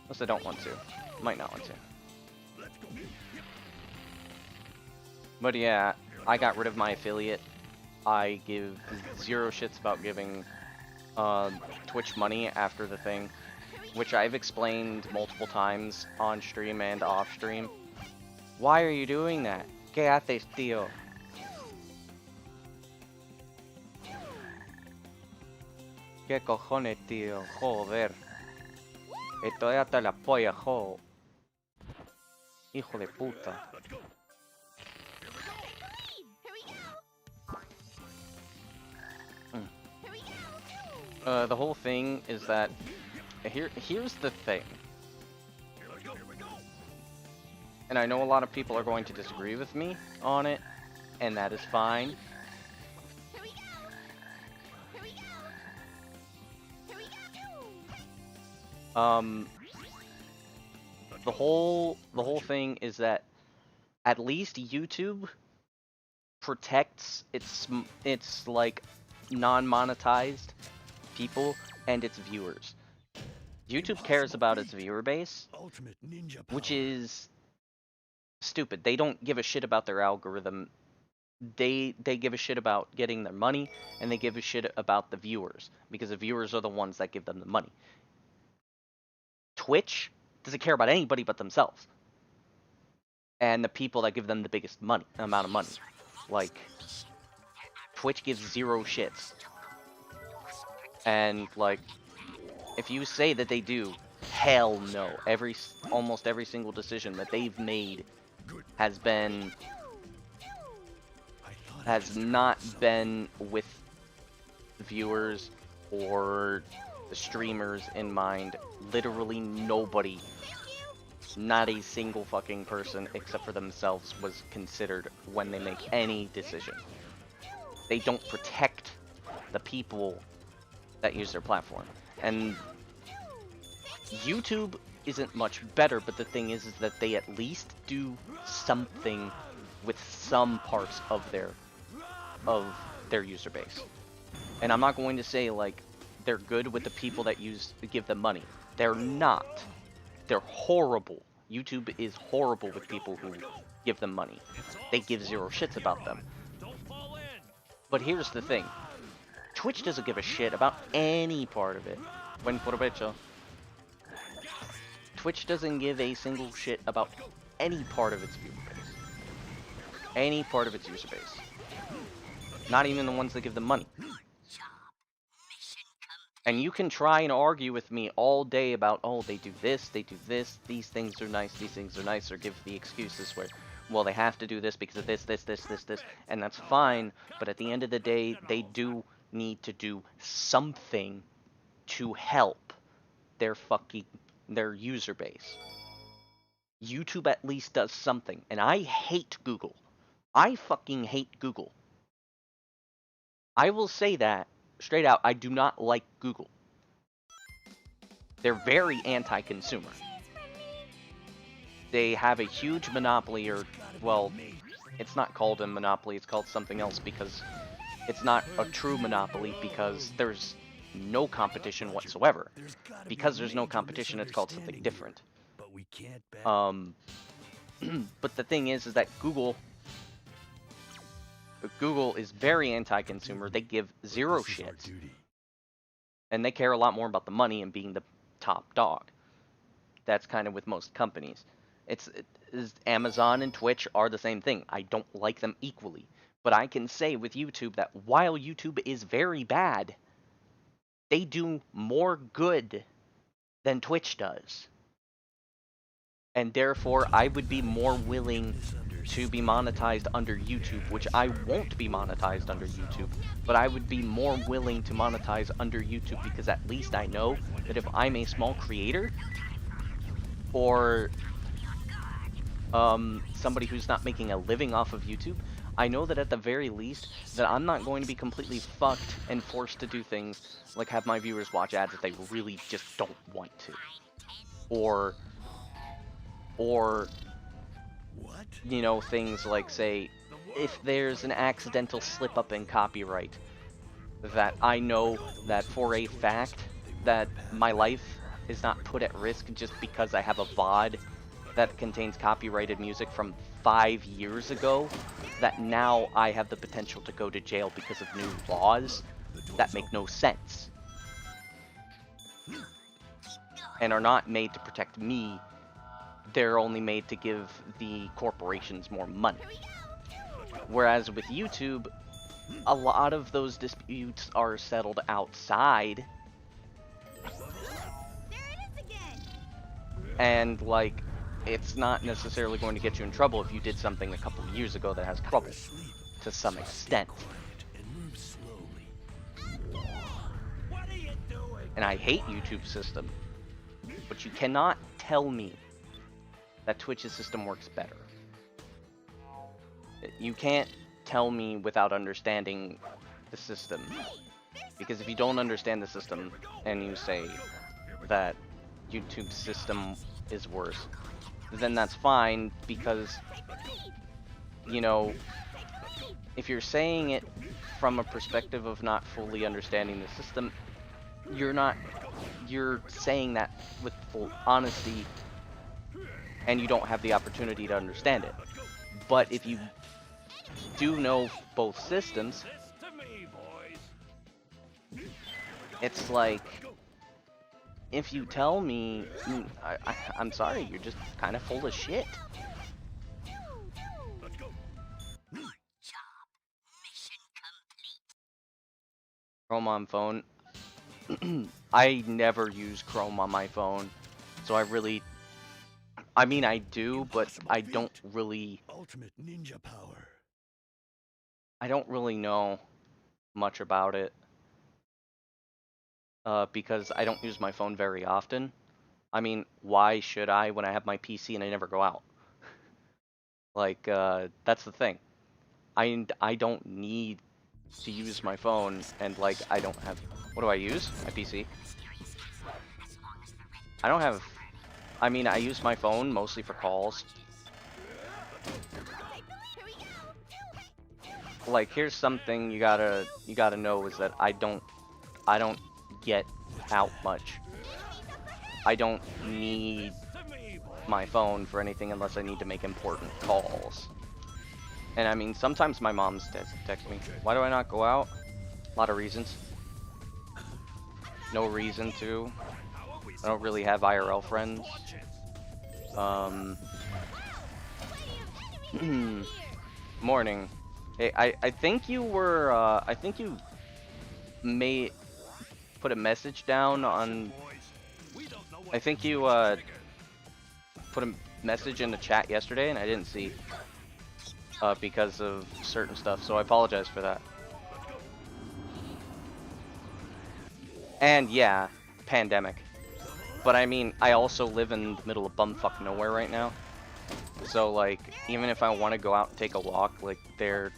Unless I don't want to. Might not want to. But yeah, I got rid of my affiliate. I give zero shits about giving Twitch money after the thing, which I've explained multiple times on stream and off stream. Why are you doing that? ¿Qué haces, tío? ¿Qué cojones, tío? Joder. Estoy hasta la polla, jo. Hijo de puta. The whole thing is that here's the thing. And I know a lot of people are going to disagree with me on it, and that is fine. The whole thing is that at least YouTube protects its like non-monetized people and its viewers. YouTube cares about its viewer base, which is stupid. They don't give a shit about their algorithm. They give a shit about getting their money, and they give a shit about the viewers, because the viewers are the ones that give them the money. Twitch doesn't care about anybody but themselves and the people that give them the biggest amount of money. Like, Twitch gives zero shits. And, like, if you say that they do, hell no. Almost every single decision that they've made has not been with viewers or the streamers in mind. Literally nobody, not a single fucking person except for themselves, was considered when they make any decision. They don't protect the people that use their platform. And YouTube isn't much better, but the thing is that they at least do something with some parts of their user base. And I'm not going to say like they're good with the people that give them money. They're not. They're horrible. YouTube is horrible with people who give them money. They give zero shits about them. But here's the thing. Twitch doesn't give a shit about any part of it. Buen provecho. Twitch doesn't give a single shit about any part of its viewer base. Any part of its user base. Not even the ones that give them money. And you can try and argue with me all day about, oh, they do this, these things are nice, or give the excuses where, well, they have to do this because of this, and that's fine, but at the end of the day, they do need to do something to help their user base. YouTube at least does something, and I hate Google. I fucking hate Google. I will say that straight out. I do not like Google. They're very anti-consumer. They have a huge monopoly, or, well, it's not called a monopoly, it's called something else because it's not a true monopoly because there's no competition whatsoever. Because there's no competition, it's called something different. But the thing is that Google is very anti-consumer. They give zero shits. And they care a lot more about the money and being the top dog. That's kind of with most companies. Amazon and Twitch are the same thing. I don't like them equally. But I can say with YouTube that while YouTube is very bad, they do more good than Twitch does. And therefore, I would be more willing to be monetized under YouTube, which I won't be monetized under YouTube, but I would be more willing to monetize under YouTube because at least I know that if I'm a small creator or somebody who's not making a living off of YouTube, I know that at the very least that I'm not going to be completely fucked and forced to do things like have my viewers watch ads if they really just don't want to. Or you know, things like, say, if there's an accidental slip-up in copyright, that I know that for a fact that my life is not put at risk just because I have a VOD that contains copyrighted music from 5 years ago, that now I have the potential to go to jail because of new laws that make no sense and are not made to protect me. They're only made to give the corporations more money. Whereas with YouTube, a lot of those disputes are settled outside. There it is again. And, like, it's not necessarily going to get you in trouble if you did something a couple of years ago that has trouble, to some extent. And I hate YouTube's system, but you cannot tell me that Twitch's system works better. You can't tell me without understanding the system. Because if you don't understand the system and you say that YouTube's system is worse, then that's fine, because, you know, if you're saying it from a perspective of not fully understanding the system, you're saying that with full honesty, and you don't have the opportunity to understand it. But if you do know both systems, it's like, if you tell me, I'm sorry, you're just kind of full of shit. Chrome on phone. I never use Chrome on my phone, so I mean, I do, but I don't really Ultimate ninja power. know much about it, because I don't use my phone very often. I mean, why should I when I have my PC and I never go out? Like, that's the thing. I don't need to use my phone, and like, I don't have. What do I use? My PC. I don't have. I mean, I use my phone mostly for calls. Like, here's something you gotta know is that I don't get out much. I don't need my phone for anything unless I need to make important calls. And I mean, sometimes my mom's text me. Why do I not go out? A lot of reasons. No reason to. I don't really have IRL friends. Morning. Hey, I think you were, I think you may put a message down on, I think you, put a message in the chat yesterday and I didn't see, because of certain stuff, so I apologize for that. And yeah, pandemic. But I mean, I also live in the middle of bumfuck nowhere right now. So like, even if I want to go out and take a walk, like there's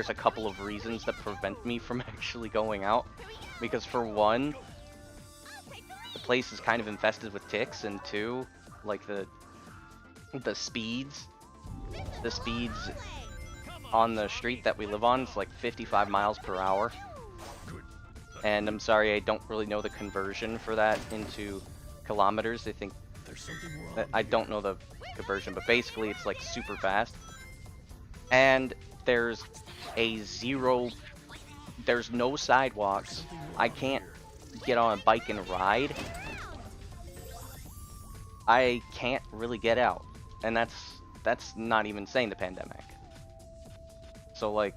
a couple of reasons that prevent me from actually going out. Because for one, the place is kind of infested with ticks, and two, like the speeds on the street that we live on is like 55 miles per hour. And I'm sorry, I don't really know the conversion for that into kilometers. I think I don't know the conversion, but basically it's like super fast. And there's no sidewalks. I can't get on a bike and ride. I can't really get out. And that's not even saying the pandemic. So like,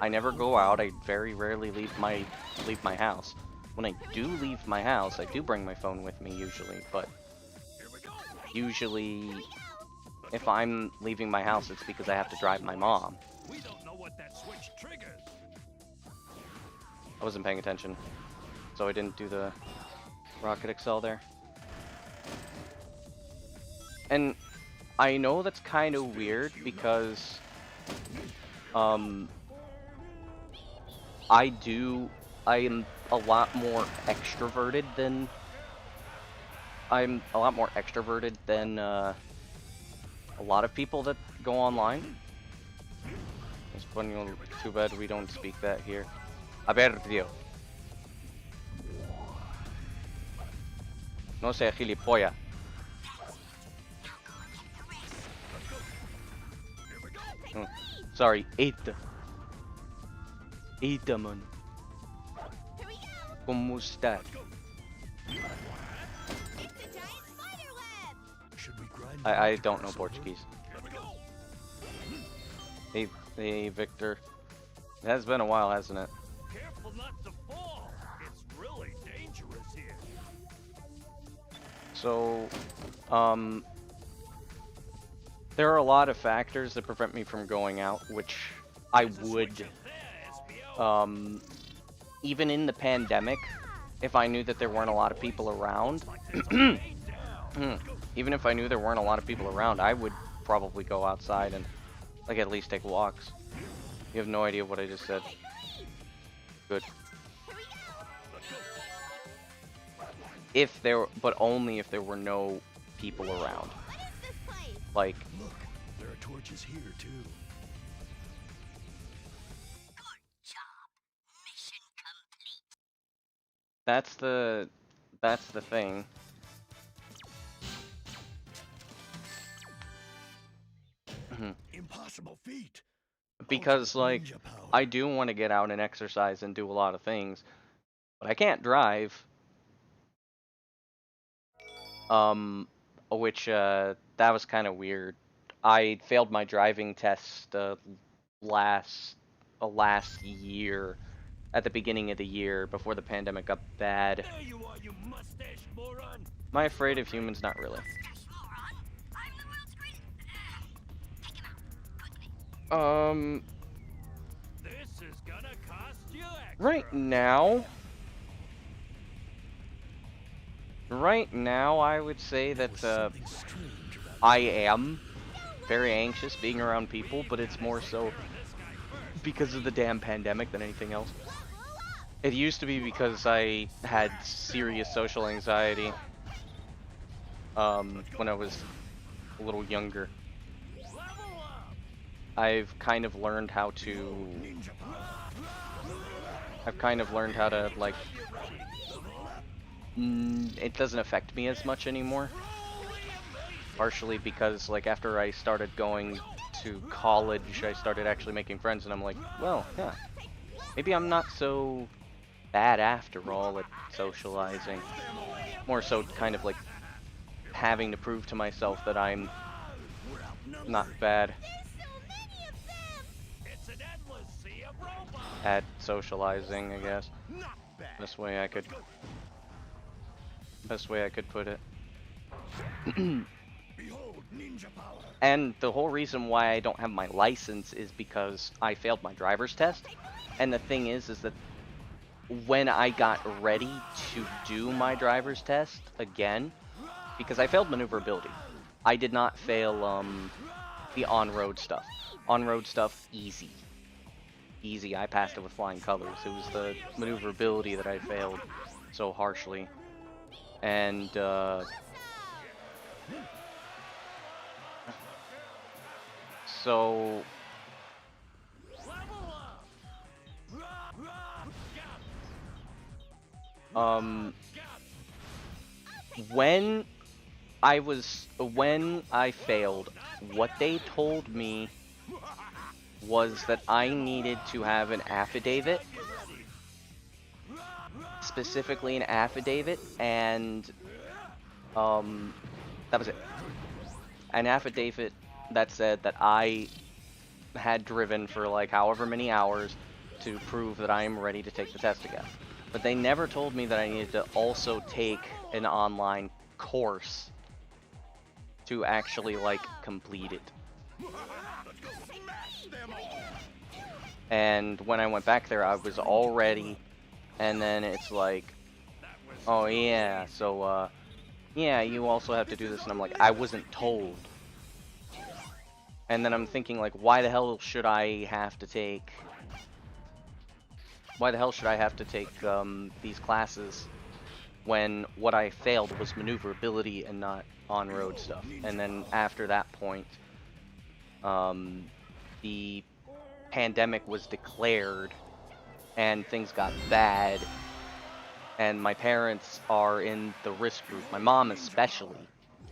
I never go out. I very rarely leave my house. When I do leave my house, I do bring my phone with me usually, but usually if I'm leaving my house, it's because I have to drive my mom. We don't know what that switch triggers. I wasn't paying attention, so I didn't do the Rocket Excel there. And I know that's kind of weird because I am a lot more extroverted than a lot of people that go online. It's funny, too bad we don't speak that here. A ver, tío. No sea gilipollas. Sorry, Eita. Eita, man. ¿Cómo está? I don't know Portuguese. Hey, Victor. It has been a while, hasn't it? Careful not to fall. It's really dangerous here. So, there are a lot of factors that prevent me from going out, which I would, even in the pandemic, if I knew that there weren't a lot of people around, even if I knew there weren't a lot of people around, I would probably go outside and, like, at least take walks. You have no idea what I just said. Good. But only if there were no people around. Like, Look, there are torches here too. Good job. Mission complete. that's the thing. Impossible feat. Because, like, Ninja power. I do want to get out and exercise and do a lot of things, but I can't drive. Which, that was kind of weird. I failed my driving test last year at the beginning of the year before the pandemic got bad. There you are, you mustache moron. Am I afraid of humans? Not really. Mustache moron. I'm the world's greatest. Take him out. Quickly. This is gonna cost you extra. Right now, I would say There that was something strange about I am very anxious being around people, but it's more so because of the damn pandemic than anything else. It used to be because I had serious social anxiety when I was a little younger. I've kind of learned how to like it doesn't affect me as much anymore. Partially because like after I started going to college, I started actually making friends, and I'm like, well, yeah, maybe I'm not so bad after all at socializing. More so kind of like having to prove to myself that I'm not bad It's an endless sea of robots. at socializing, I guess. Best way I could put it. Behold, ninja power. And the whole reason why I don't have my license is because I failed my driver's test. And the thing is that when I got ready to do my driver's test again, because I failed maneuverability, I did not fail the on-road stuff. On-road stuff, easy. Easy, I passed it with flying colors. It was the maneuverability that I failed so harshly. And so when I failed, what they told me was that I needed to have an affidavit, specifically an affidavit, and that was it. An affidavit that said that I had driven for like however many hours to prove that I am ready to take the test again. But they never told me that I needed to also take an online course to actually like complete it. And when I went back there, I was all ready, and then it's like, oh yeah, so yeah, you also have to do this, and I'm like, I wasn't told. And then I'm thinking like, why the hell should I have to take these classes when what I failed was maneuverability and not on-road stuff? And then after that point, the pandemic was declared and things got bad, and my parents are in the risk group, my mom especially.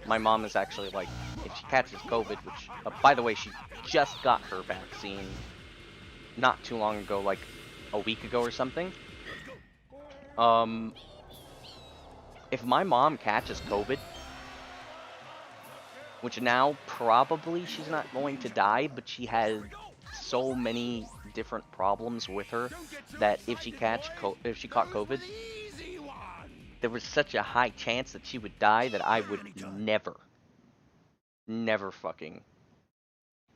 My mom is actually like, if she catches COVID, which, by the way, she just got her vaccine not too long ago, like a week ago or something. If my mom catches COVID, which now probably she's not going to die, but she has so many different problems with her that if she caught COVID, there was such a high chance that she would die that I would never fucking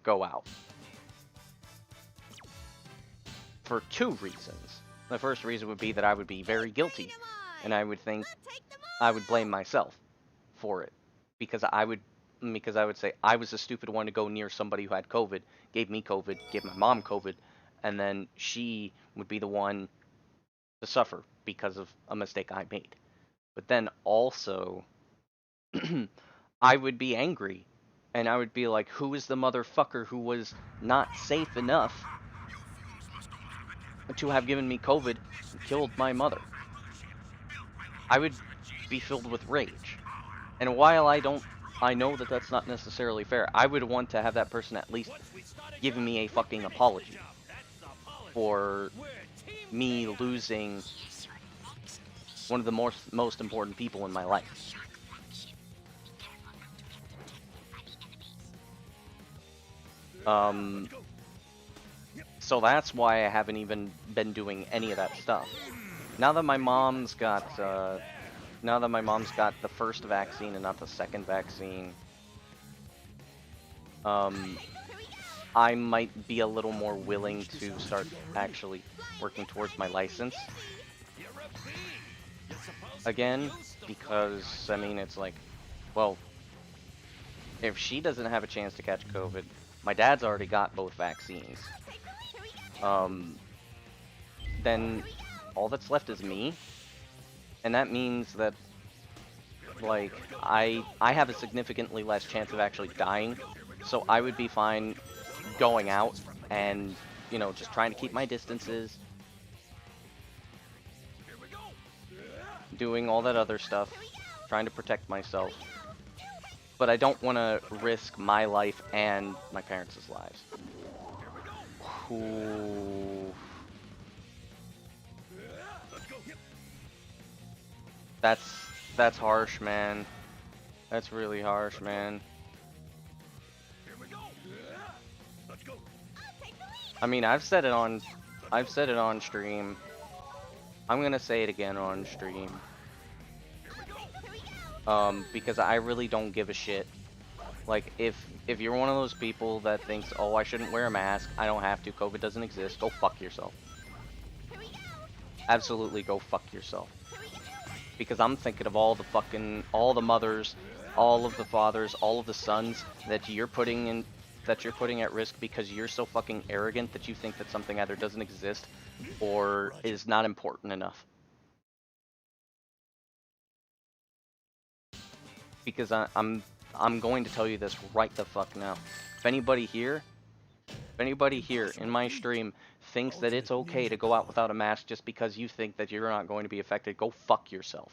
go out. For two reasons. The first reason would be that I would be very guilty, and I would think I would blame myself for it, because I would say I was the stupid one to go near somebody who had COVID, gave me COVID, gave my mom COVID, and then she would be the one to suffer because of a mistake I made. But then also, I would be angry, and I would be like, who is the motherfucker who was not safe enough to have given me COVID and killed my mother? I would be filled with rage. And while I know that that's not necessarily fair, I would want to have that person at least give me a fucking apology for me losing one of the most important people in my life. So that's why I haven't even been doing any of that stuff. Now that my mom's got the first vaccine and not the second vaccine, I might be a little more willing to start actually working towards my license again, because, I mean, it's like, well, if she doesn't have a chance to catch COVID, my dad's already got both vaccines, then all that's left is me, and that means that, like, I have a significantly less chance of actually dying, so I would be fine going out and, you know, just trying to keep my distances, doing all that other stuff, trying to protect myself. But I don't want to risk my life and my parents' lives. Ooh. That's harsh, man. That's really harsh, man. I mean, I've said it on stream. I'm gonna say it again on stream. Because I really don't give a shit. Like, if you're one of those people that thinks, oh, I shouldn't wear a mask, I don't have to, COVID doesn't exist, go fuck yourself. Absolutely go fuck yourself. Because I'm thinking of all the mothers, all of the fathers, all of the sons that you're putting at risk because you're so fucking arrogant that you think that something either doesn't exist or is not important enough. Because I'm going to tell you this right the fuck now. If anybody here in my stream thinks that it's okay to go out without a mask just because you think that you're not going to be affected, go fuck yourself.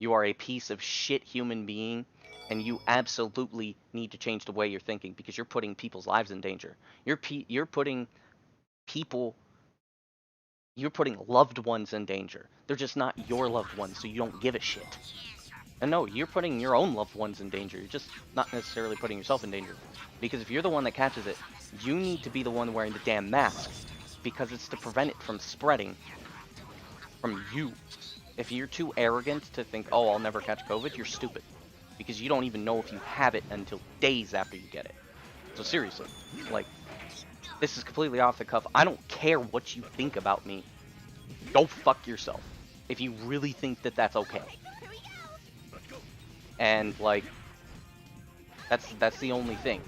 You are a piece of shit human being, and you absolutely need to change the way you're thinking because you're putting people's lives in danger. You're putting loved ones in danger. They're just not your loved ones, so you don't give a shit. And no, you're putting your own loved ones in danger. You're just not necessarily putting yourself in danger. Because if you're the one that catches it, you need to be the one wearing the damn mask. Because it's to prevent it from spreading from you. If you're too arrogant to think, oh, I'll never catch COVID, you're stupid. Because you don't even know if you have it until days after you get it. So seriously, like, this is completely off the cuff. I don't care what you think about me. Go fuck yourself. If you really think that that's okay. And, like, that's the only thing.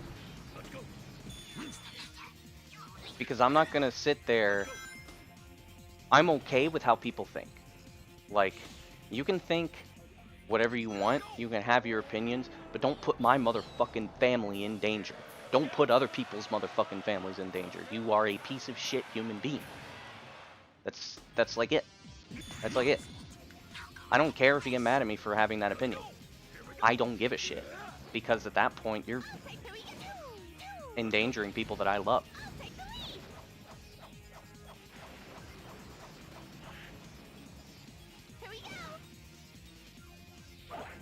Because I'm not gonna sit there. I'm okay with how people think. Like, you can think whatever you want, you can have your opinions, but don't put my motherfucking family in danger. Don't put other people's motherfucking families in danger. You are a piece of shit human being. That's like it. That's like it. I don't care if you get mad at me for having that opinion. I don't give a shit. Because at that point, you're endangering people that I love.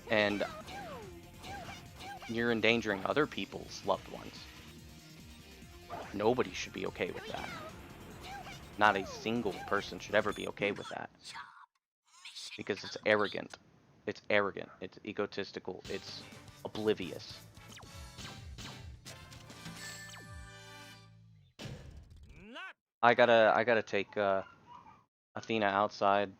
And you're endangering other people's loved ones. Nobody should be okay with that. Not a single person should ever be okay with that. Because it's arrogant. It's arrogant. It's egotistical. It's oblivious. I gotta take Athena outside.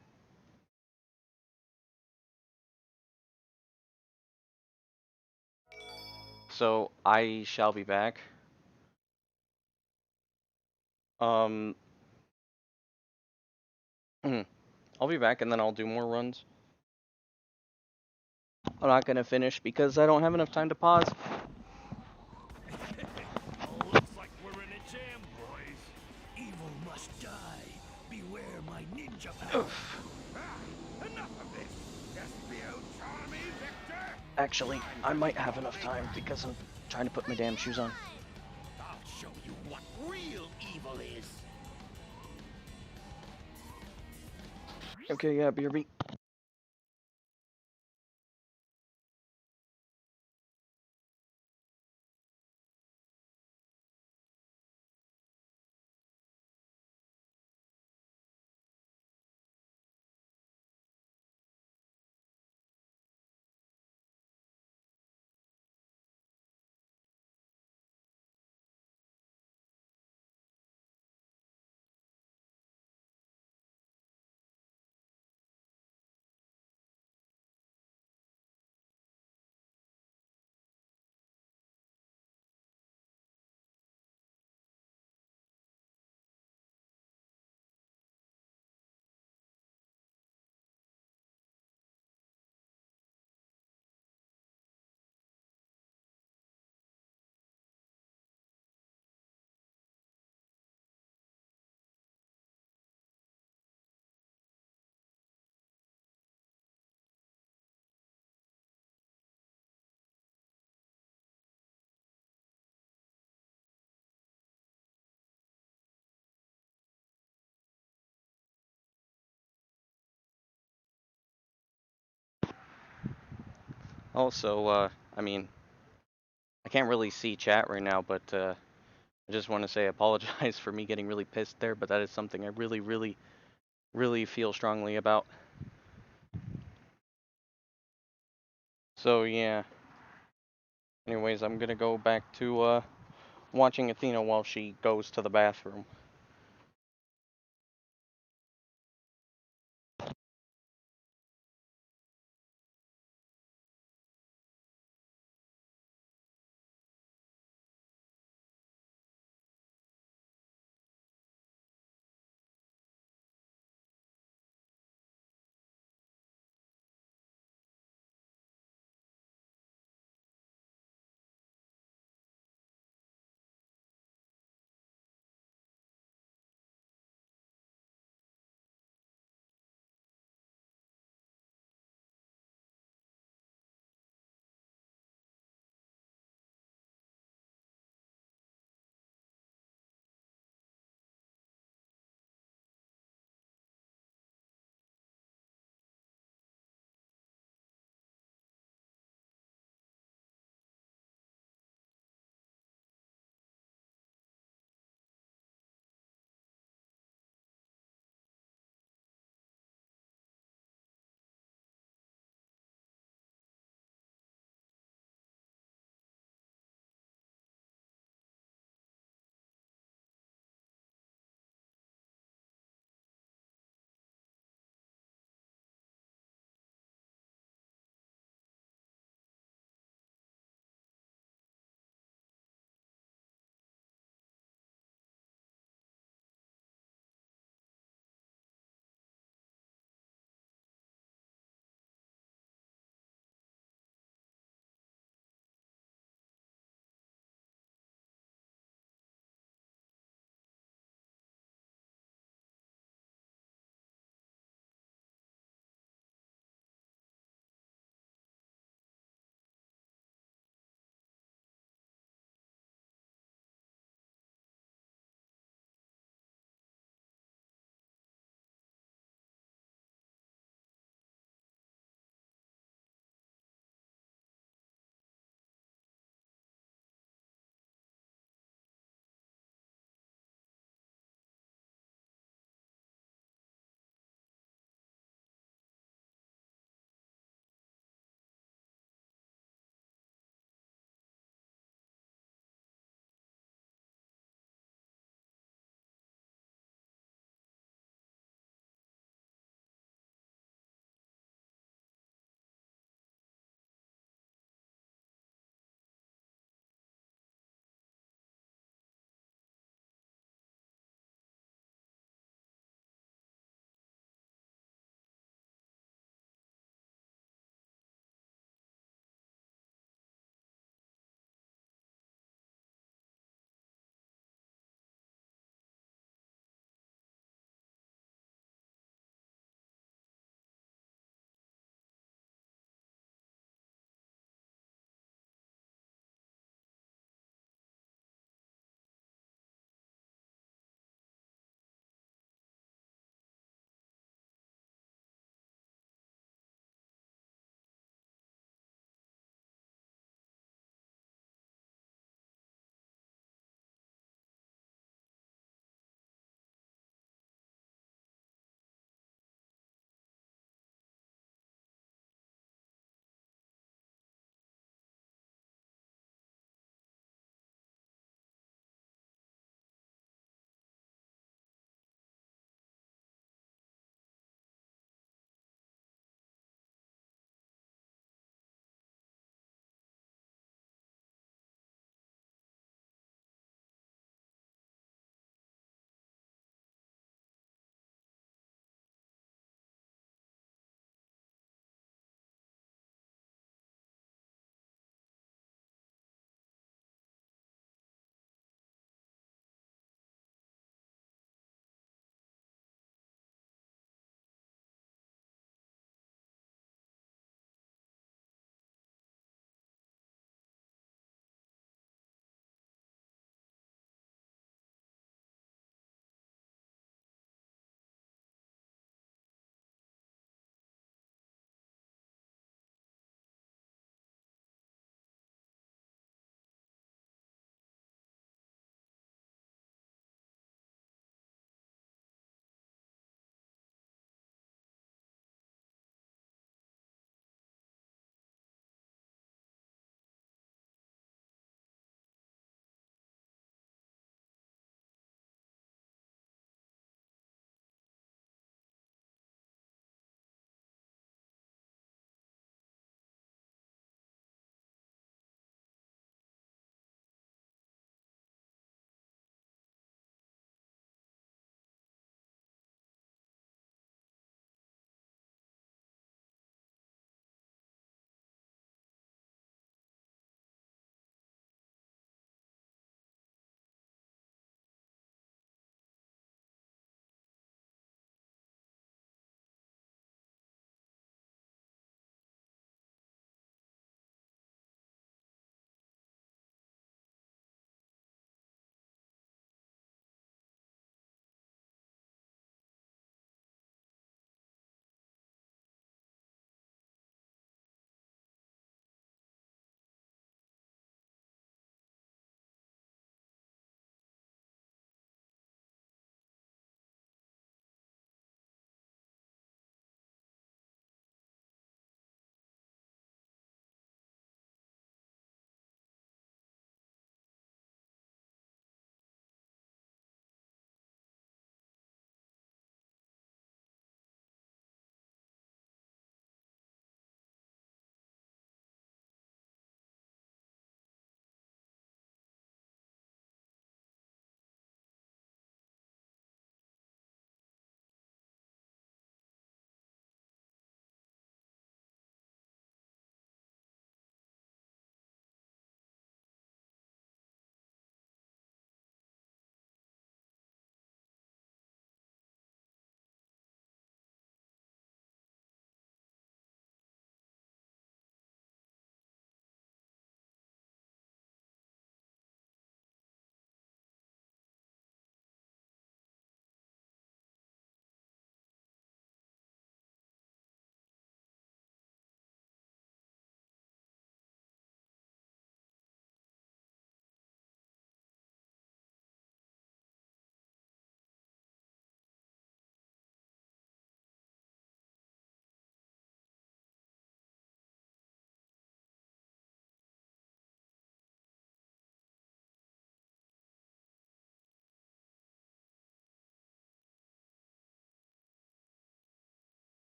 So I shall be back. I'll be back and then I'll do more runs. I'm not gonna finish because I don't have enough time to pause. Looks like we're in a jam, boys. Evil must die. Beware my ninja power. Enough of this. Espio Charmy, Victor. Actually, I might have enough time because I'm trying to put my damn shoes on. I'll show you what real evil is. Okay, yeah, BRB. Also, I mean, I can't really see chat right now, but I just want to say I apologize for me getting really pissed there, but that is something I really, really, really feel strongly about. So yeah. Anyways, I'm gonna go back to watching Athena while she goes to the bathroom.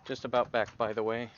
just about back, by the way.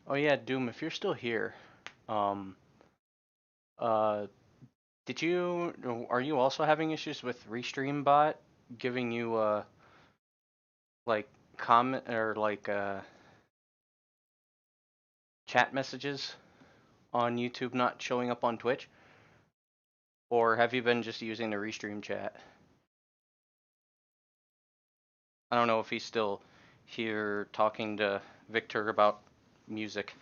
Oh yeah, Doom, if you're still here, um, uh, are you also having issues with RestreamBot giving you, like, comment, or like, chat messages on YouTube not showing up on Twitch? Or have you been just using the Restream chat? I don't know if he's still here talking to Victor about music.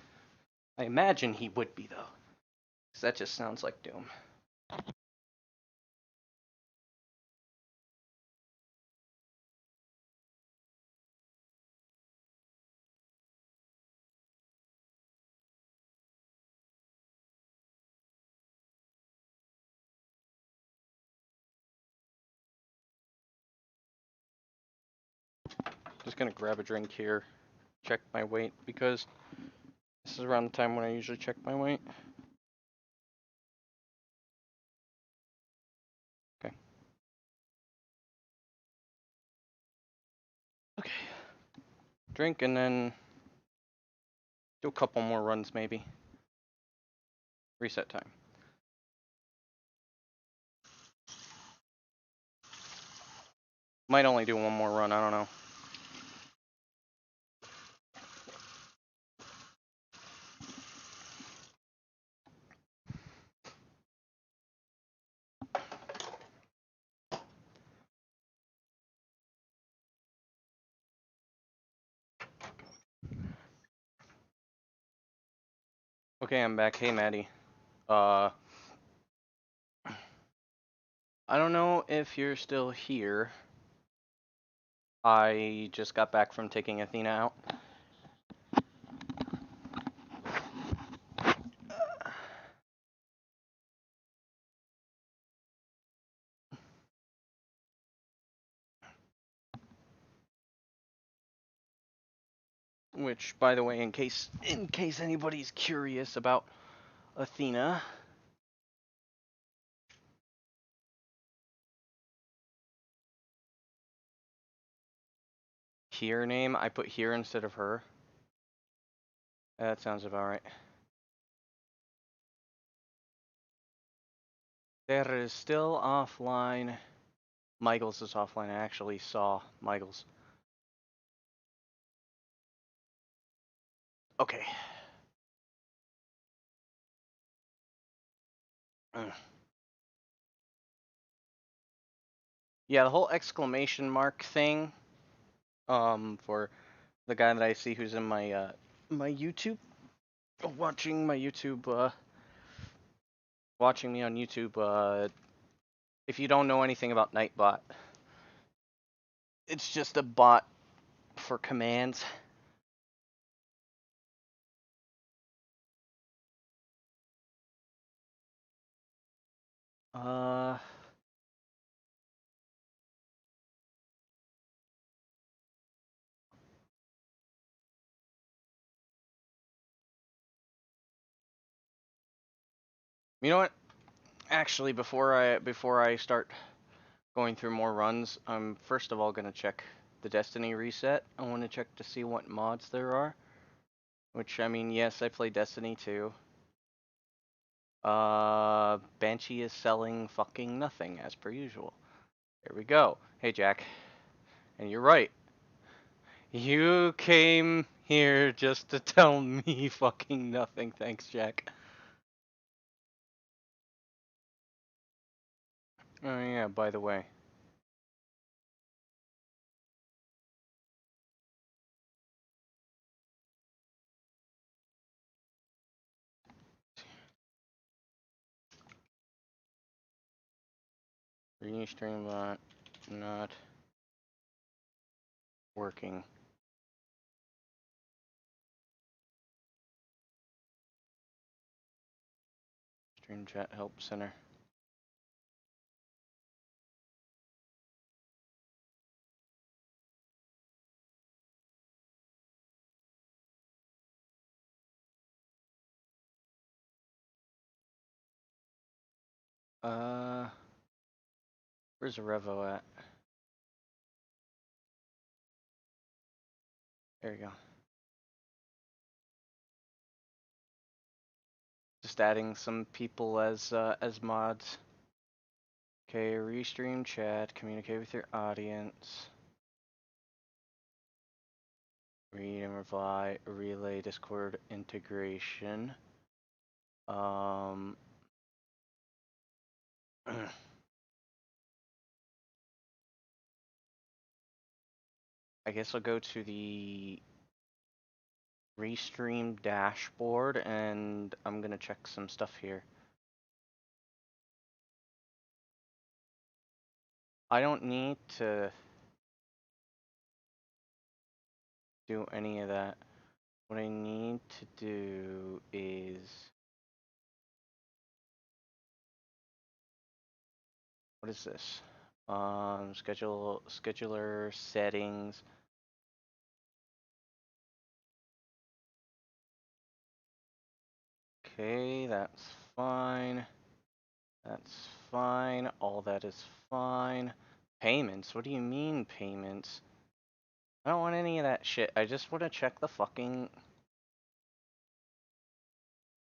I imagine he would be, though, because that just sounds like Doom. Just gonna grab a drink here, check my weight, because this is around the time when I usually check my weight. Okay. Okay. Drink and then do a couple more runs maybe. Reset time. Might only do one more run, I don't know. Okay, I'm back. Hey, Maddie. I don't know if you're still here. I just got back from taking Athena out. Which, by the way, in case anybody's curious about Athena, here name, I put here instead of her. That sounds about right. There is still offline. Michaels is offline. I actually saw Michaels. Okay. Yeah, the whole exclamation mark thing, for the guy that I see who's in my my YouTube, watching my YouTube, watching me on YouTube, if you don't know anything about Nightbot, it's just a bot for commands. Uh, you know what? Actually, before I start going through more runs, I'm first of all gonna check the Destiny reset. I want to check to see what mods there are. Which, I mean, yes, I play Destiny too. Banshee is selling fucking nothing as per usual. There we go. Hey, Jack. And you're right. You came here just to tell me fucking nothing. Thanks, Jack. Oh yeah, by the way. Restream bot not working. Stream chat help center. Where's Revo at? There you go. Just adding some people as mods. Okay, restream chat, communicate with your audience. Read and reply, relay Discord integration. I guess I'll go to the Restream dashboard and I'm gonna check some stuff here. I don't need to do any of that. What I need to do is, what is this? Scheduler settings. Okay, that's fine. That's fine. All that is fine. Payments? What do you mean payments? I don't want any of that shit. I just want to check the fucking...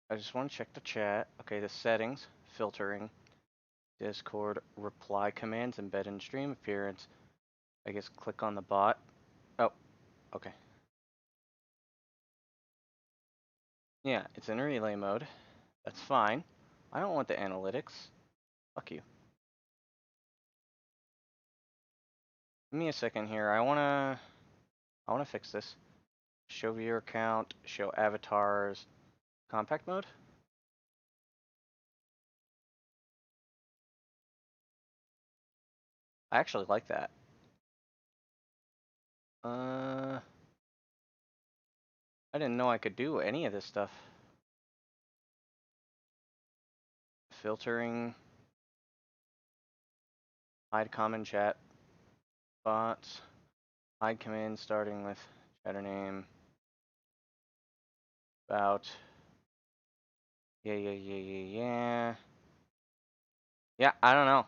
I just want to check the chat. Okay, the settings. Filtering. Discord. Reply commands. Embed in stream appearance. I guess click on the bot. Oh, okay. Yeah, it's in relay mode. That's fine. I don't want the analytics. Fuck you. Give me a second here. I wanna fix this. Show viewer count, show avatars. Compact mode? I actually like that. I didn't know I could do any of this stuff. Filtering, hide common chat bots, hide command starting with chatter name, about, yeah. Yeah, I don't know.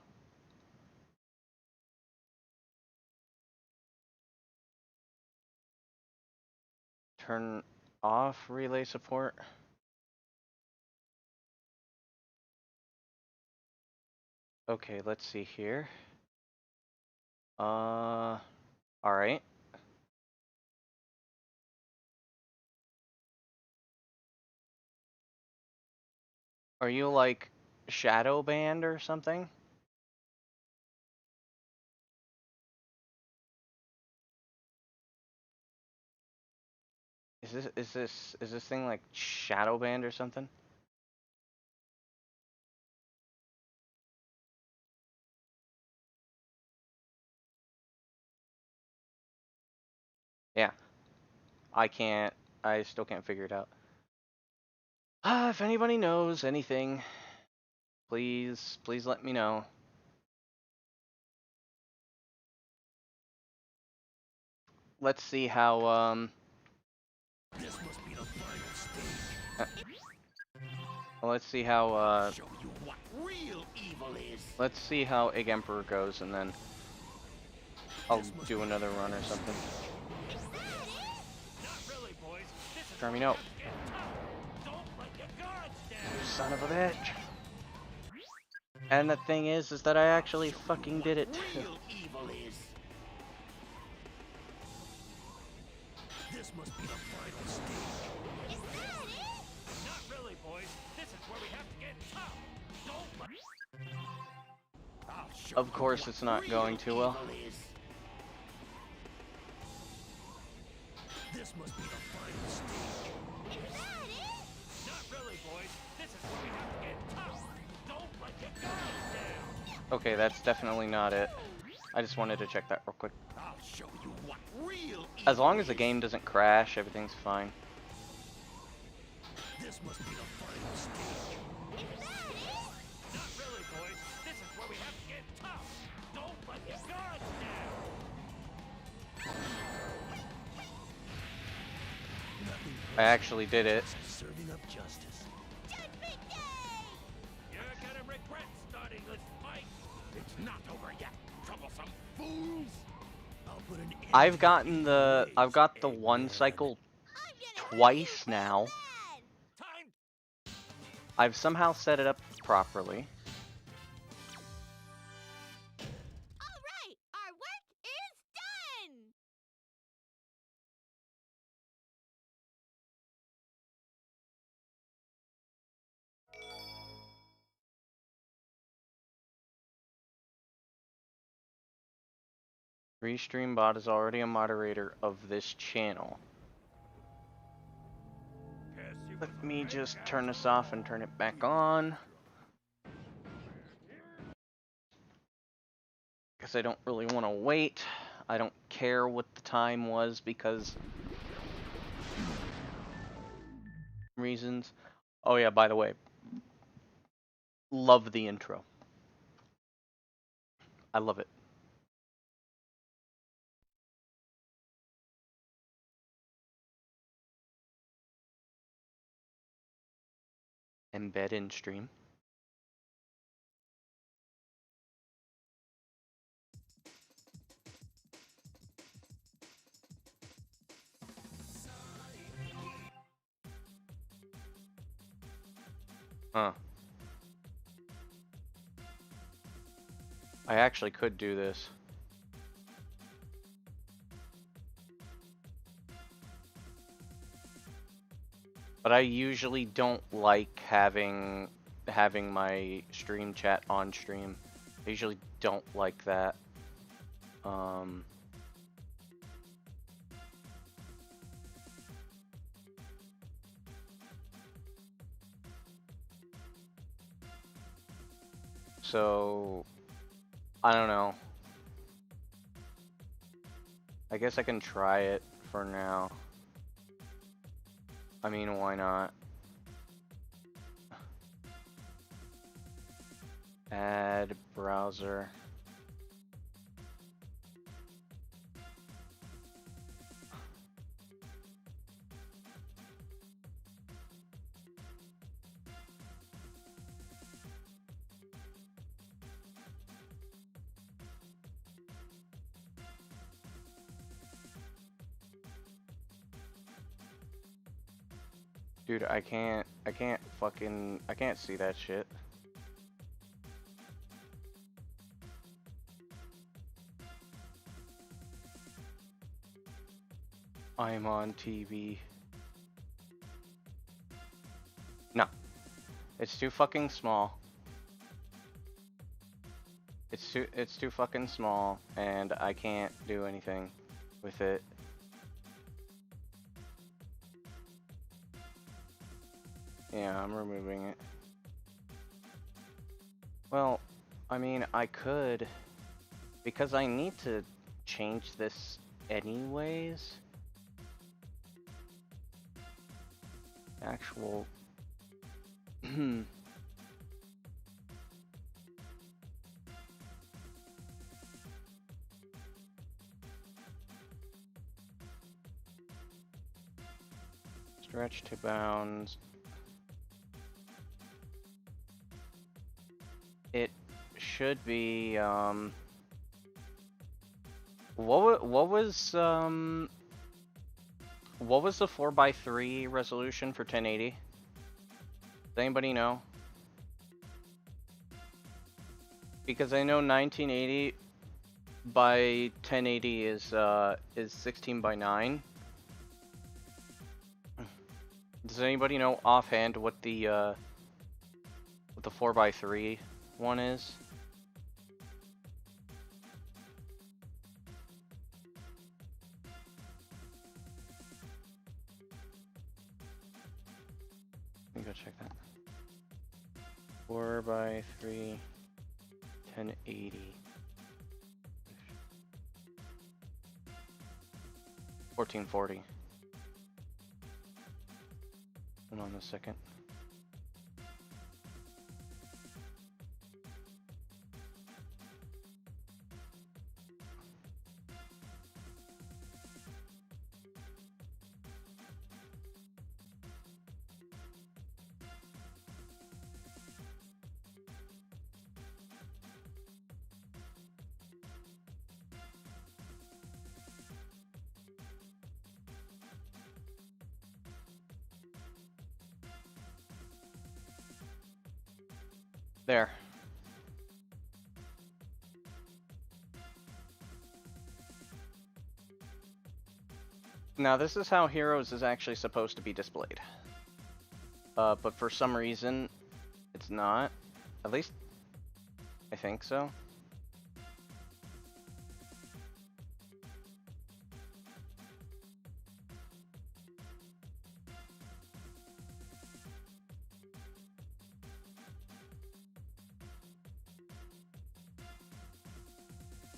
Turn off relay support. Okay, let's see here. Alright. Are you like shadow banned or something? Is this thing like shadow banned or something? Yeah. I still can't figure it out. If anybody knows anything, please let me know. Let's see how, This must be the final stage. let's see how, Show you what real evil is. let's see how Egg Emperor goes, and then I'll do another run or something. Not really, boys. This is Try me out. Don't let your guards down. Son of a bitch. And the thing is that I actually fucking did it. Real evil is. This must be the final stage. Is that it? Not really, boys. This is where we have to get tough. Don't let. I'll show Of you course what it's not real going too well. evil is. This must be the final stage. Is that it? Not really, boys. This is where we have to get tough. Don't let your guards down. Okay, that's definitely not it. I just wanted to check that real quick. I'll show you what real evil As long as the is. game doesn't crash, everything's fine. This must be the final stage. Is that it? Not really, boys. This is where we have to get tough. Don't let your guards down. Nothing I actually did it. but serving up justice. Judgment Day! You're gonna regret starting this fight. It's not over yet, troublesome fools. I'll put an end I've got the Egg one Man. cycle I'm gonna twice now. man! Time. I've somehow set it up properly. Alright, our work is done! Restream bot is already a moderator of this channel. Let me just turn this off and turn it back on. Because I don't really want to wait. I don't care what the time was because reasons. Oh yeah, by the way, love the intro. I love it. Embed in stream. Huh. I actually could do this. But I usually don't like having my stream chat on stream. I usually don't like that. So, I don't know. I guess I can try it for now. I mean, why not? Add browser. Dude, I can't see that shit. I'm on TV. No. It's too fucking small. It's too fucking small, and I can't do anything with it. Yeah, I'm removing it. Well, I mean, I could, because I need to change this anyways. Actual... Stretch to bounds. It should be, what was the 4:3 resolution for 1080? Does anybody know? Because I know 1980 by 1080 is 16:9. Does anybody know offhand what the 4:3 one is? Let me go check that. 4:3 1080. 1440. Hold on a second. There. Now this is how Heroes is actually supposed to be displayed. But for some reason, it's not. At least, I think so.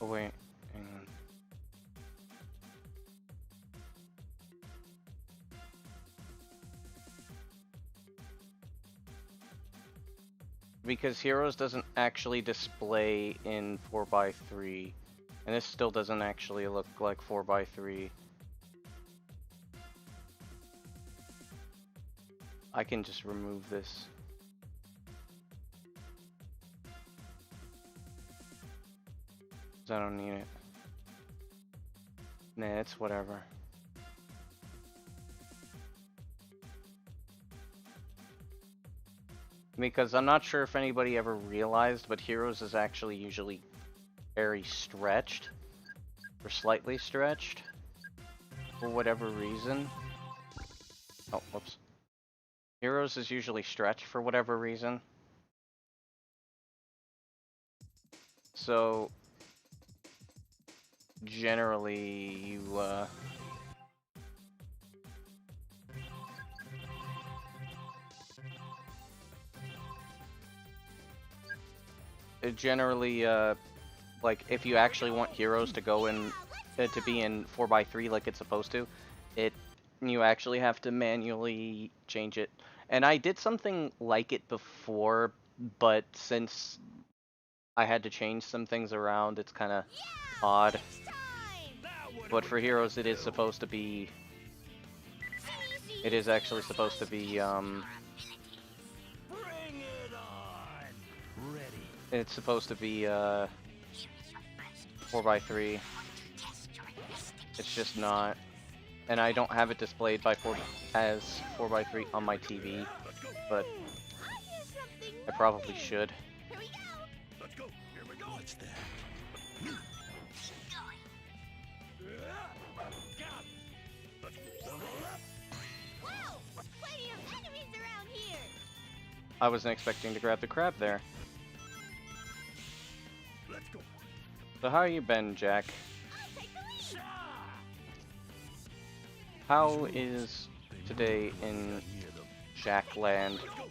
Oh wait, hang on. Because Heroes doesn't actually display in 4:3, and this still doesn't actually look like 4:3. I can just remove this. I don't need it. Nah, it's whatever. Because I'm not sure if anybody ever realized, but Heroes is actually usually very stretched, or slightly stretched, for whatever reason. Oh, whoops. Heroes is usually stretched for whatever reason. So, generally, you, it generally, like, if you actually want heroes to go in, to be in 4x3 like it's supposed to, you actually have to manually change it. And I did something like it before, but since I had to change some things around, it's kind of odd. But for heroes, it is supposed to be... It is actually supposed to be, Bring it on. Ready. It's supposed to be, 4x3. It's just not. And I don't have it displayed as 4x3 on my TV, but I probably should. Here we go. Let's go. Here we go. What's that? Wow, plenty of enemies around here. I wasn't expecting to grab the crab there. Let's go. So how you been, Jack? I'll take the lead. How is today in Jackland? Let's go.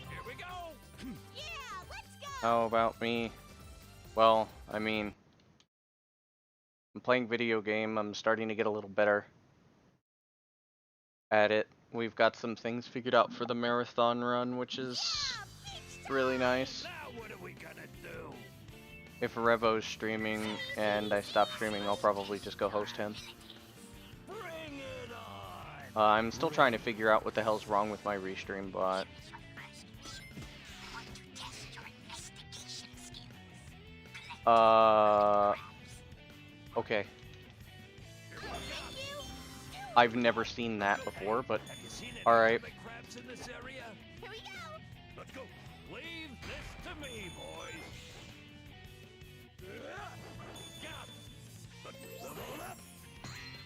Here we go. Yeah, let's go. How about me? Well, I mean, I'm playing video game. I'm starting to get a little better at it. We've got some things figured out for the marathon run, which is really nice. Now what are we gonna do? If Revo's streaming and I stop streaming, I'll probably just go host him. Bring it on. I'm still trying to figure out what the hell's wrong with my restream bot. Okay. I've never seen that before, but Have you seen any alright. hermit crabs in this area? Here we go. Let's go. Leave this to me, boys. Got it. Let's level up.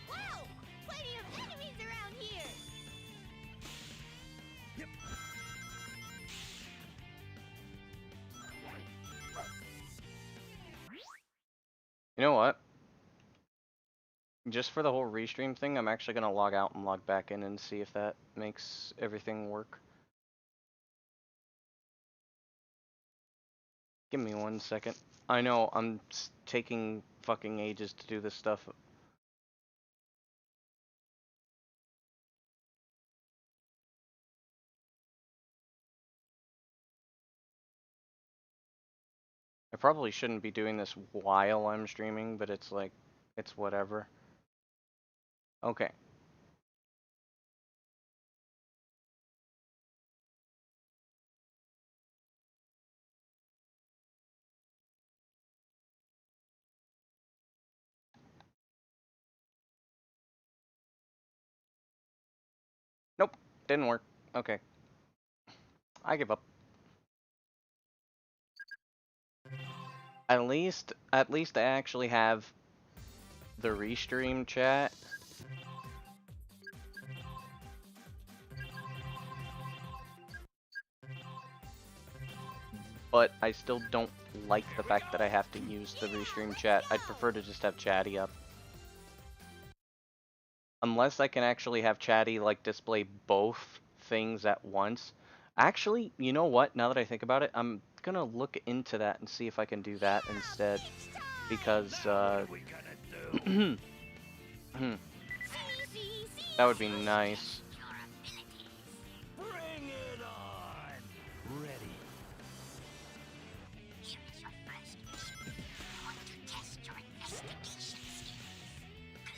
Wow, plenty of enemies around here. Yep. You know what? Just for the whole restream thing, I'm actually gonna log out and log back in and see if that makes everything work. Give me 1 second. I know, I'm taking fucking ages to do this stuff. I probably shouldn't be doing this while I'm streaming, but it's like, it's whatever. Okay. Nope, didn't work. Okay. I give up. At least I actually have the restream chat. But I still don't like the fact that I have to use the restream chat. I'd prefer to just have Chatty up. Unless I can actually have Chatty, like, display both things at once. Actually, you know what? Now that I think about it, I'm gonna look into that and see if I can do that instead. Because, What are we gonna do? that would be nice. Bring it on. Ready. Here is your first mission. I want to test your investigation skills.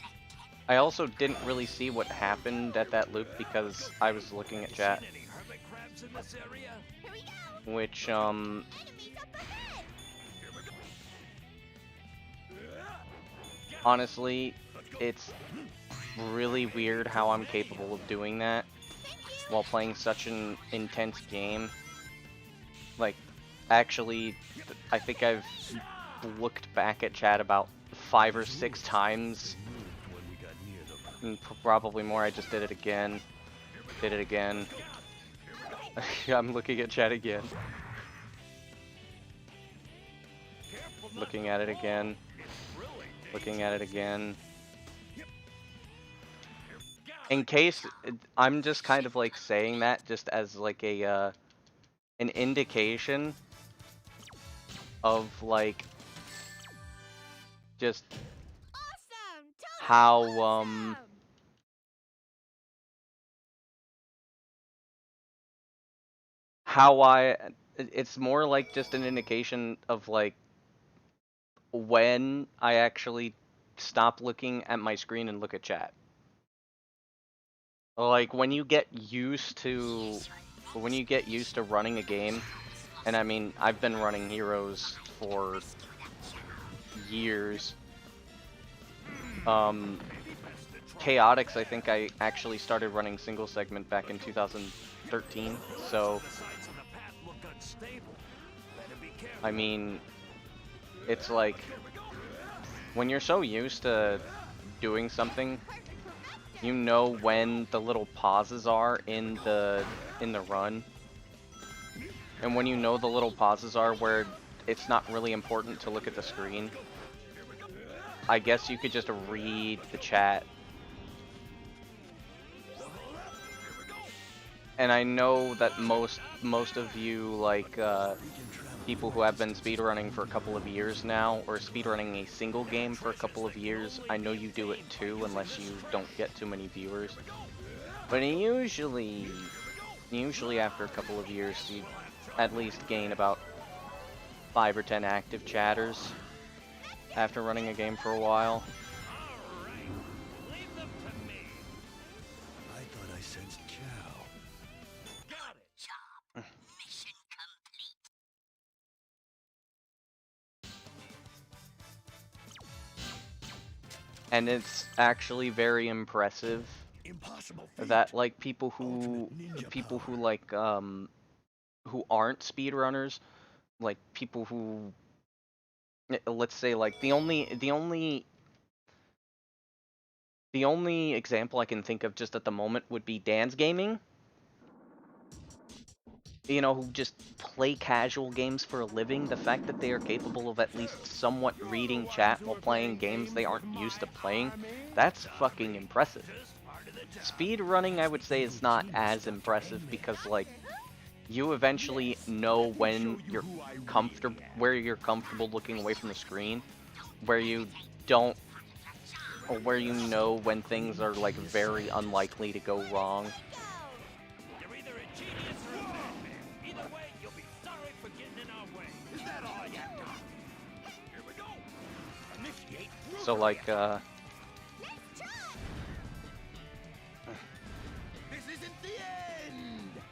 Collect 10 I also didn't really see what happened at that loop because I was looking at chat. Seen any hermit crabs in this area? Here we go. Which, Enemies up ahead. Here we go. honestly, it's really weird how I'm capable of doing that while playing such an intense game. Like, actually, I think I've looked back at chat about 5 or 6 times, When we got near them. and probably more. I just did it again. Did it again. I'm looking at chat again. looking at it again, looking at it again. In case, I'm just kind of like saying that just as like a, an indication of like, just Awesome! Totally how, awesome! it's more like just an indication of like when I actually stop looking at my screen and look at chat. Like when you get used to running a game, and I mean I've been running Heroes for years. Chaotix, I think I actually started running single segment back in 2013, so I mean, it's like, when you're so used to doing something, you know when the little pauses are in the run. And when you know the little pauses are where it's not really important to look at the screen, I guess you could just read the chat. And I know that most of you, like, people who have been speedrunning for a couple of years now, or speedrunning a single game for a couple of years, I know you do it too, unless you don't get too many viewers. But usually after a couple of years, you at least gain about 5 or 10 active chatters after running a game for a while. I thought I sensed cow. Got it. Job. Mission complete. And it's actually very impressive Impossible that like people who like who aren't speedrunners, like people who, let's say, like the only example I can think of just at the moment would be Dan's Gaming. You know, who just play casual games for a living. The fact that they are capable of at least somewhat reading chat while playing games they aren't used to playing, that's fucking impressive. Speed running, I would say, is not as impressive because, like, you eventually know when you're where you're comfortable looking away from the screen, where you don't, or where you know when things are, like, very unlikely to go wrong. You're either a genius or a madman. Either way, you'll be sorry for getting in our way. Is that all you got? Here we go. Initiate. So, like, This isn't the end.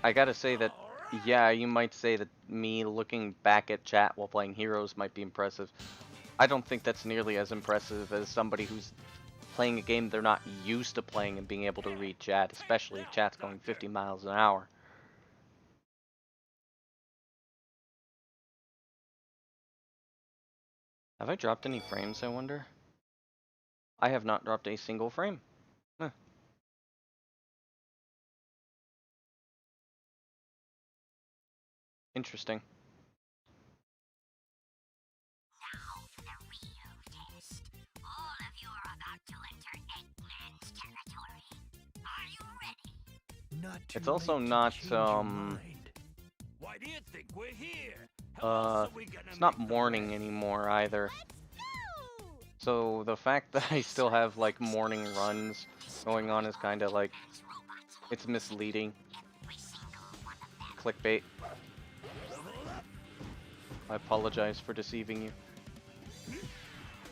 I gotta say that, yeah, you might say that me looking back at chat while playing Heroes might be impressive. I don't think that's nearly as impressive as somebody who's playing a game they're not used to playing and being able to read chat, especially if chat's going 50 miles an hour. Have I dropped any frames, I wonder? I have not dropped a single frame. Huh. Interesting. Now for the real test. All of you are about to enter Eggman's territory. Are you ready? Not too It's also late to not, change your mind. Why do you think we're here? How else are we gonna it's not make the morning rest? anymore either. Go! So the fact that I still have, like, morning runs going on is kind of like, it's misleading. Every single one of them. Clickbait. I apologize for deceiving you.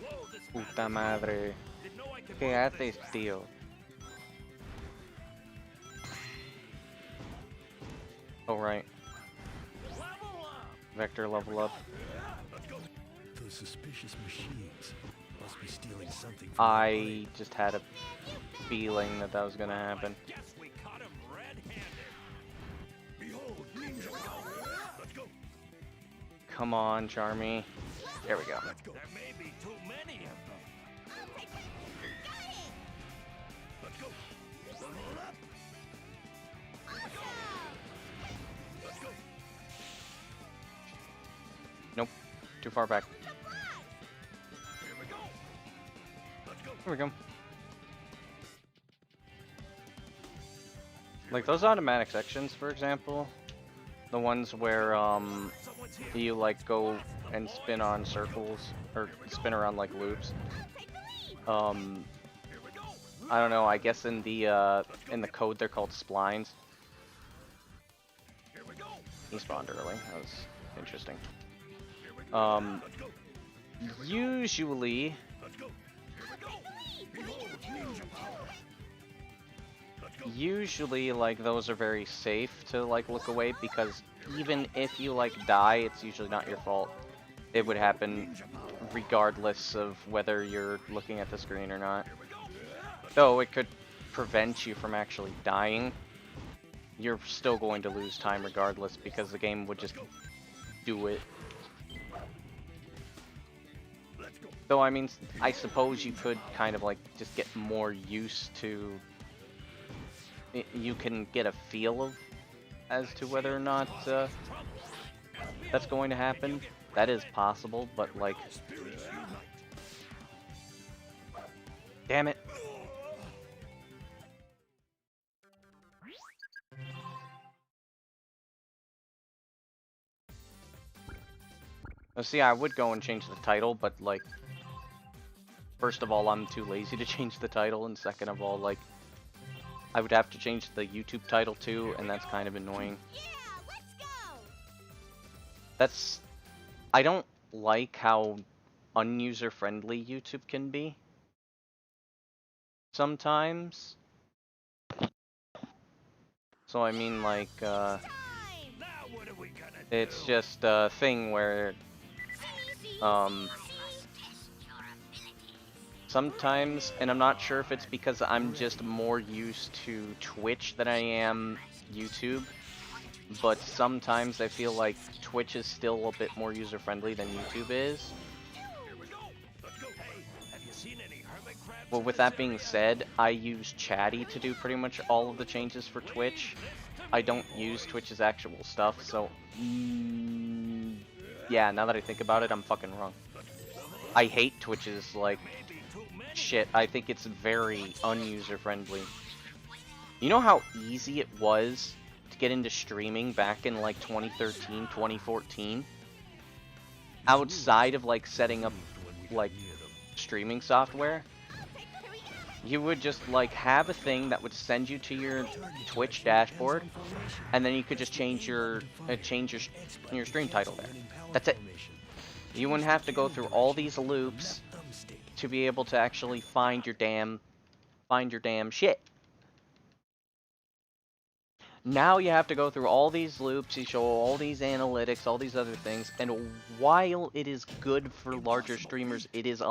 Whoa, this Puta battery- madre. Didn't know I could ¿Qué run haces, this fast. tío? Oh, right. Level up. Vector level up. Let's go. Those suspicious machines must be stealing something from I just had a feeling that was gonna happen. Guess we caught him red-handed. Behold, ninja. Let's go. Come on, Charmy. There we go. Let's go. There may be too many of them. Let's go. Level up. Let's go. too far back. Here we go. Let's go. Here we go. Like those automatic sections, for example, the ones where Someone's here. you like go and spin on circles or spin around like loops. Here we go. I don't know. I guess in the code they're called splines. Here we go. He spawned early. That was interesting. Here we go. Let's go. Usually, Let's go. Here we go. Behold ninja power. Let's go. usually like those are very safe to like look away because even if you like die, it's usually not your fault. It would happen regardless of whether you're looking at the screen or not. Though it could prevent you from actually dying, you're still going to lose time regardless because the game would just do it. Let's go. Though I mean, I suppose you could kind of like just get more used to. You can get a feel of as to whether or not that's going to happen. That is possible, but like, Spirits unite. damn it. Now, see, I would go and change the title, but like, first of all, I'm too lazy to change the title, and second of all, like, I would have to change the YouTube title too, and that's kind of annoying. Yeah, let's go. That's... I don't like how unuser-friendly YouTube can be. Sometimes. So I mean, like, Time. Now what are we gonna it's do? just a thing where, Easy. sometimes, and I'm not sure if it's because I'm just more used to Twitch than I am YouTube, but sometimes I feel like Twitch is still a bit more user-friendly than YouTube is. Here we go. Let's go. Hey, have you seen any hermit crabs? Well, in with this that being area? said, I use Chatty to do pretty much all of the changes for Twitch. I don't use Twitch's actual stuff, so... yeah, now that I think about it, I'm fucking wrong. I hate Twitch's, like, Maybe too many. shit. I think it's very unuser-friendly. You know how easy it was to get into streaming back in, like, 2013, 2014? Outside of, like, setting up, like, streaming software? You would just like have a thing that would send you to your Twitch dashboard, and then you could just change your stream title there. That's it. You wouldn't have to go through all these loops to be able to actually find your damn shit. Now you have to go through all these loops, you show all these analytics, all these other things, and while it is good for larger streamers, it is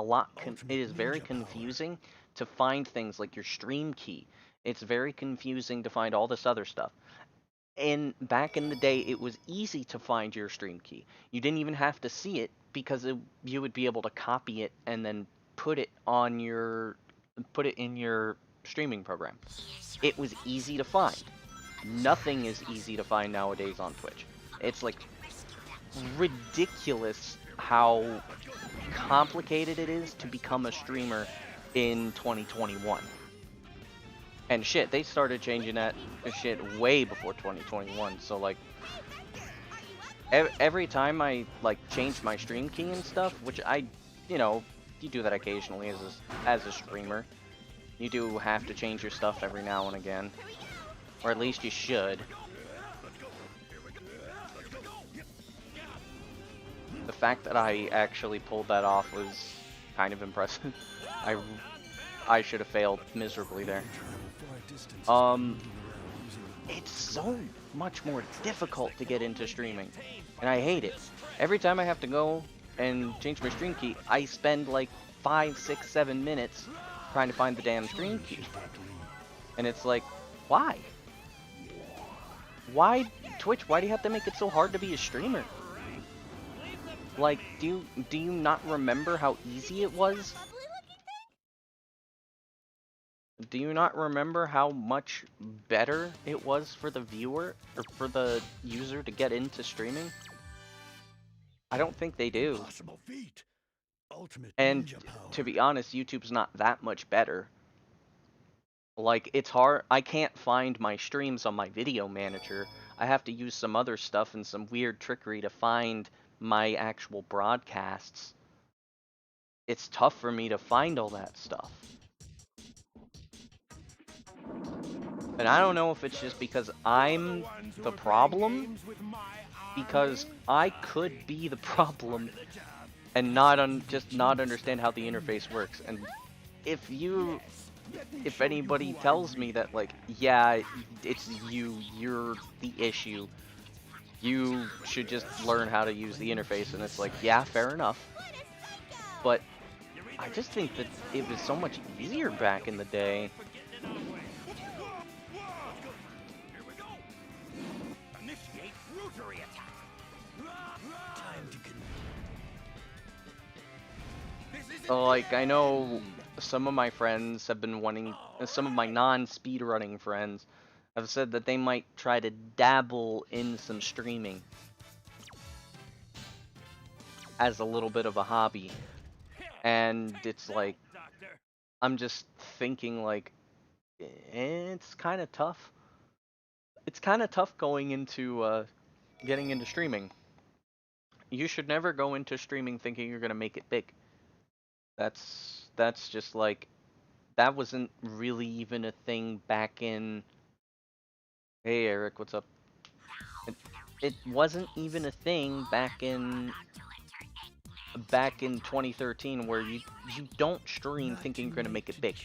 very confusing to find things like your stream key. It's very confusing to find all this other stuff. And back in the day, it was easy to find your stream key. You didn't even have to see it because you would be able to copy it and then put it in your streaming program. It was easy to find. Nothing is easy to find nowadays on Twitch. It's like ridiculous how complicated it is to become a streamer in 2021. And shit, they started changing that shit way before 2021. So like, every time I like change my stream key and stuff, which you do that occasionally as a streamer. You do have to change your stuff every now and again, or at least you should. The fact that I actually pulled that off was kind of impressive. I should have failed miserably there. It's so much more difficult to get into streaming, and I hate it. Every time I have to go and change my stream key, I spend like 5, 6, 7 minutes trying to find the damn stream key. And it's like, why? Why, Twitch, why do you have to make it so hard to be a streamer? Like, do you not remember how easy it was? Do you not remember how much better it was for the viewer, or for the user to get into streaming? I don't think they do. Impossible feat. Ultimate And ninja power. to be honest, YouTube's not that much better. Like, it's hard. I can't find my streams on my video manager. I have to use some other stuff and some weird trickery to find my actual broadcasts. It's tough for me to find all that stuff. And I don't know if it's just because I'm the problem, because I could be the problem and just not understand how the interface works. And if anybody tells me that, like, yeah, it's you're the issue, you should just learn how to use the interface, and it's like, yeah, fair enough. But I just think that it was so much easier back in the day. Initiate rotary attack. Time to Like, I know some of my friends have been wanting, some of my non-speedrunning friends have said that they might try to dabble in some streaming as a little bit of a hobby. And it's like, I'm just thinking, like, it's kind of tough. It's kind of tough going into, getting into streaming. You should never go into streaming thinking you're gonna make it big. That's just like, that wasn't really even a thing back in... Hey Eric, what's up? It wasn't even a thing back in 2013 where you don't stream thinking you're gonna make it big.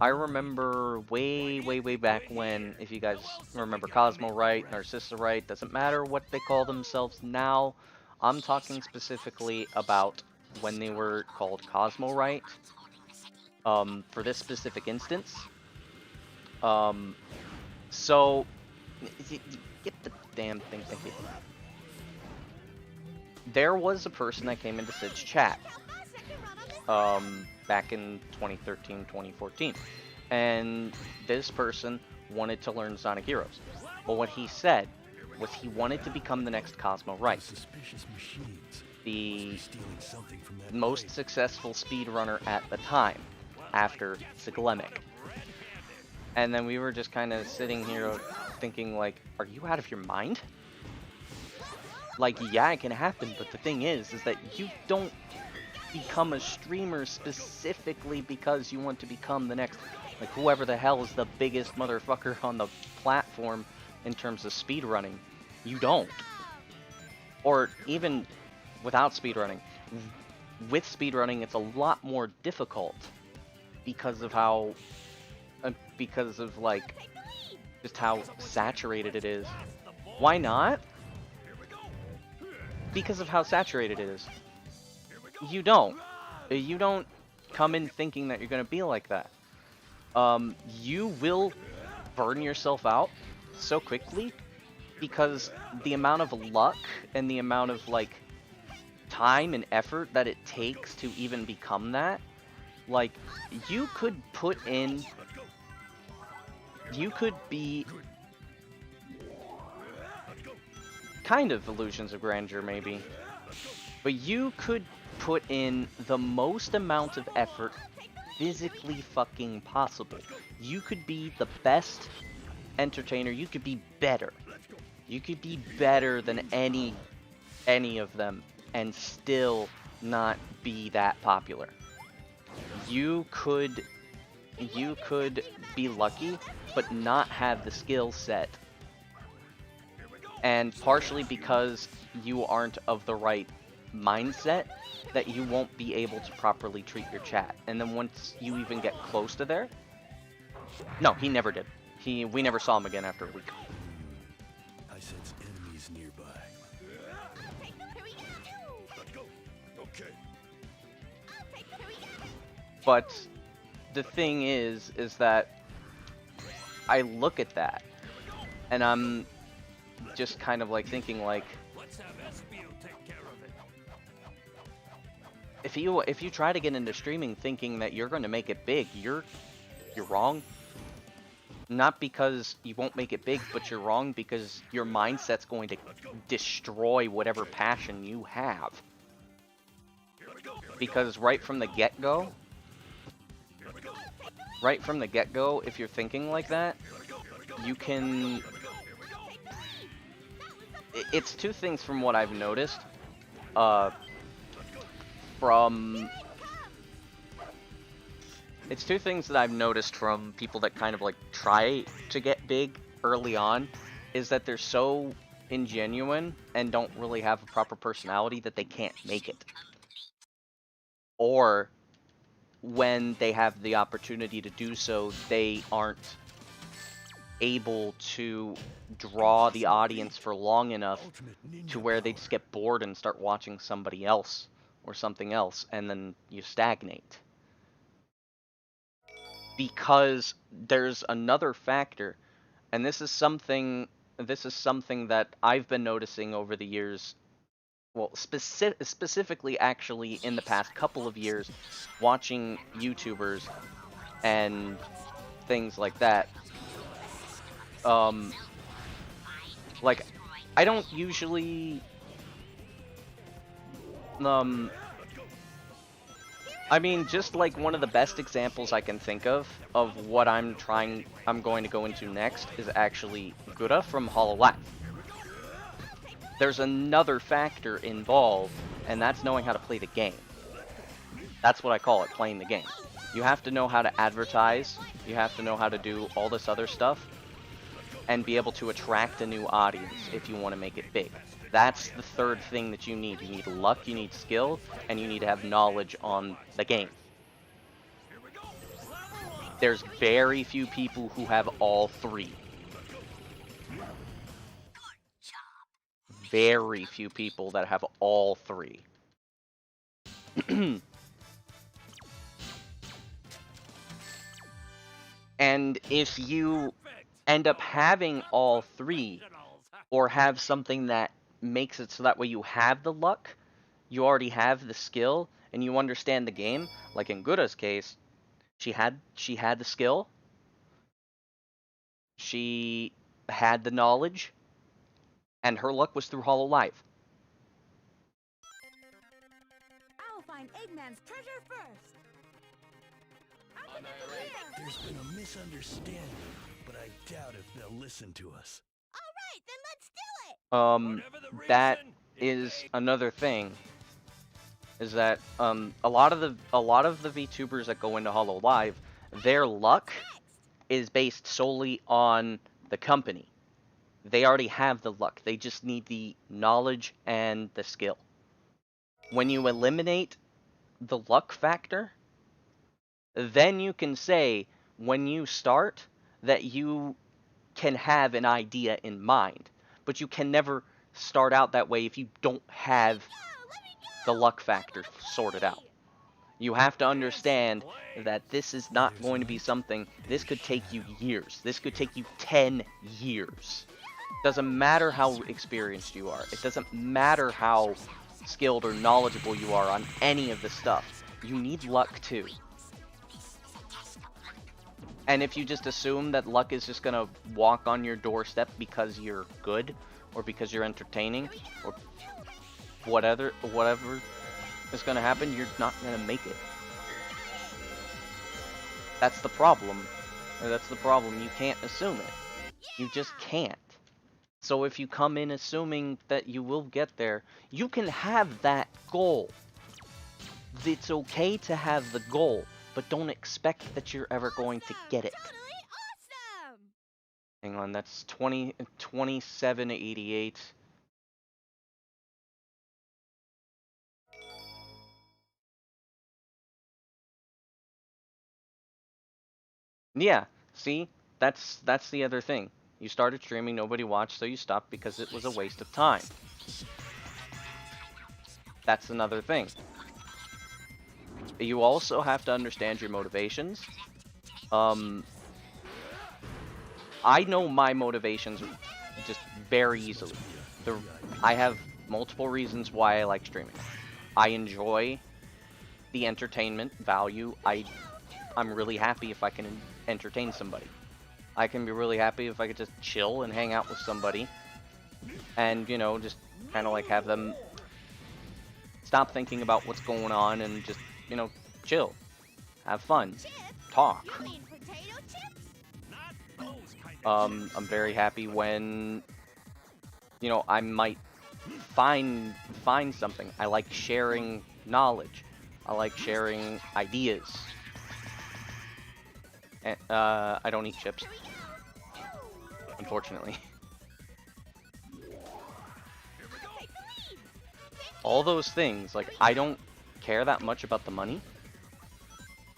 I remember way back when, if you guys remember Cosmo Right, Narcissa Right, doesn't matter what they call themselves now. I'm talking specifically about when they were called Cosmo Right. For this specific instance. So get the damn thing, thank you. There was a person that came into Sid's chat, back in 2013, 2014, and this person wanted to learn Sonic Heroes. But what he said was he wanted to become the next Cosmo Right, the most successful speedrunner at the time, after Siglemic. And then we were just kind of sitting here thinking, like, are you out of your mind? Like, yeah, it can happen, but the thing is that you don't become a streamer specifically because you want to become the next, like, whoever the hell is the biggest motherfucker on the platform in terms of speedrunning. You don't. Or even without speedrunning. With speedrunning, it's a lot more difficult because of how, like, just how saturated it is. Why not? Because of how saturated it is. You don't come in thinking that you're gonna be like that. You will burn yourself out so quickly because the amount of luck and the amount of, like, time and effort that it takes to even become that. Like, you could be kind of illusions of grandeur, maybe, but you could put in the most amount of effort physically fucking possible. You could be the best entertainer. You could be better. You could be better than any of them and still not be that popular. You could be lucky but not have the skill set, and partially because you aren't of the right mindset, that you won't be able to properly treat your chat. And then once you even get close to there... No, he never did. We never saw him again after a week. I sense enemies nearby. Let's go. Okay. But the thing is that I look at that and I'm just kind of like thinking, like, Let's have Espio take care of it. if you try to get into streaming thinking that you're going to make it big, you're wrong. Not because you won't make it big, but you're wrong because your mindset's going to destroy whatever passion you have. Because right from the get-go, if you're thinking like that, you can... It's two things from what I've noticed. It's two things that I've noticed from people that kind of like try to get big early on, is that they're so ingenuine and don't really have a proper personality that they can't make it. Or when they have the opportunity to do so, they aren't able to draw the audience for long enough to where they just get bored and start watching somebody else or something else, and then you stagnate. Because there's another factor, and this is something that I've been noticing over the years, well, specifically actually in the past couple of years, watching YouTubers and things like that. Like, I don't usually, I mean, just like one of the best examples I can think of what I'm going to go into next is actually Gura from Hablaís. There's another factor involved, and that's knowing how to play the game. That's what I call it, playing the game. You have to know how to advertise, you have to know how to do all this other stuff, and be able to attract a new audience if you want to make it big. That's the third thing that you need. You need luck, you need skill, and you need to have knowledge on the game. There's very few people who have all three. Very few people that have all three. And if you end up having all three, or have something that makes it so that way you have the luck, you already have the skill, and you understand the game, like in Gura's case, she had the skill, she had the knowledge, and her luck was through Hablaís. I'll find Eggman's treasure first. There's been a misunderstanding, but I doubt if they'll listen to us. All right, then let's do it. That is another thing. Is that a lot of the VTubers that go into Hablaís, their luck is based solely on the company. They already have the luck. They just need the knowledge and the skill. When you eliminate the luck factor, then you can say, when you start, that you can have an idea in mind. But you can never start out that way if you don't have the luck factor sorted out. You have to understand that this is not going to be something, this could take you years. This could take you 10 years. Doesn't matter how experienced you are. It doesn't matter how skilled or knowledgeable you are on any of the stuff. You need luck too. And if you just assume that luck is just gonna walk on your doorstep because you're good, or because you're entertaining, or whatever is gonna happen, you're not gonna make it. That's the problem. Or that's the problem. You can't assume it. You just can't. So if you come in assuming that you will get there, you can have that goal. It's okay to have the goal, but don't expect that you're ever going to get it. Totally awesome. Hang on, that's 2788. Yeah, see? That's the other thing. You started streaming, nobody watched, so you stopped because it was a waste of time. That's another thing. You also have to understand your motivations. I know my motivations just very easily. I have multiple reasons why I like streaming. I enjoy the entertainment value. I'm really happy if I can entertain somebody. I can be really happy if I could just chill and hang out with somebody and, you know, just kind of like have them stop thinking about what's going on and just, you know, chill, have fun, Chips? talk. You mean potato chips? Not those kind of I'm very happy when, you know, I might find something. I like sharing knowledge. I like sharing ideas. And, I don't eat chips, Here we go. unfortunately. Take the lead. All those things, like, I don't care that much about the money.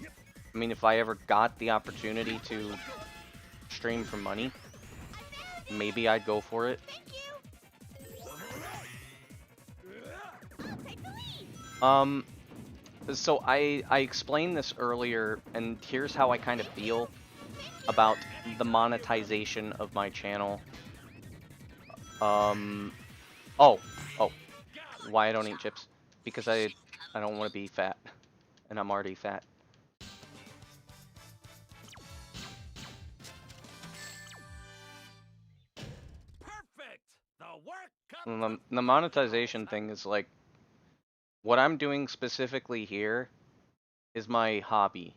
I mean, if I ever got the opportunity to stream for money, maybe I'd go for it. Thank you. Take the lead. So I explained this earlier, and here's how I kind of feel about the monetization of my channel. Oh, why I don't eat chips? Because I don't want to be fat, and I'm already fat. perfect. The work The monetization thing is like, what I'm doing specifically here is my hobby.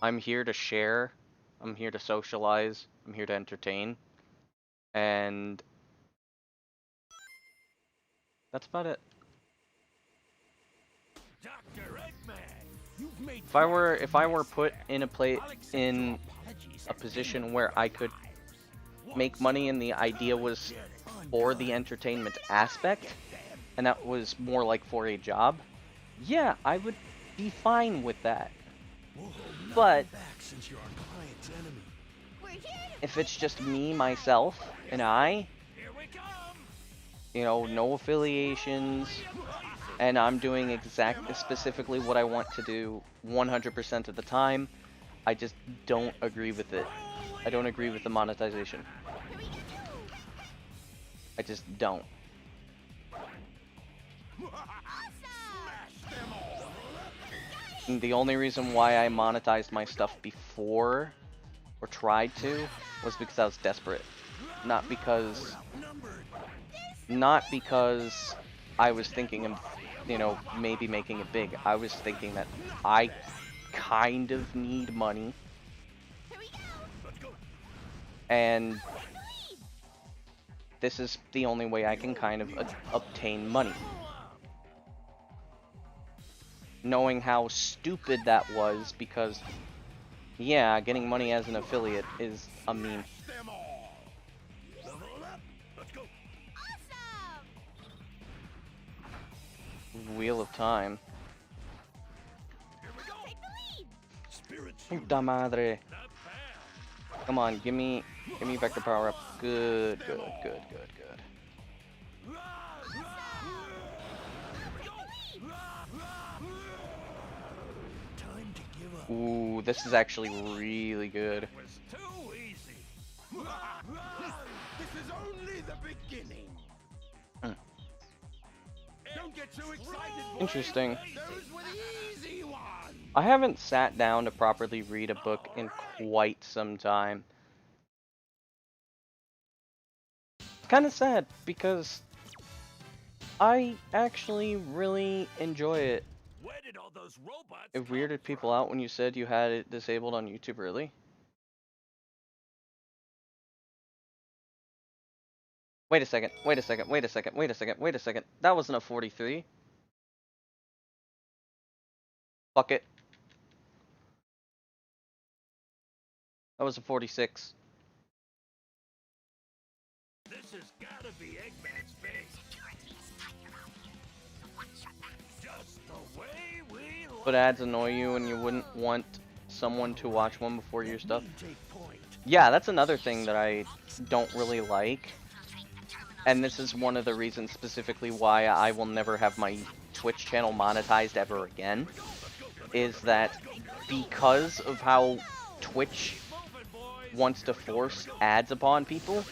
I'm here to share, I'm here to socialize, I'm here to entertain, and that's about it. Dr. Eggman, you've made If I were put in a position where I could make money and the idea was for the entertainment aspect, and that was more like for a job, yeah, I would be fine with that. But since you're our client's enemy. We're here to if it's just me, myself, and I, Here we come. you know, no affiliations, and I'm doing specifically what I want to do 100% of the time, I just don't agree with it. I don't agree with the monetization. I just don't. And the only reason why I monetized my stuff before, or tried to, was because I was desperate. Not because I was thinking of, you know, maybe making it big. I was thinking that I kind of need money, and this is the only way I can kind of obtain money. Knowing how stupid that was, because, yeah, getting money as an affiliate is a meme. Them all. Level up. Let's go. awesome. Wheel of Time. Here we go. Take the lead. Spirits. Puta madre. Not bad. Come on, give me Vector Power Up. Good, good, good, good, good. Time to give up. Ooh, this is actually really good. It was too easy. This is only the beginning. Mm. Don't get too excited, boy. Interesting. Those were the easy ones. I haven't sat down to properly read a book in quite some time. It's kind of sad, because I actually really enjoy it. Where did all those robots It come weirded people from? out when you said you had it disabled on YouTube, really? Wait a second, wait a second, wait a second, wait a second, wait a second. That wasn't a 43. Fuck it. That was a 46. This has gotta be Eggman's face. Security is tight around here. So watch your backs. Just the way we like. But ads annoy you and you wouldn't want someone to watch one before your stuff. Take point. Yeah, that's another thing that I don't really like. And this is one of the reasons specifically why I will never have my Twitch channel monetized ever again. Is that because of how Twitch wants to force ads upon people,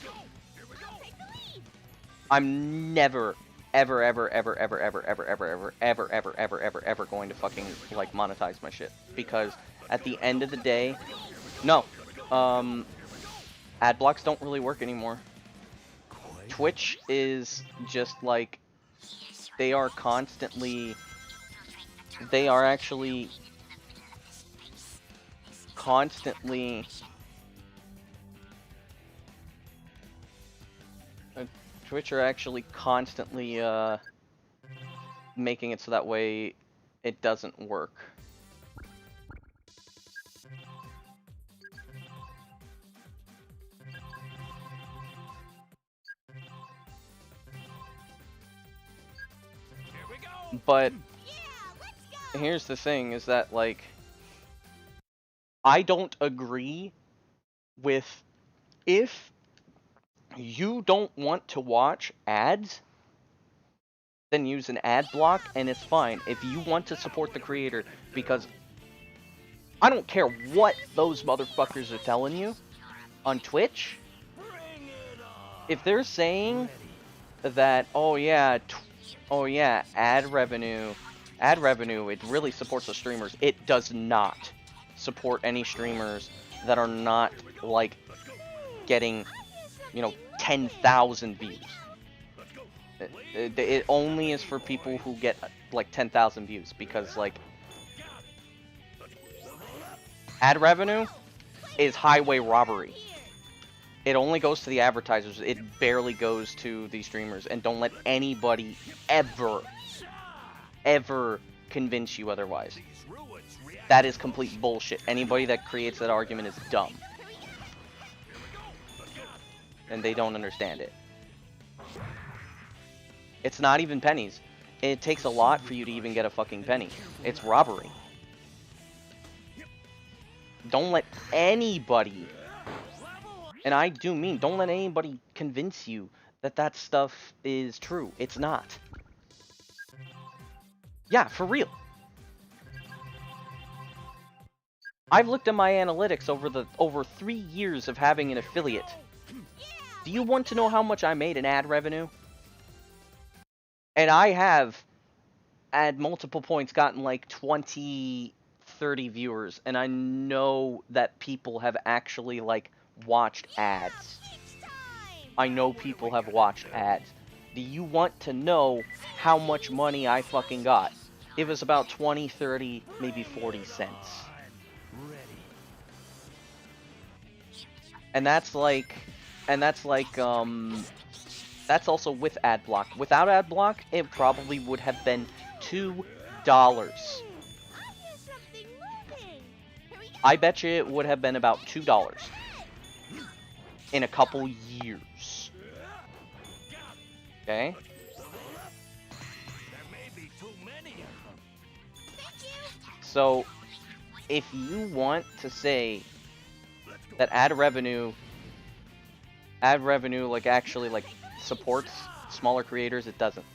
I'm never, ever, ever, ever, ever, ever, ever, ever, ever, ever, ever, ever, ever, ever going to fucking, like, monetize my shit. Because at the end of the day, no, ad blocks don't really work anymore. Twitch is just like, they are actually constantly Twitch are actually constantly making it so that way it doesn't work. But here's the thing, is that, like, I don't agree with, if you don't want to watch ads, then use an ad block, and it's fine. If you want to support the creator, because I don't care what those motherfuckers are telling you on Twitch, if they're saying that, oh yeah, ad revenue, it really supports the streamers. It does not support any streamers that are not, like, getting, you know, 10,000 views. It only is for people who get, like, 10,000 views, because, like, ad revenue is highway robbery. It only goes to the advertisers. It barely goes to the streamers. And don't let anybody ever convince you otherwise. That is complete bullshit. Anybody that creates that argument is dumb. And they don't understand it. It's not even pennies. It takes a lot for you to even get a fucking penny. It's robbery. Don't let anybody, and I do mean, don't let anybody convince you that that stuff is true. It's not. Yeah, for real. I've looked at my analytics over 3 years of having an affiliate. Do you want to know how much I made in ad revenue? And I have, at multiple points, gotten like 20, 30 viewers, and I know that people have actually, like, watched ads. I know people have watched ads. Do you want to know how much money I fucking got? It was about 20, 30, maybe 40 cents. And that's also with ad block. Without ad block, it probably would have been $2. I bet you it would have been about $2 in a couple years. Okay? So, if you want to say that ad revenue, like, actually, like, supports smaller creators, it doesn't.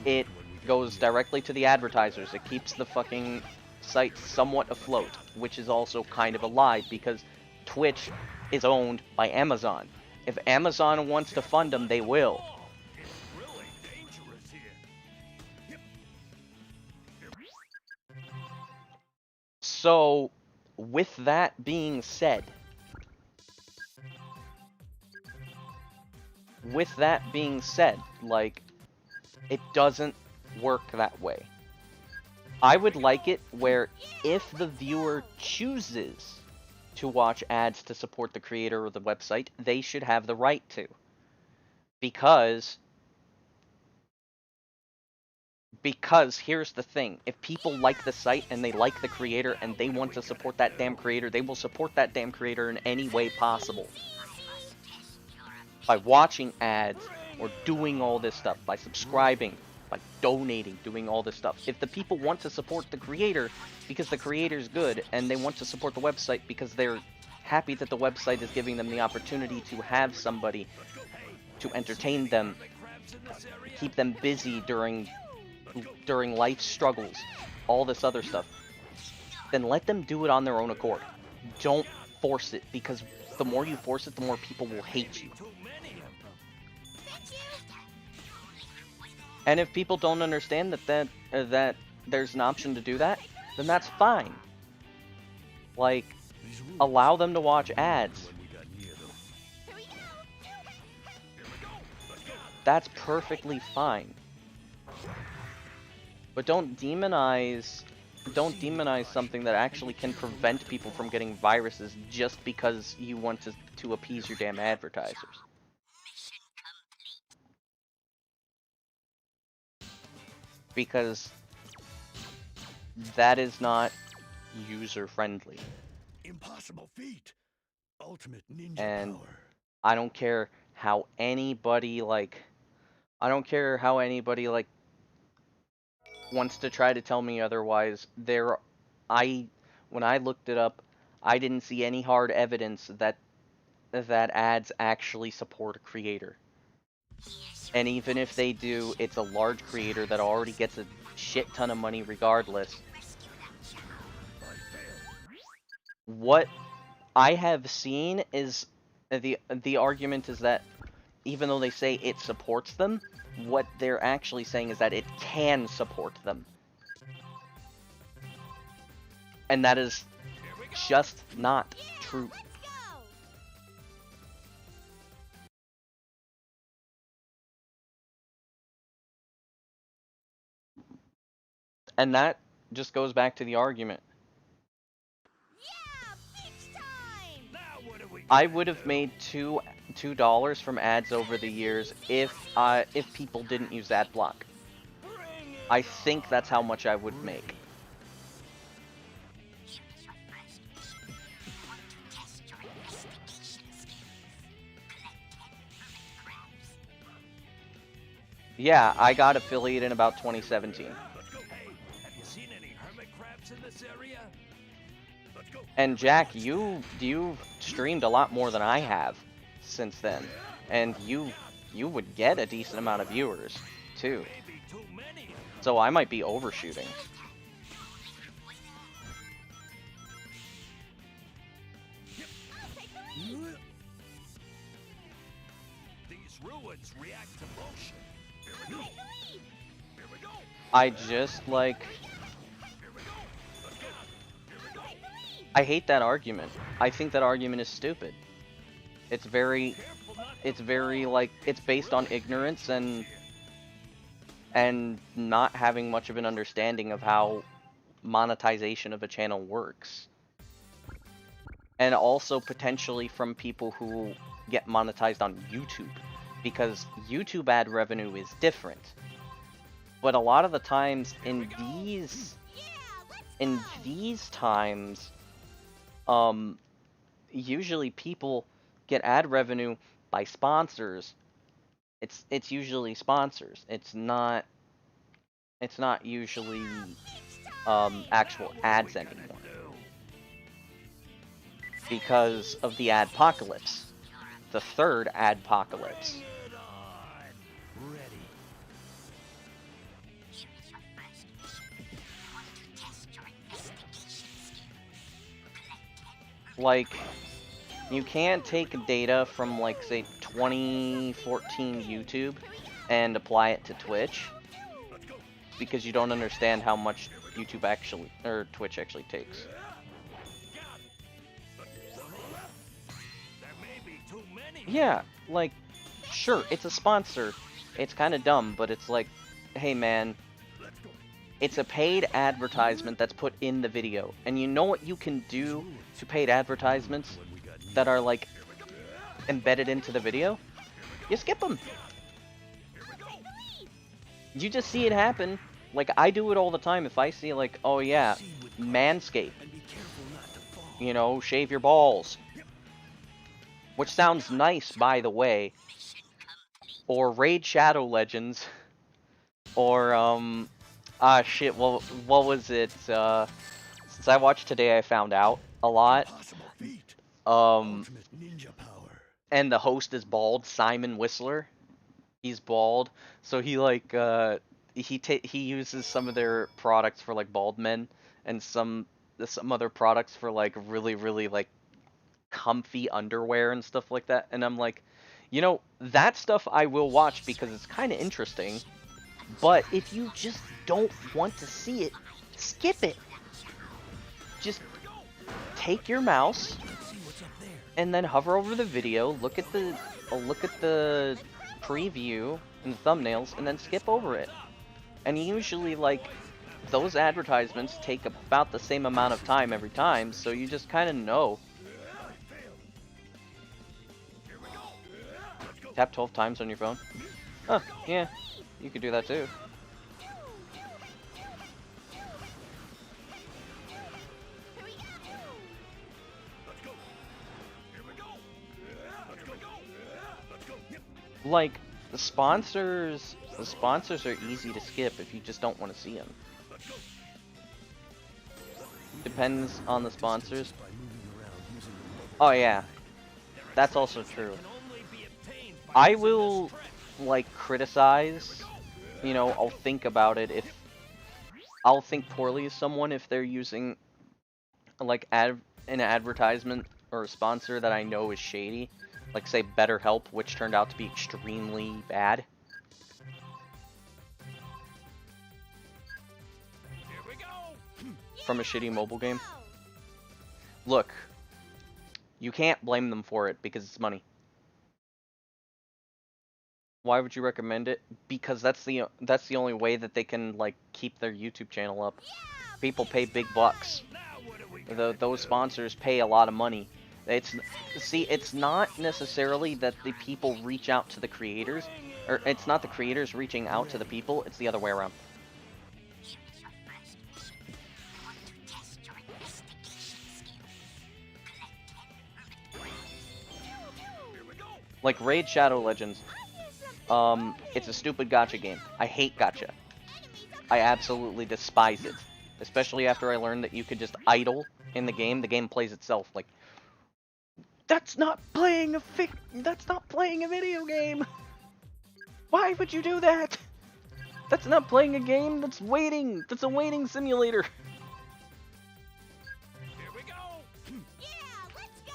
It goes directly to the advertisers. It keeps the fucking site somewhat afloat, which is also kind of a lie, because Twitch is owned by Amazon. If Amazon wants to fund them, they will. So, with that being said, like, it doesn't work that way. I would like it where if the viewer chooses to watch ads to support the creator or the website, they should have the right to. Because here's the thing. If people like the site and they like the creator and they want to support that damn creator, they will support that damn creator in any way possible. By watching ads, or doing all this stuff, by subscribing, by donating, doing all this stuff. If the people want to support the creator because the creator's good, and they want to support the website because they're happy that the website is giving them the opportunity to have somebody to entertain them, keep them busy during life struggles, all this other stuff, then let them do it on their own accord. Don't force it, because the more you force it, the more people will hate you. And if people don't understand that there's an option to do that, then that's fine. Like, allow them to watch ads. that's perfectly fine. But don't demonize something that actually can prevent people from getting viruses just because you want to appease your damn advertisers. Because that is not user-friendly. Impossible feat. Ultimate ninja And power. I don't care how anybody wants to try to tell me otherwise. When I looked it up, I didn't see any hard evidence that ads actually support a creator. And even if they do, it's a large creator that already gets a shit ton of money regardless. What I have seen is the argument is that even though they say it supports them, what they're actually saying is that it can support them. And that is just not true. And that just goes back to the argument. Yeah, beach time! Now what do we I would have made $2 from ads over the years if people didn't use ad block. bring it? I think that's how much I would make. Here is your first mission. I want to test your investigation skills. Collect 10 hermit crabs. Yeah, I got affiliate in about 2017. Let's go. Hey, have you seen any hermit crabs in this area? Let's go. And Jack, you've streamed a lot more than I have since then, and you would get a decent amount of viewers too. Maybe too many. So I might be overshooting. I'll take the lead! These ruins react to motion. Here we go. Take the lead! Here we go. I just like Here we go. Let's get up. Here we go. Take the lead! I hate that argument. I think that argument is stupid. It's very like it's based on ignorance and not having much of an understanding of how monetization of a channel works. And also potentially from people who get monetized on YouTube, because YouTube ad revenue is different. But a lot of the times in these times, usually people get ad revenue by sponsors. It's usually sponsors. It's not usually actual ads anymore, because of the adpocalypse, the third adpocalypse. Bring it on. Ready. Here is your first mission. I want to test your investigation skills. Collect 10 Like, you can't take data from, like, say 2014 YouTube and apply it to Twitch, because you don't understand how much YouTube actually, or Twitch actually takes. There may be too many. Yeah, like, sure, it's a sponsor. It's kind of dumb, but it's like, hey man, it's a paid advertisement that's put in the video. And you know what you can do to paid advertisements that are, like, embedded into the video? You skip them. You just see it happen. Like, I do it all the time. If I see, like, oh yeah, Manscaped, And be careful not to fall. you know, shave your balls. Which sounds nice, by the way. Or Raid Shadow Legends. Or, shit, well, what was it? Since I watched Today, I found out a lot. Impossible feat. Um, Ultimate ninja power. and the host is bald, Simon Whistler. He's bald, so he, like, he uses some of their products for, like, bald men, and some other products for, like, really, really, like, comfy underwear and stuff like that. And I'm like, you know, that stuff I will watch because it's kind of interesting, but if you just don't want to see it, skip it. Just take your mouse See what's up there. and then hover over the video, look at the preview, and the thumbnails and then skip over it. And usually, like, those advertisements take about the same amount of time every time, so you just kind of know. Tap 12 times on your phone? Huh, yeah, you could do that too. Like, the sponsors are easy to skip if you just don't want to see them. Depends on the sponsors. Oh yeah, that's also true. I will, like, criticize, you know, I'll think about it if, I'll think poorly of someone if they're using, like, an advertisement or a sponsor that I know is shady. Like, say, BetterHelp, which turned out to be extremely bad. From a shitty mobile game. Look, you can't blame them for it because it's money. Why would you recommend it? Because that's the only way that they can, like, keep their YouTube channel up. People pay big bucks. Those sponsors pay a lot of money. It's not necessarily that the people reach out to the creators, or it's not the creators reaching out to the people, it's the other way around. Like Raid Shadow Legends, it's a stupid gacha game. I hate gacha. I absolutely despise it. Especially after I learned that you could just idle in the game plays itself. Like, that's not playing a video game! Why would you do that? That's not playing a game, that's waiting! That's a waiting simulator! Here we go! Yeah, let's go!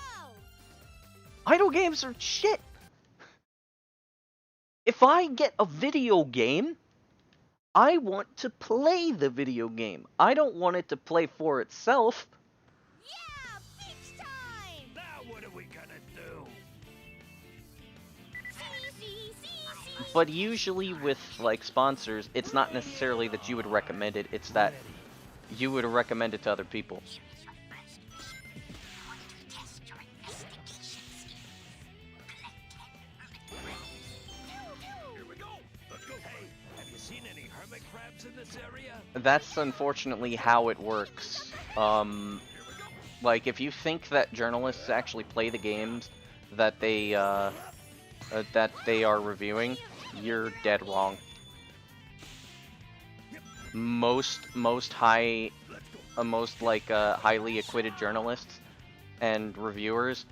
Idle games are shit! If I get a video game, I want to play the video game. I don't want it to play for itself. Yeah, beach time! Now what are we gonna do? But usually with, like, sponsors, it's not necessarily that you would recommend it, it's that you would recommend it to other people. That's unfortunately how it works. Like, if you think that journalists actually play the games that they are reviewing, you're dead wrong. Most highly acquitted journalists and reviewers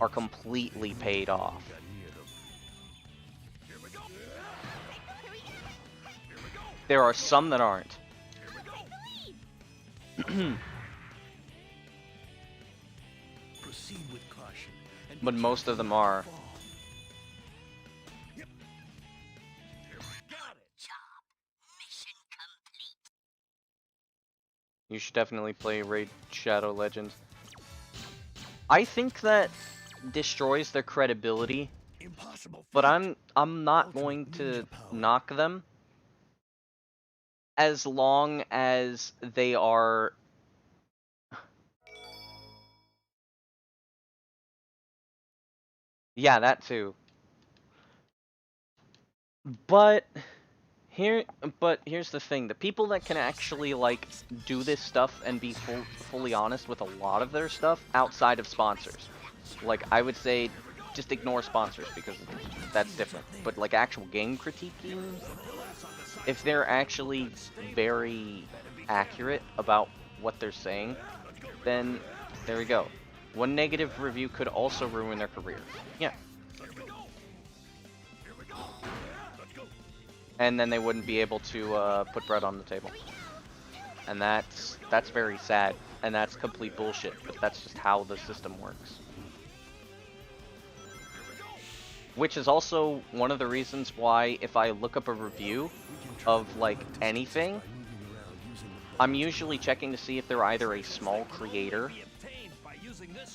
are completely paid off. There are some that aren't. Proceed with caution. But most of them are. You should definitely play Raid Shadow Legends. I think that destroys their credibility, but I'm not going to knock them as long as they are yeah, that too. But here's the thing: the people that can actually, like, do this stuff and be fully honest with a lot of their stuff outside of sponsors, like, I would say just ignore sponsors because that's different. But, like, actual game critiquing, if they're actually very accurate about what they're saying, then there we go. One negative review could also ruin their career. Yeah. And then they wouldn't be able to put bread on the table. And that's very sad. And that's complete bullshit. But that's just how the system works. Which is also one of the reasons why if I look up a review of, like, anything, I'm usually checking to see if they're either a small creator.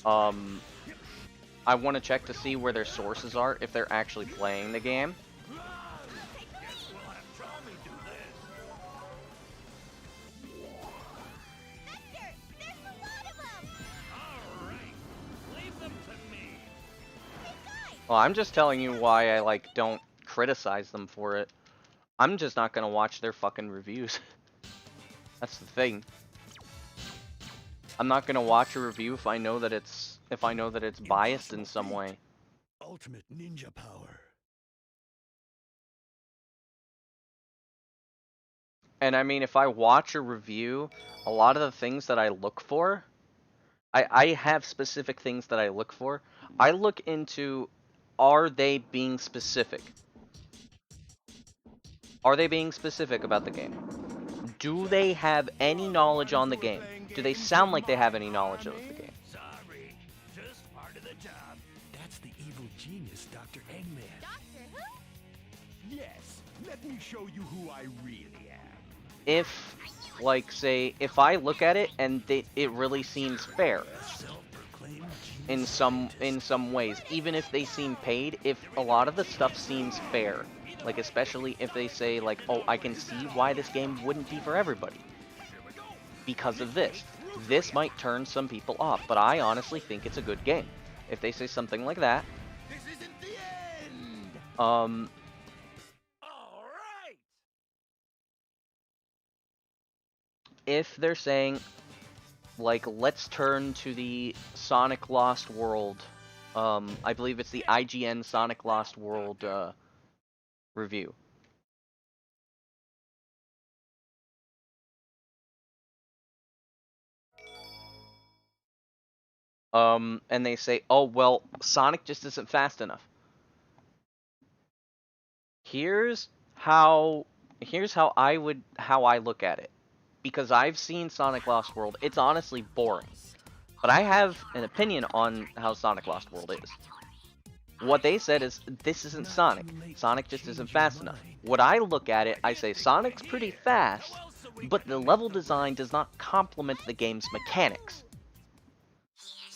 I want to check to see where their sources are, if they're actually playing the game. Well, I'm just telling you why I, like, don't criticize them for it. I'm just not gonna watch their fucking reviews. That's the thing. I'm not gonna watch a review if I know that it's biased in some way. Ultimate ninja power. And I mean, if I watch a review, a lot of the things that I look for, I have specific things that I look for. I look into, are they being specific? Are they being specific about the game? Do they have any knowledge on the game? Do they sound like they have any knowledge of the game? Sorry, just part of the job. That's the evil genius, Dr. Eggman. Doctor Who? Yes, let me show you who I really am. If, like, say, if I look at it and it really seems fair Self-proclaimed in some ways, even if they seem paid, if a lot of the stuff seems fair, like especially if they say like, oh, I can see why this game wouldn't be for everybody because of this. This might turn some people off, but I honestly think it's a good game. If they say something like that, This isn't the end. All right. if they're saying, like, let's turn to the Sonic Lost World, I believe it's the IGN Sonic Lost World, review. And they say, oh, well, Sonic just isn't fast enough. Here's how I look at it. Because I've seen Sonic Lost World, it's honestly boring. But I have an opinion on how Sonic Lost World is. What they said is, this isn't Sonic. Sonic just isn't fast enough. What I look at it, I say, Sonic's pretty fast, but the level design does not complement the game's mechanics.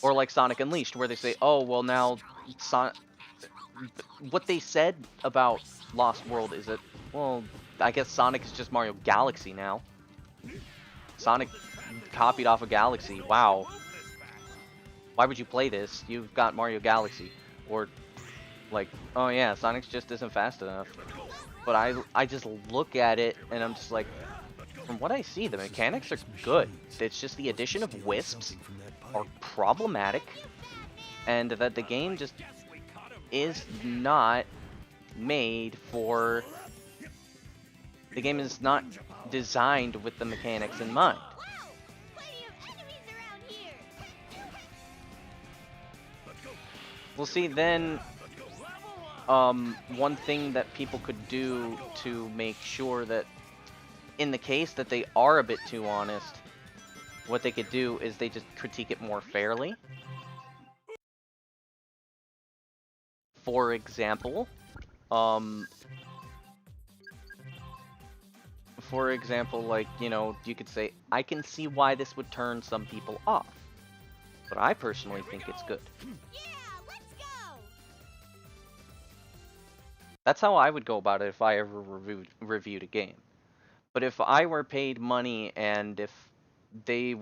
Or like Sonic Unleashed, where they say, oh, well now, what they said about Lost World is that, well, I guess Sonic is just Mario Galaxy now. Sonic copied off of Galaxy. Wow. Why would you play this? You've got Mario Galaxy. Or, like, oh yeah, Sonic just isn't fast enough. But I just look at it, and I'm just like, from what I see, the mechanics are good. It's just the addition of wisps are problematic, and that the game just is not made for... The game is not designed with the mechanics in mind. Wow! Plenty of enemies around here! Well, see, then, one thing that people could do to make sure that, in the case that they are a bit too honest, what they could do is they just critique it more fairly. For example, like, you know, you could say, I can see why this would turn some people off, but I personally think it's good. Yeah, let's go! That's how I would go about it if I ever reviewed a game. But if I were paid money and if they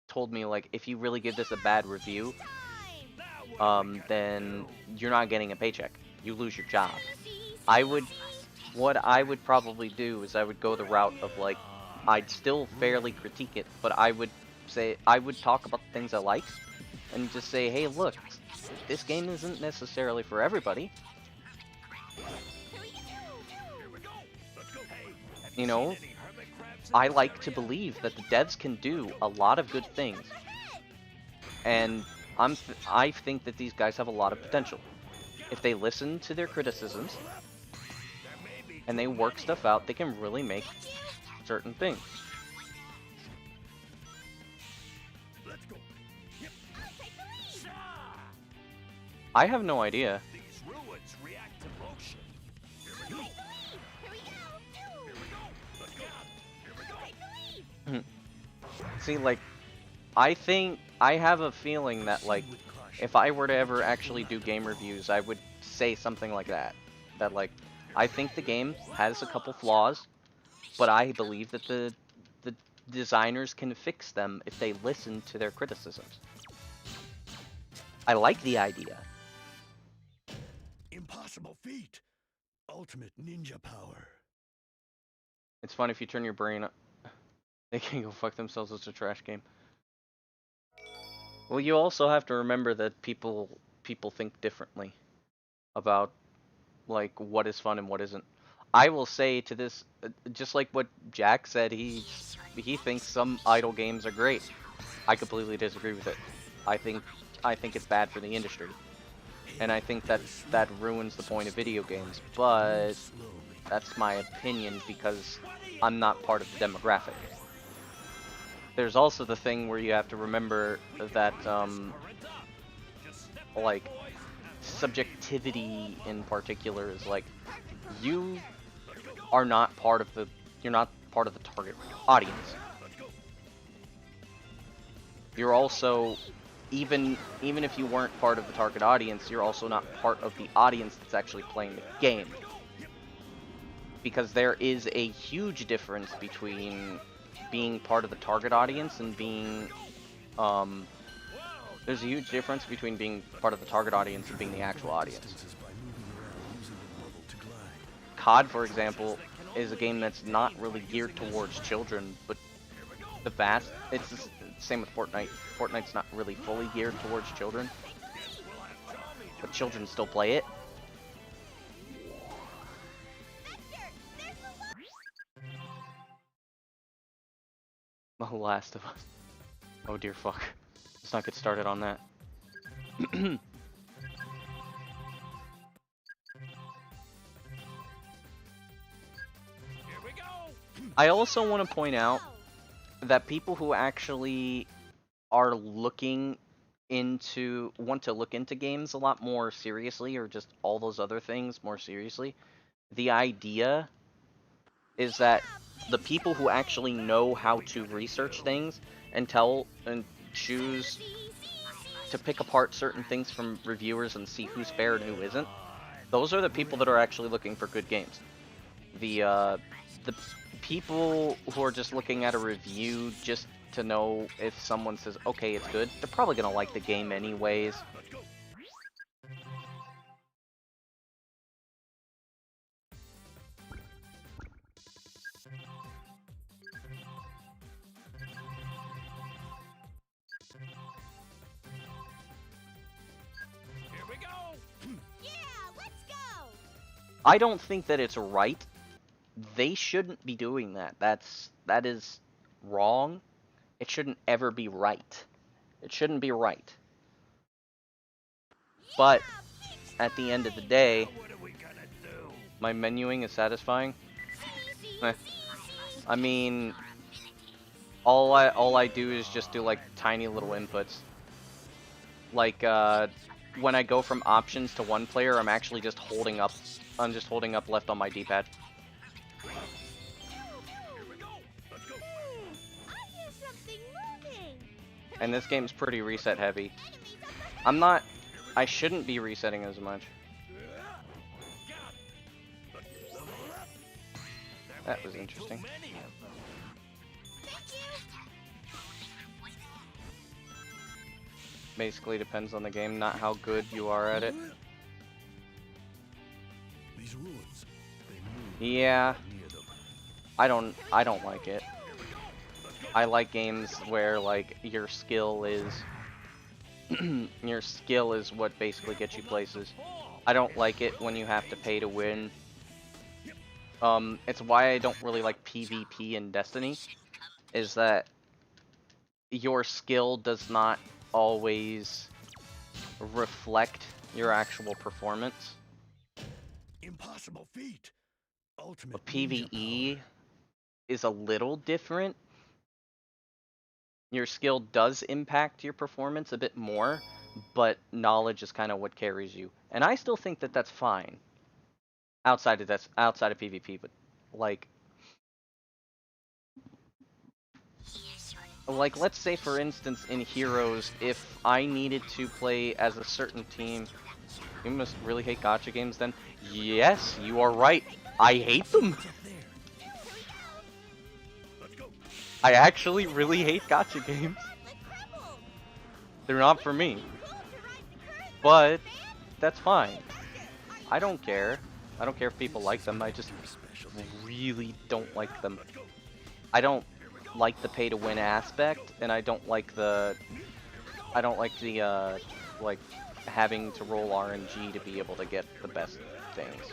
told me, like, if you really give this a bad review, then you're not getting a paycheck. You lose your job. What I would probably do is I would go the route of, like, I'd still fairly critique it, but I would talk about the things I like, and just say, hey, look, this game isn't necessarily for everybody. You know, I like to believe that the devs can do a lot of good things, and I think that these guys have a lot of potential. If they listen to their criticisms, and they work stuff out, they can really make certain things. I have no idea. These ruins react to motion. Here we go! Here we go! Let's go. Here we go. Take the lead! See, like, I think, I have a feeling that, like, if I were to ever actually do game reviews, I would say something like that. That, like, I think the game has a couple flaws, but I believe that the designers can fix them if they listen to their criticisms. I like the idea. Impossible feat. Ultimate ninja power. It's fun if you turn your brain up. They can go fuck themselves. It's a trash game. Well, you also have to remember that people think differently about like what is fun and what isn't. I will say to this, just like what Jack said, he thinks some idle games are great. I completely disagree with it. I think it's bad for the industry, and I think that ruins the point of video games. But that's my opinion because I'm not part of the demographic. There's also the thing where you have to remember that like subjectivity in particular is like you're not part of the target audience. You're also even if you weren't part of the target audience, you're also not part of the audience that's actually playing the game. Because there is a huge difference between being part of the target audience and being there's a huge difference between being part of the target audience and being the actual audience. COD, for example, is a game that's not really geared towards children, but it's the same with Fortnite. Fortnite's not really fully geared towards children, but children still play it. The Last of Us. Oh dear fuck. Let's not get started on that. I also want to point out that people who actually are want to look into games a lot more seriously, or just all those other things more seriously, the idea is that the people who actually know how to research things and choose to pick apart certain things from reviewers and see who's fair and who isn't, those are the people that are actually looking for good games. The people who are just looking at a review just to know if someone says, okay, it's good, they're probably gonna like the game anyways. I don't think that it's right. They shouldn't be doing that. That is wrong. It shouldn't ever be right. It shouldn't be right. But at the end of the day, my menuing is satisfying. I mean, all I do is just do like tiny little inputs. Like when I go from options to one player, I'm actually just holding up. I'm just holding up left on my D-pad. And this game's pretty reset heavy. I shouldn't be resetting as much. That was interesting. Basically depends on the game, not how good you are at it. Yeah, I don't like it. I like games where like your skill is what basically gets you places. I don't like it when you have to pay to win. It's why I don't really like PvP in Destiny, is that your skill does not always reflect your actual performance. Impossible feat. Ultimate But PvE is a little different. Your skill does impact your performance a bit more, but knowledge is kind of what carries you. And I still think that that's fine. Outside of PvP, but like let's say for instance in Heroes, if I needed to play as a certain team, you must really hate gacha games then? Yes, you are right. I hate them. I actually really hate gacha games. They're not for me. But that's fine. I don't care. I don't care if people like them. I just really don't like them. I don't like the pay-to-win aspect, and I don't like the like having to roll RNG to be able to get the best things.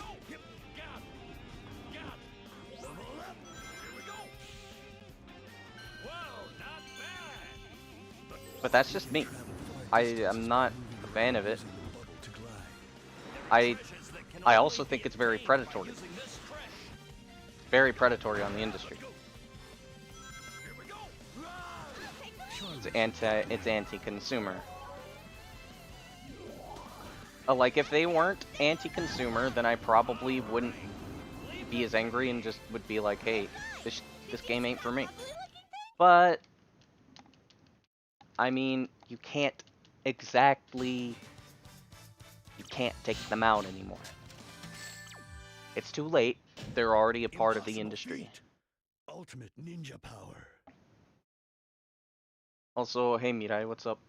But that's just me. I'm not a fan of it. I also think it's very predatory. Very predatory on the industry. It's anti-consumer. Like, if they weren't anti-consumer, then I probably wouldn't be as angry and just would be like, hey, this game ain't for me. But I mean, you can't take them out anymore. It's too late. They're already a part of the industry. Ultimate ninja power. Also, hey Mirai, what's up?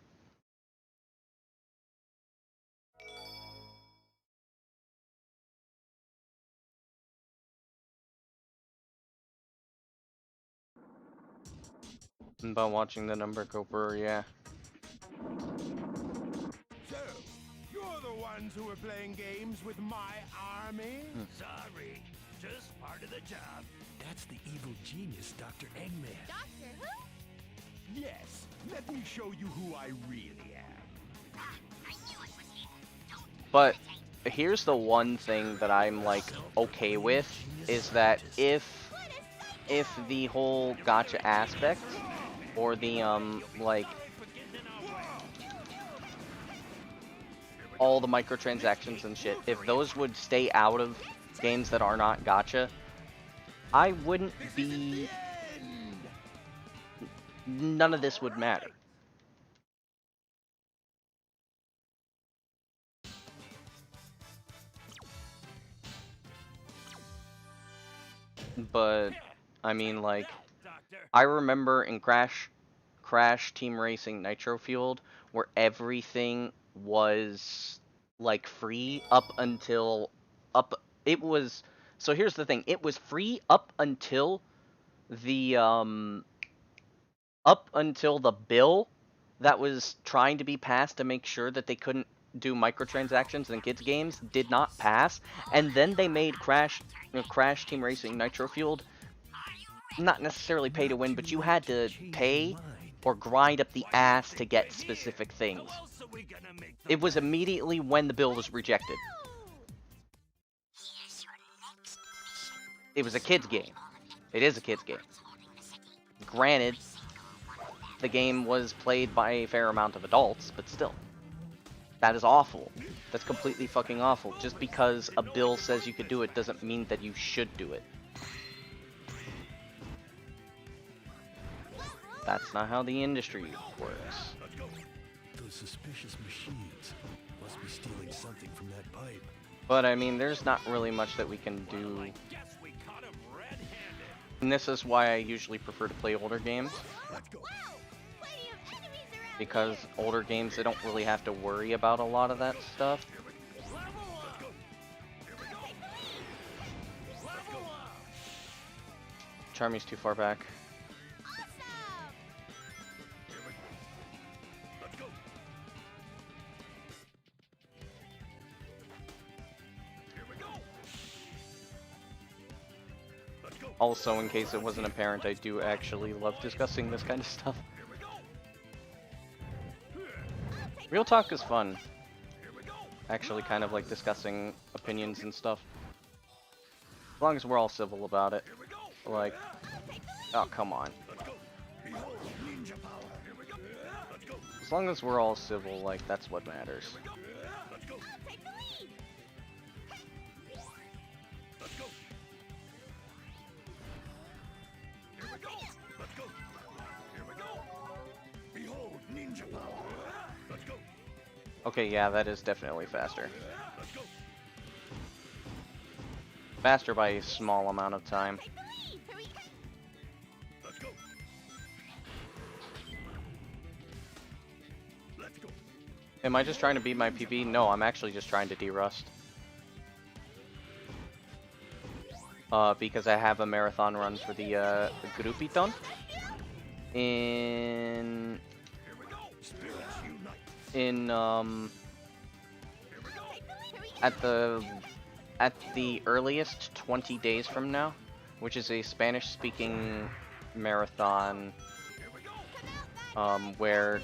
About watching the number go burr, yeah. So, you're the ones who are playing games with my army? Sorry, just part of the job. That's the evil genius, Dr. Eggman. Doctor who? Yes, let me show you who I really am. I knew it was him. Don't But here's the one thing that I'm like okay with is that if the whole gacha aspect or the like all the microtransactions and shit, if those would stay out of games that are not gacha, I wouldn't be... None of this would matter. But, I mean, like, I remember in Crash Team Racing Nitro Fueled, where everything was, like, free up until... So here's the thing, it was free up until the bill that was trying to be passed to make sure that they couldn't do microtransactions in kids games did not pass, and then they made Crash Team Racing Nitro Fueled not necessarily pay to win, but you had to pay or grind up the ass to get specific things. It was immediately when the bill was rejected. Here's your next mission. It was a kids game. It is a kids game. Granted, the game was played by a fair amount of adults, but still. That is awful. That's completely fucking awful. Just because a bill says you could do it doesn't mean that you should do it. That's not how the industry works. Those suspicious machines must be stealing something from that pipe. But I mean, there's not really much that we can do. And this is why I usually prefer to play older games. Because older games, they don't really have to worry about a lot of that stuff. Charmy's too far back. Also, in case it wasn't apparent, I do actually love discussing this kind of stuff. Real talk is fun. Actually kind of like discussing opinions and stuff. As long as we're all civil about it. Like, oh, come on. As long as we're all civil, like, that's what matters. Okay, yeah, that is definitely faster. Faster by a small amount of time. Am I just trying to beat my PB? No, I'm actually just trying to derust. because I have a marathon run for the Grupiton in at the earliest 20 days from now, which is a Spanish-speaking marathon, where,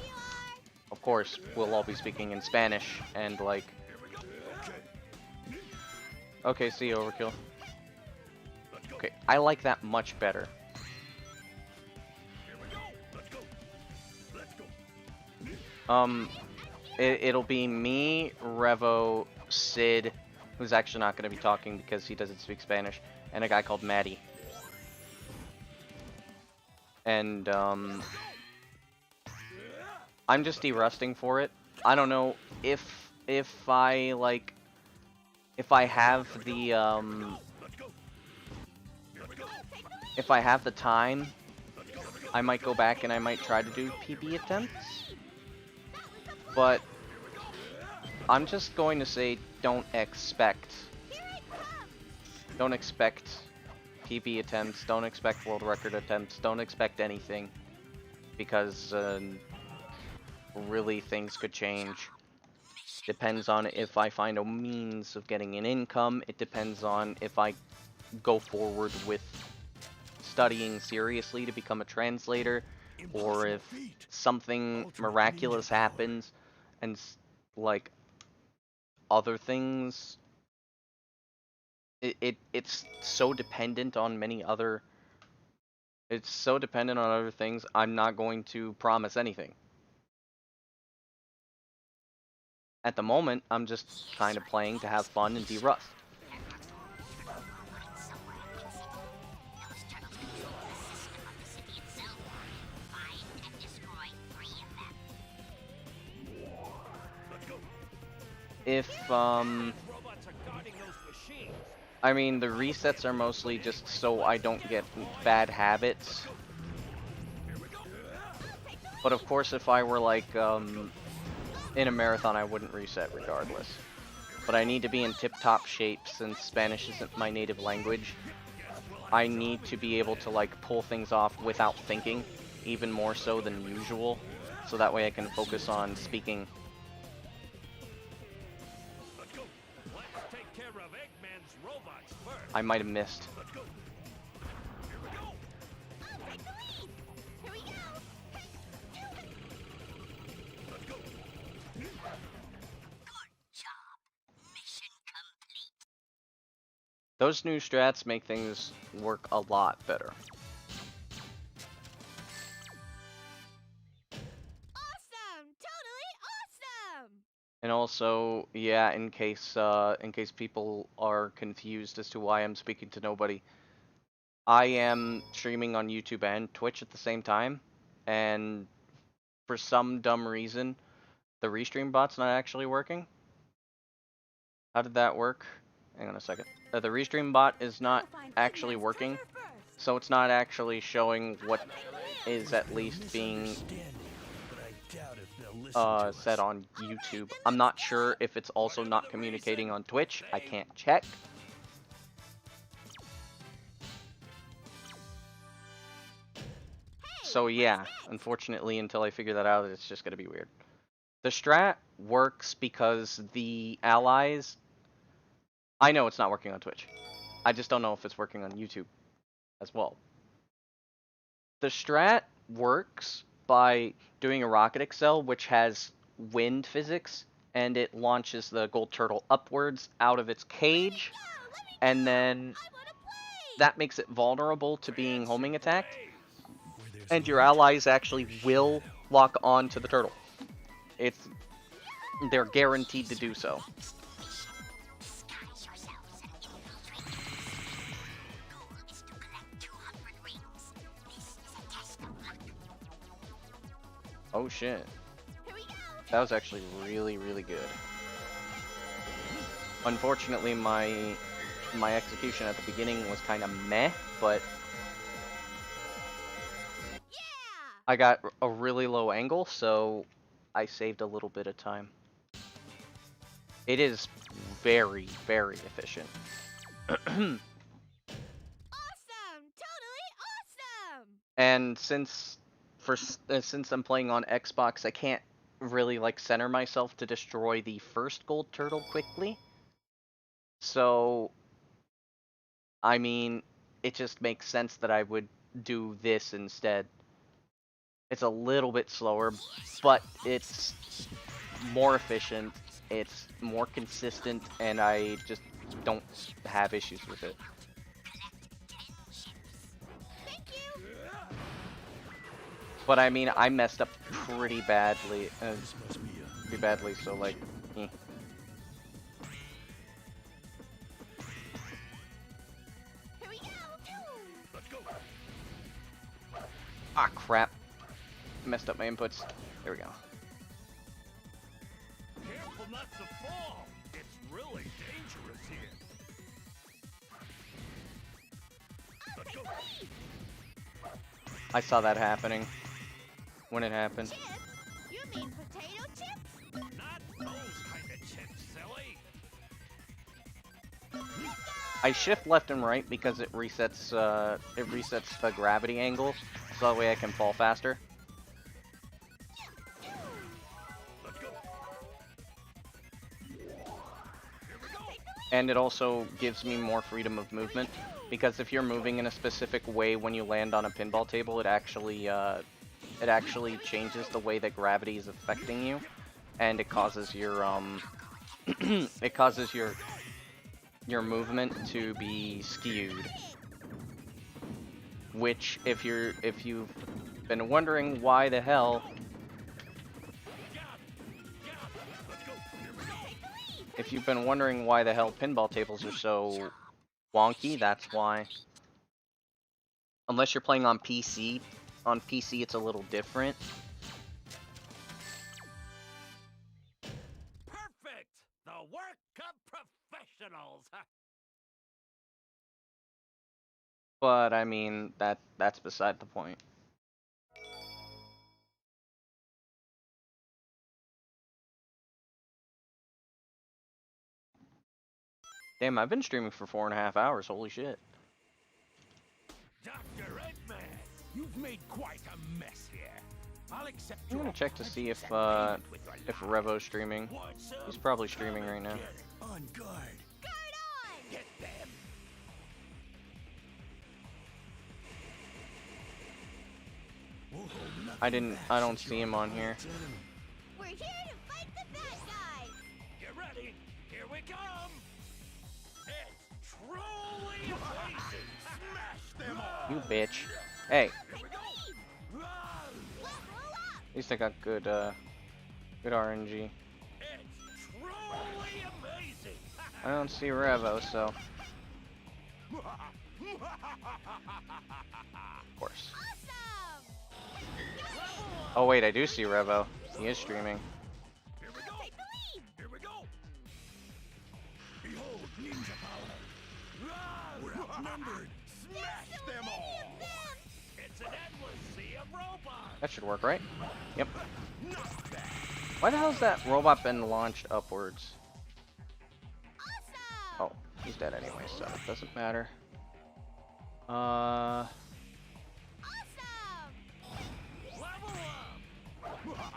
of course, we'll all be speaking in Spanish, and like... Okay, see you, Overkill. Okay, I like that much better. It'll be me, Revo, Sid, who's actually not going to be talking because he doesn't speak Spanish, and a guy called Maddie. And, I'm just de-rusting for it. I don't know if I, like, if I have the, if I have the time, I might go back and I might try to do PB attempts. But I'm just going to say don't expect PB attempts, don't expect world record attempts, don't expect anything, because really things could change. Depends on if I find a means of getting an income. It depends on if I go forward with studying seriously to become a translator, or if something miraculous happens and like other things. It's so dependent on many other. It's so dependent on other things. I'm not going to promise anything. At the moment, I'm just kind of playing to have fun and de-rust. If, I mean, the resets are mostly just so I don't get bad habits. But of course, if I were like, in a marathon, I wouldn't reset regardless. But I need to be in tip-top shape since Spanish isn't my native language. I need to be able to like pull things off without thinking, even more so than usual, so that way I can focus on speaking. I might have missed. Those new strats make things work a lot better. Awesome! Totally awesome! And also, yeah, in case people are confused as to why I'm speaking to nobody, I am streaming on YouTube and Twitch at the same time, and for some dumb reason, the restream bot's not actually working. How did that work? Hang on a second. The restream bot is not actually working, so it's not actually showing what is at least being said on YouTube. I'm not sure if it's also not communicating on Twitch. I can't check. So yeah, unfortunately, until I figure that out, it's just gonna be weird. The strat works because the allies... I know it's not working on Twitch. I just don't know if it's working on YouTube as well. The strat works by doing a rocket excel, which has wind physics, and it launches the gold turtle upwards out of its cage, and then that makes it vulnerable to being homing attacked, and your allies actually will lock on to the turtle. They're guaranteed to do so. Oh shit. That was actually really, really good. Unfortunately, my execution at the beginning was kind of meh, but I got a really low angle, so I saved a little bit of time. It is very, very efficient. And since I'm playing on Xbox, I can't really like center myself to destroy the first gold turtle quickly. So, I mean, it just makes sense that I would do this instead. It's a little bit slower, but it's more efficient, it's more consistent, and I just don't have issues with it. Thank you. But I mean, I messed up pretty badly, This must be so like, eh. Here we go. Let's go. Ah, crap. Messed up my inputs. There we go. Careful not to fall. It's really dangerous here. Let's go. I saw that happening when it happened. Chips? You mean potato chips? Not those kind of chips, silly. I shift left and right because it resets the gravity angle, so that way I can fall faster. Let's go. And it also gives me more freedom of movement, because if you're moving in a specific way when you land on a pinball table, it actually changes the way that gravity is affecting you, and it causes your your movement to be skewed. Which, if you've been wondering why the hell pinball tables are so wonky, that's why. Unless you're playing on PC. On PC, it's a little different. Perfect. The work of professionals. But I mean, that's beside the point. Damn, I've been streaming for 4.5 hours. Holy shit. Dr. Eggman, you've made quite a mess here. I'll accept I'm gonna your check to see if apologies and payment with your life. Revo's streaming. Want some? He's probably streaming right now. Get it. On guard. Guard on. Get them. We'll hold nothing back I don't since see you're him our on here. world's enemy. We're here to fight the bad guys. Get ready. Here we come. It's truly amazing. Smash them all. You bitch. Hey, Here we go. Let's roll up. at least I got good RNG. It's truly amazing. I don't see Revo, so of course. Awesome. Oh wait, I do see Revo. He is streaming. Here we go. Take the lead. Here we go. Behold ninja power. We're outnumbered. Smash them all. It's an endless sea of robots. That should work, right? Yep. Why the hell's that robot been launched upwards? Awesome. Oh, he's dead anyway, so it doesn't matter. Awesome. Level up.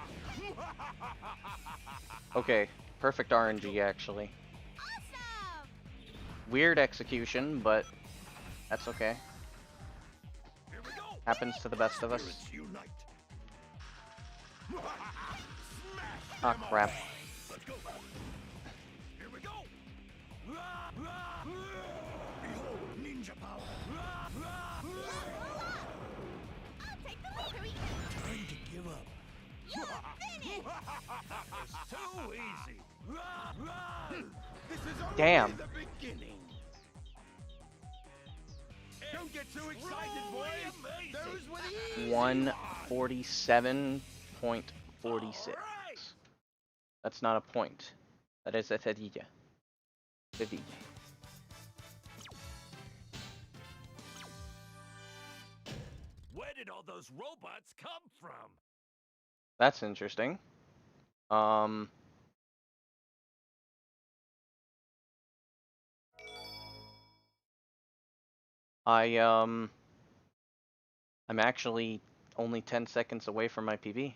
Okay, perfect RNG actually. Awesome. Weird execution, but that's okay. Here we go. Happens to the best of us. Spirits unite. Smash Ah, them all. crap. Let's go. Here we go. Behold ninja power. I'll take the lead. Here we go. Time to give up. You're finished. That was too easy. This is only Damn. the beginning. Don't get too excited, boys. Those were the easy 147.46. That's not a point. That is a cedilla. Cedilla. Where did all those robots come from? That's interesting. I I'm actually only 10 seconds away from my PB.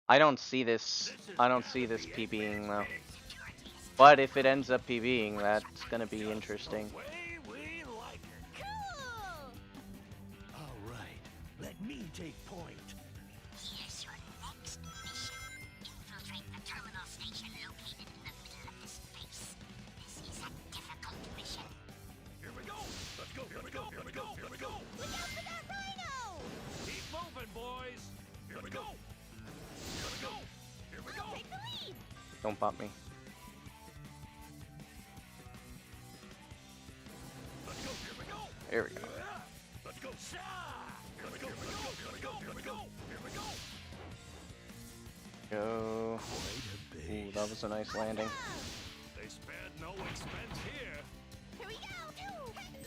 I don't see this PBing though. But if it ends up PBing, that's gonna be interesting. The way we like it. Cool! All right, let me take point. Here's your next mission. Infiltrate the terminal station located in the middle of this space. This is a difficult mission. Here we go. Let's go. Here we go. Here we go. Here we go. Look out for that rhino! Keep moving, boys. Here we go. Here we go. Here we go. Take the lead! Don't bump me. Let's go. Here we go. Here we go. Let's go. Here we go. Here we go. Here we go. Here we go. Here we go. Go. Quite a Ooh, that was a nice landing. They spared no expense here. Here we go!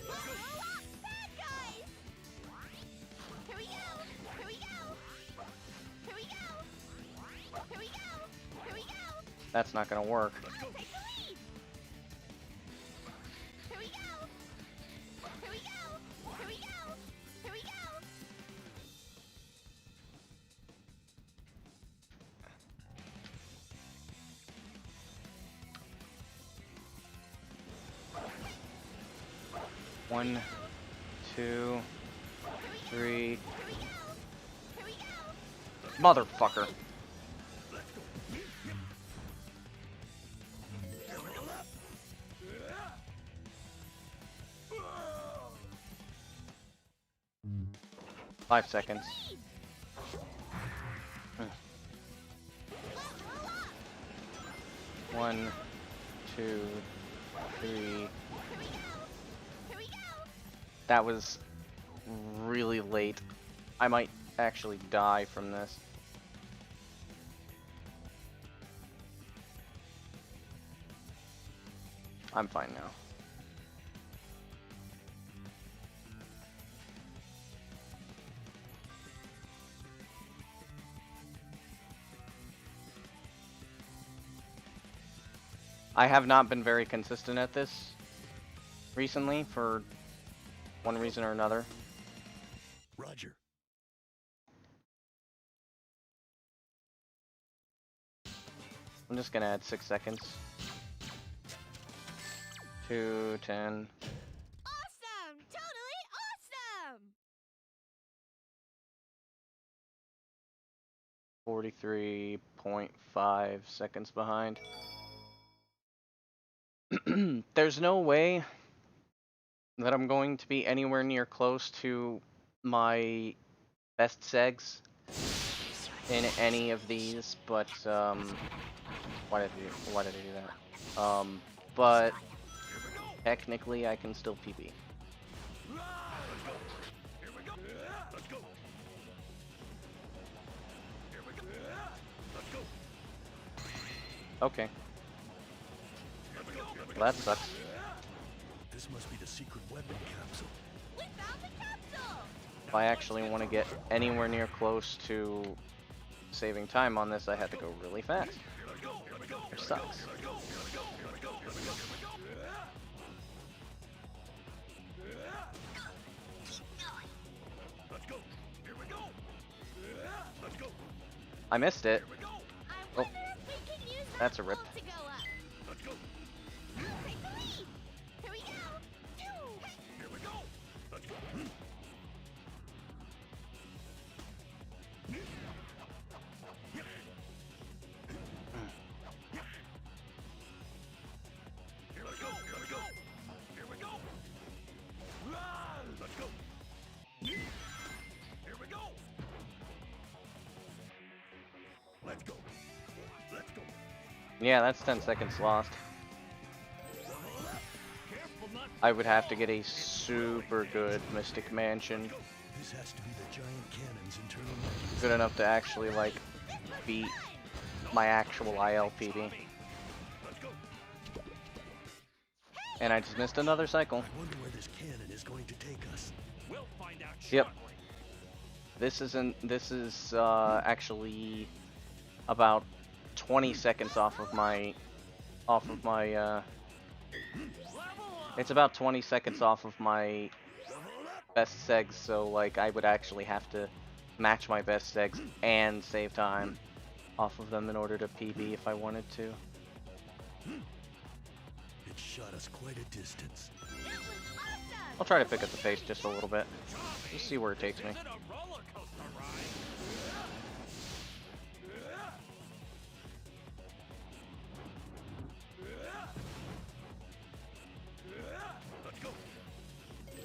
Blow up, bad guys! Here we go! Here we go! Here we go! Here we go! Here we go! That's not gonna work. Let's go. Take the lead! Here we go! Here we go! Here we go! Here we go! One, two, three. Here we go! Motherfucker. Level up. 5 seconds. One, two, three. Here we go! That was really late. I might actually die from this. I'm fine now. I have not been very consistent at this recently for one reason or another. Roger. I'm just gonna add 6 seconds. 2, 10. Awesome! Totally awesome! 43.5 seconds behind. There's no way that I'm going to be anywhere near close to my best segs in any of these, but why did I do that? But technically I can still PB. Here we go. Let's go. Here we go. Let's go. Okay, Here we go. Here we go. well, that sucks. This must be the secret weapon capsule. We found the capsule! If I actually want to get anywhere near close to saving time on this, I had to go really fast. Here we go. Here we go. Which sucks. Here we go. Here we go. Here we go. Here we go. Here we go. Let's go. Here we go. Let's go. I missed it. Here we go. I wonder if we can use that That's a rip. pole to go up. Let's go. Take the lead! Here we go! Here we go. Let's go. Here we go. Here we go. Here we go. Let's go. Here we go. Let's go. Let's go. Yeah, that's 10 seconds lost. Careful not. I would have to get a super good Mystic Mansion, This has to be the giant cannon's internal mechanism. good enough to actually, like, beat my actual ILPD. Let's go. And I just missed another cycle. I wonder where this cannon is going to take us. We'll find out Yep. This is actually about 20 seconds off of my Level up. It's about 20 seconds off of my best segs, so like I would actually have to match my best segs and save time off of them in order to PB if I wanted to. It shot us quite a distance. That was awesome! I'll try to pick up the pace just a little bit. Just see where it takes me. Is it a roller coaster ride? Let's go. This is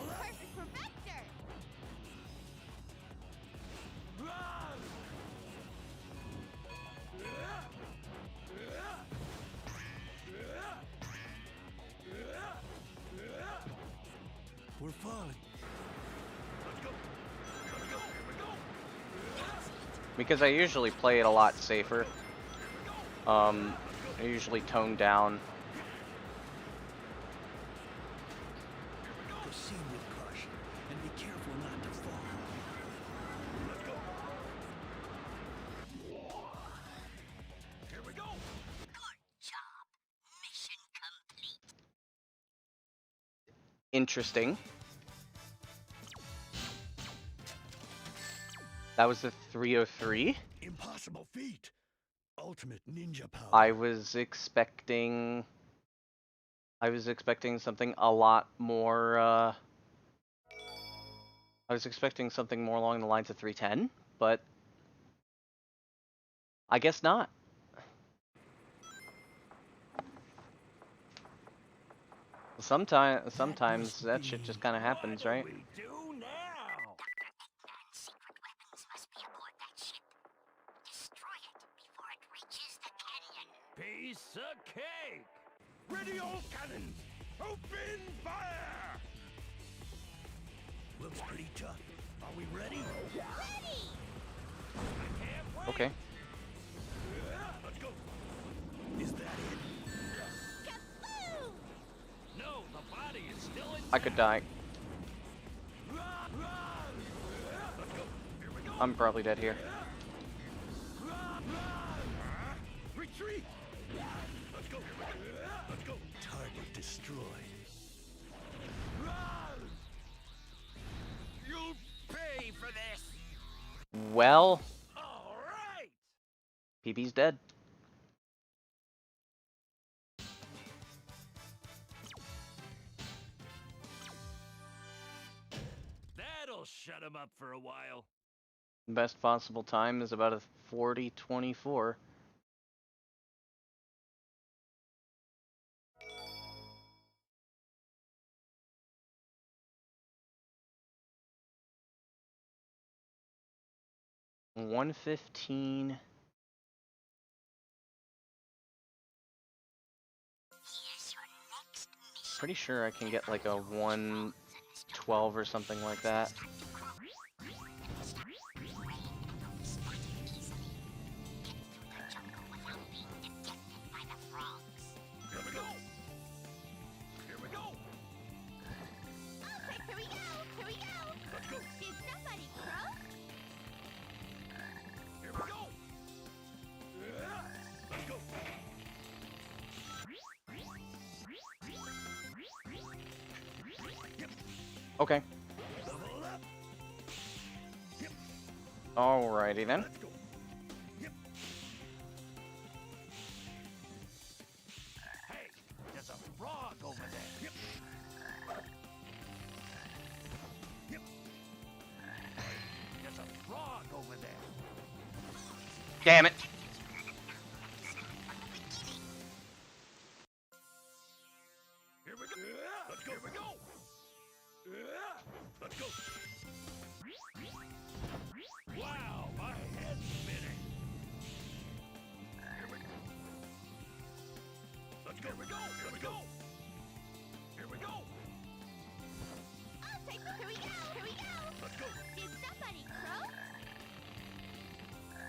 perfect for Vector! We're falling. Let's go. Let's go. Here we go. Because I usually play it a lot safer. I usually tone down. Proceed with caution and be careful not to fall. Let's go. Here we go. Good job. Mission complete. Interesting. That was the 303. Impossible feat. Ultimate ninja power. I was expecting something a lot more, I was expecting something more along the lines of 310, but I guess not. Sometimes that shit just kind of happens, right? What do we do now? Secret weapons must be aboard that ship. Destroy it before it reaches the canyon. Piece of cake. Ready all cannons. Open fire. Looks pretty tough. Are we ready? Ready! I can't wait. Okay. Let's go. Is that it? Kaboom! No, the body is still in. I could die. Let's go. Here we go. I'm probably dead here. Retreat. Let's go. Here we go. Let's go. Target destroyed. You'll pay for this. Well, All right. PB's dead. That'll shut him up for a while. Best possible time is about a 40-24. $115. Here's your next mission. Pretty sure I can get like a 112 or something like that. Here we go. Here we go. Okay, here we go! Here we go! Let's go. Did somebody croak? Here we go. Let's go. Okay. Level up. Yep. Alrighty then. Let's go. Yep. Hey, there's a frog over there. Yep. Yep. There's a frog over there. Damn it. Here we go. Let's go. Here we go. Let's go. Wow, my head's spinning. Here we go. Let's go. Here we go. Here we go. Here we go. I'll take the... Here we go! Here we go! Let's go. Did somebody croak?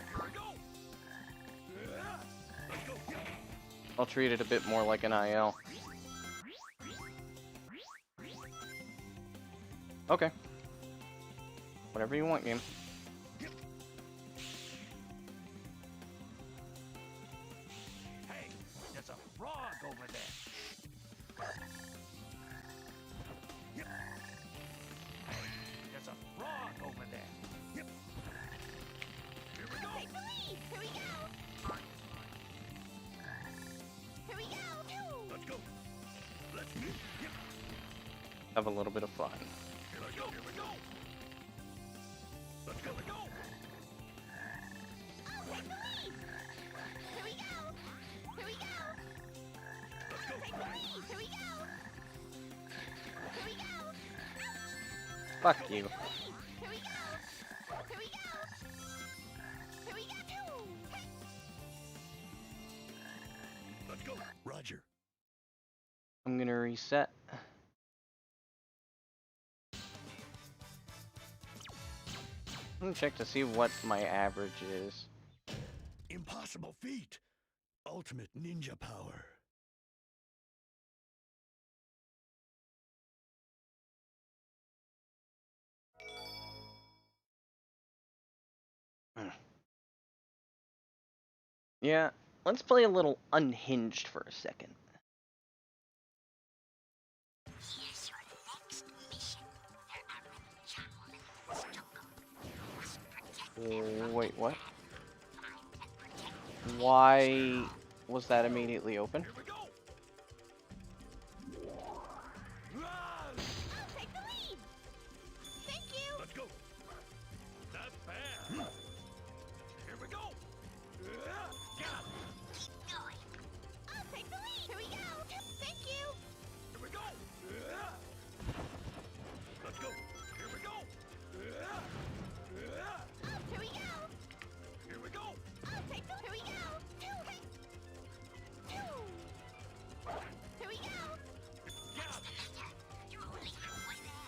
Here we go. Let's go. I'll treat it a bit more like an IL. Okay. Whatever you want, game. Hey, there's a frog over there. have a little bit of fun. Here we go, here we go. Let's go, let's go. I'll take the lead. Here we go. Here we go. Let's go. Take the lead. Here we go. Here we go. Fuck you. Here we go. Here we go. Here we go. Let's go. Roger. I'm gonna reset. I'm gonna check to see what my average is. Impossible feat. Ultimate ninja power. Yeah, let's play a little unhinged for a second. Here's your next mission. There are many Chaotix in this jungle. You must protect them. Wait, what? Find and protect them. Why was that immediately open? Here we go. Run! I'll take the lead. Thank you. Let's go. Not bad. Here we go. Yeah. Keep going. I'll take the lead. Here we go. Thank you. Here we go. Let's go. Here we go. Here we go. Here we go. I'll take the. Here we go. Here we go. Yeah. You're only halfway there.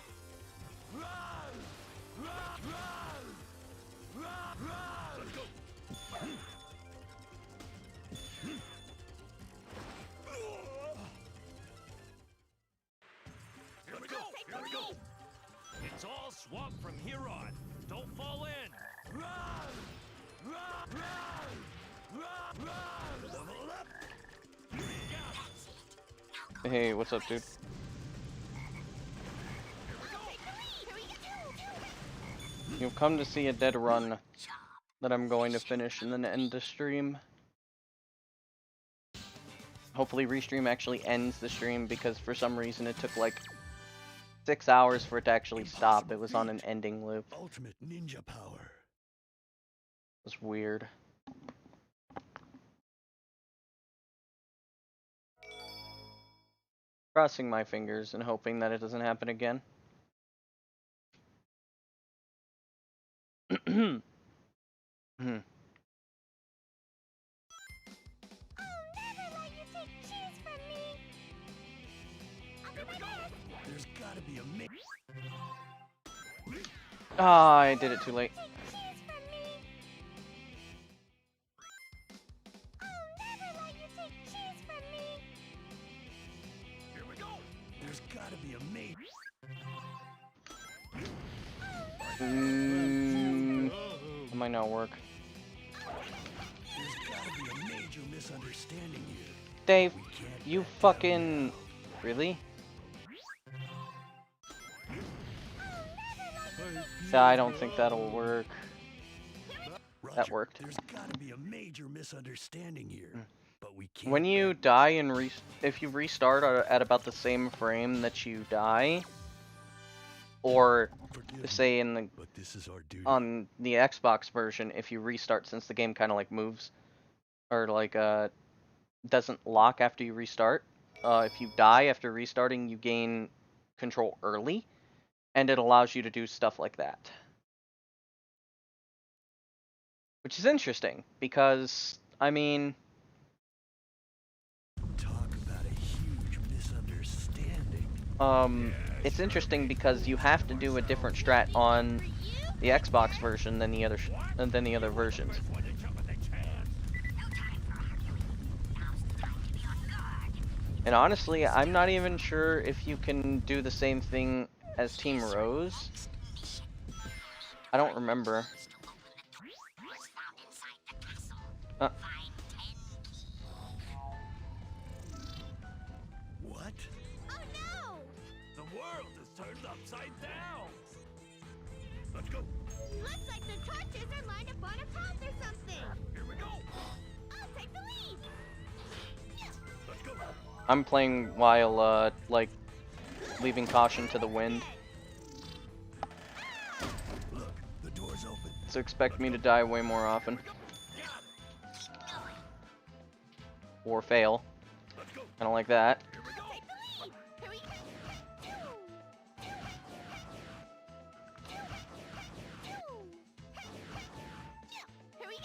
Run! Run! Run! Run! Run! Let's go. Here we go. Here we go. It's all swamp from here on. Don't fall in. Run! Run! Run! Run! Run! Level up. Yeah. Hey, what's up, dude? Here we go. Here we go. You've come to see a dead run that I'm going to finish and then end the stream. Hopefully Restream actually ends the stream because for some reason it took like 6 hours for it to actually stop. It was on an ending loop. It Ultimate ninja power. was weird. Crossing my fingers and hoping that it doesn't happen again. I'll never let you take cheese from me. I'll do my best. There's gotta be a mix. Ah, I did it too late. Take cheese from me. I'll never let you take cheese from me. Here we go. There's gotta be a mate. That might not work. There's gotta be a major misunderstanding here. Dave, We can't you let that fucking... Really? I don't think that'll work. Roger, That worked. There's gotta be a major misunderstanding here. But we can't. When you die and if you restart at about the same frame that you die, or Forgive me, say in the but this is our duty. on the Xbox version, if you restart, since the game kind of like moves or like doesn't lock after you restart, if you die after restarting, you gain control early, and it allows you to do stuff like that, which is interesting because I mean. Talk about a huge misunderstanding. It's interesting because you have to do a different strat on the Xbox version than the other versions. And honestly, I'm not even sure if you can do the same thing as Team Rose. I don't remember. What? Oh no! The world is turned upside down. Let's go. Looks like the torches are lined up on a path or something. Here we go. I'll take the lead. Let's go. I'm playing while like leaving caution to the wind. Look, the door's open. So expect me to die way more often. Or fail. I don't like that. Here we go. Here we go. Here we go. Here we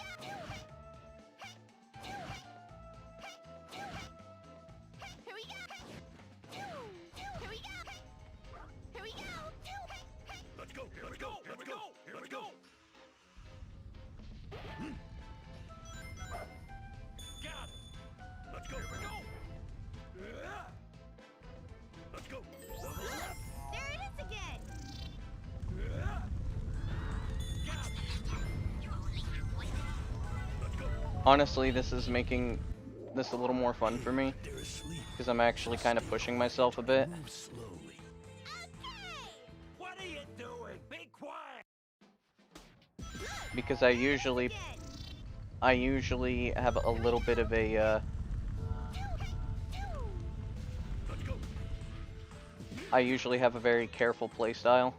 go. Here we go. Let's go, here we go, here we go, here we go. Got it. Let's go, here we go. Let's go. Level up. There it is again. Got it. Let's go. Honestly, this is making this a little more fun for me, They're asleep. because I'm actually kind of pushing myself a bit. Move slowly. What are you doing? Be quiet. Because I usually have a little bit of a, Let's go. I usually have a very careful playstyle.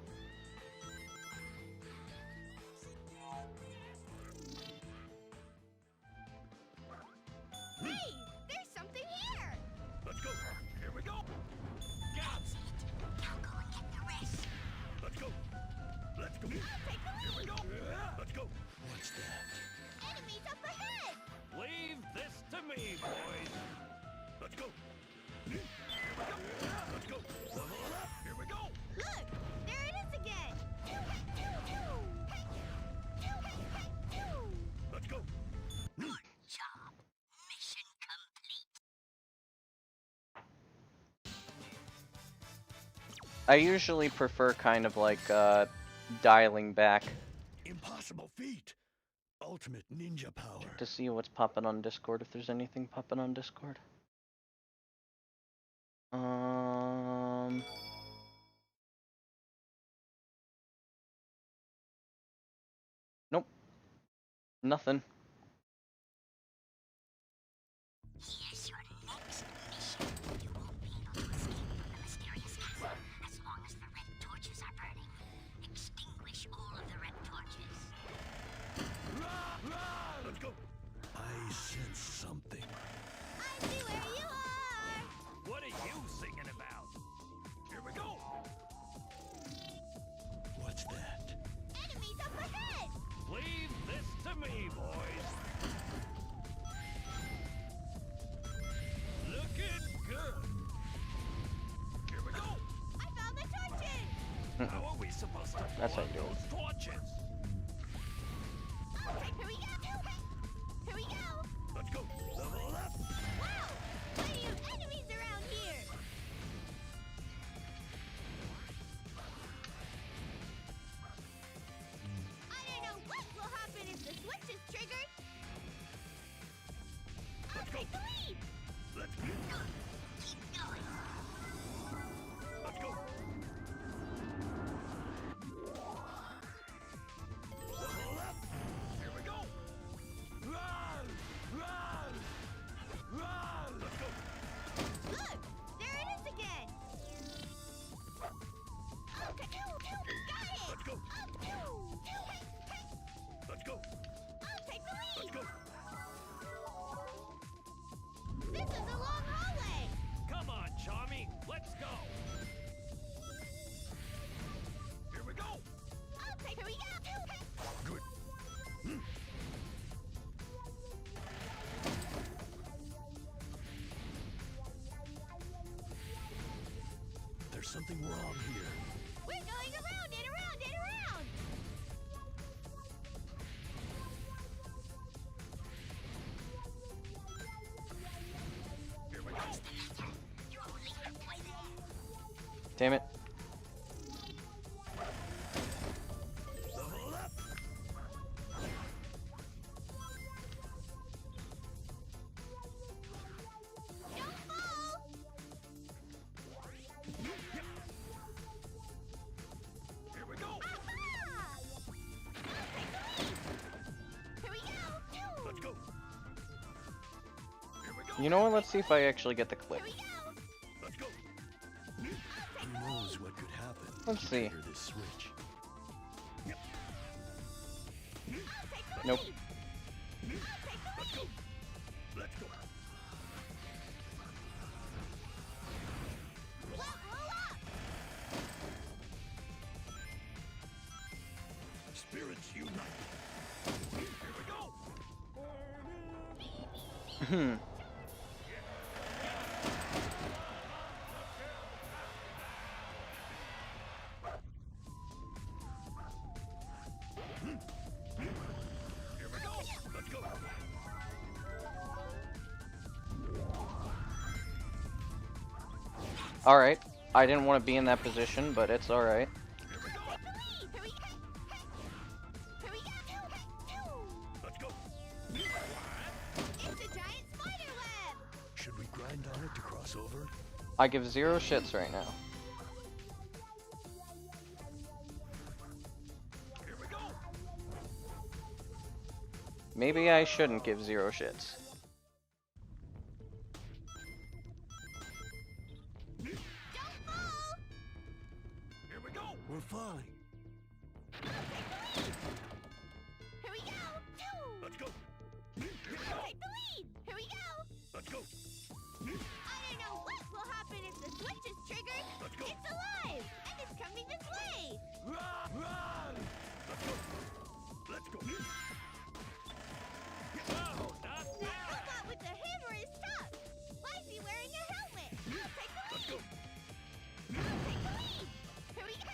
Hey, there's something here. Let's go. Here we go. Got it. Now go and get the rest. Let's go. Let's go. Here we go. Let's go. What's that? Enemies up ahead. Leave this to me, boys. Let's go. Here we go. Let's go. Level up. Here we go. Look, there it is again. Let's go. Job. Mission complete. I usually prefer kind of like, dialing back Impossible feat. Ultimate ninja power. to see what's popping on Discord, if there's anything popping on Discord. Nope. Nothing. Here's your next mission. You won't be able to escape from the mysterious castle as long as the red torches are burning. Extinguish all of the red torches. Let's go. I sense something. I see where you are. What are you singing about? Here we go. What's that? Enemies up ahead. Leave this to me, boys. Looking good. Here we go. I found the torches. How are we supposed to That's how follow you do it. those torches? Okay, here we go. Here we go. Let's go. Level up. Wow, plenty of enemies around here. I don't know what will happen if the switch is triggered. I'll take the lead. Let's go. Keep going. Let's go. Level up. Here we go. Run! Run! Run! Let's go. Look, there it is again. Okay, got it. Let's go. Let's go. I'll take the Let's lead. go. This is a long hallway. Come on, Charmy. Let's go. Here we go. I'll take. Here we go. Good. There's something wrong here. We're going around and around and around. Here we go. You're only halfway there. Damn it. Level up. Don't fall. Here we go. Aha! Here we go. Let's go. Here we go. You know what? Let's see if I actually get the clip. Here we go. Let's go. I'll take the lead. Let's see. Trigger this switch. Nope. Let's go. Spirits unite. Here we go. Hmm. Here we go. Let's go. Alright. I didn't want to be in that position, but it's alright. Let's go. It's a giant spider web! Should we grind on it to cross over? I give 0 shits right now. Here we go. Maybe I shouldn't give 0 shits. Don't fall! Here we go. We're falling. Here we go! Let's go. Take the lead! Here we go! Let's go. I don't know what will happen if the switch is triggered. Let's go. It's alive! And it's coming this way! Run! Run! Let's go. Let's go. Oh, not The robot with the hammer is stuck! Why is he wearing a helmet? I'll take the Let's lead! go. I'll take the lead! Here we go!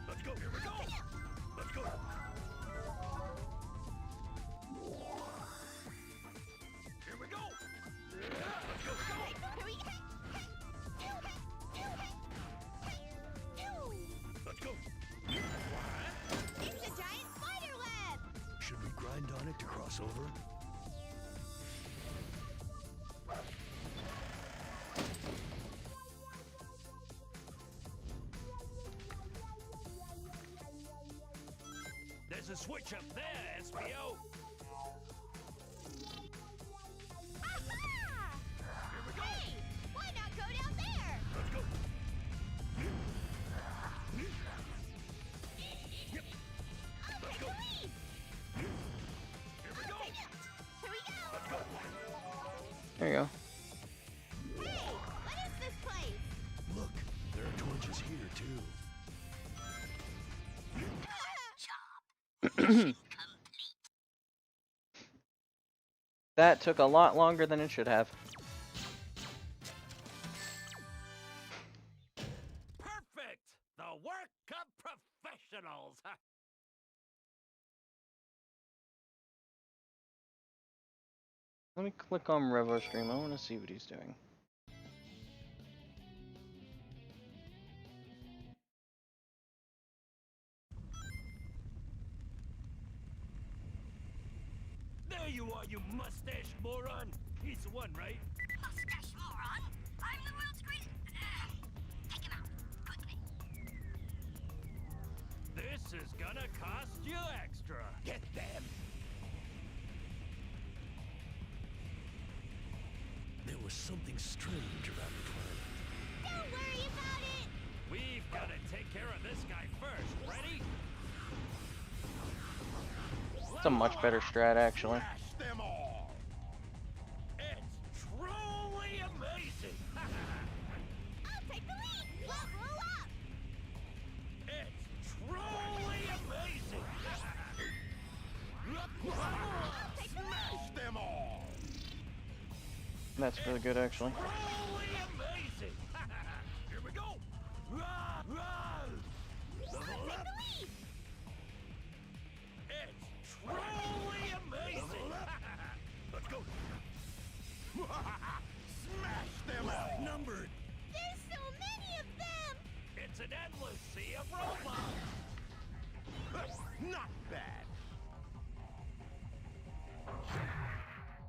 Let's go. Here we go. Let's go. Here we go. Let's go. Let's go. It's a giant spider web! Should we grind on it to cross over? There's a switch up there, SPO. Aha! Here we go. Hey, why not go down there? Let's go. I'll Let's take go. the lead! Here we go. Here we go! Let's go. There you go. Hey, what is this place? Look, there are torches here too. That took a lot longer than it should have. Perfect! The work of professionals! Let me click on Revo Stream. I want to see what he's doing. There you are, you mustache moron! He's the one, right? Mustache moron? I'm the world's greatest. Take him out, quickly. This is gonna cost you extra. Get them! There was something strange about the planet. Don't worry about it! We've gotta take care of this guy first. Ready? It's a much better strat, actually. Smash them all! It's truly amazing! I'll take the lead! We'll blow up! It's truly amazing! I'll take the lead! Smash them all! That's really good, actually. Truly amazing! Here we go! Run! Run! I'll Level take up! the lead! It's truly amazing! Let's go! Smash them all! Numbered! There's so many of them! It's an endless sea of robots! Not bad!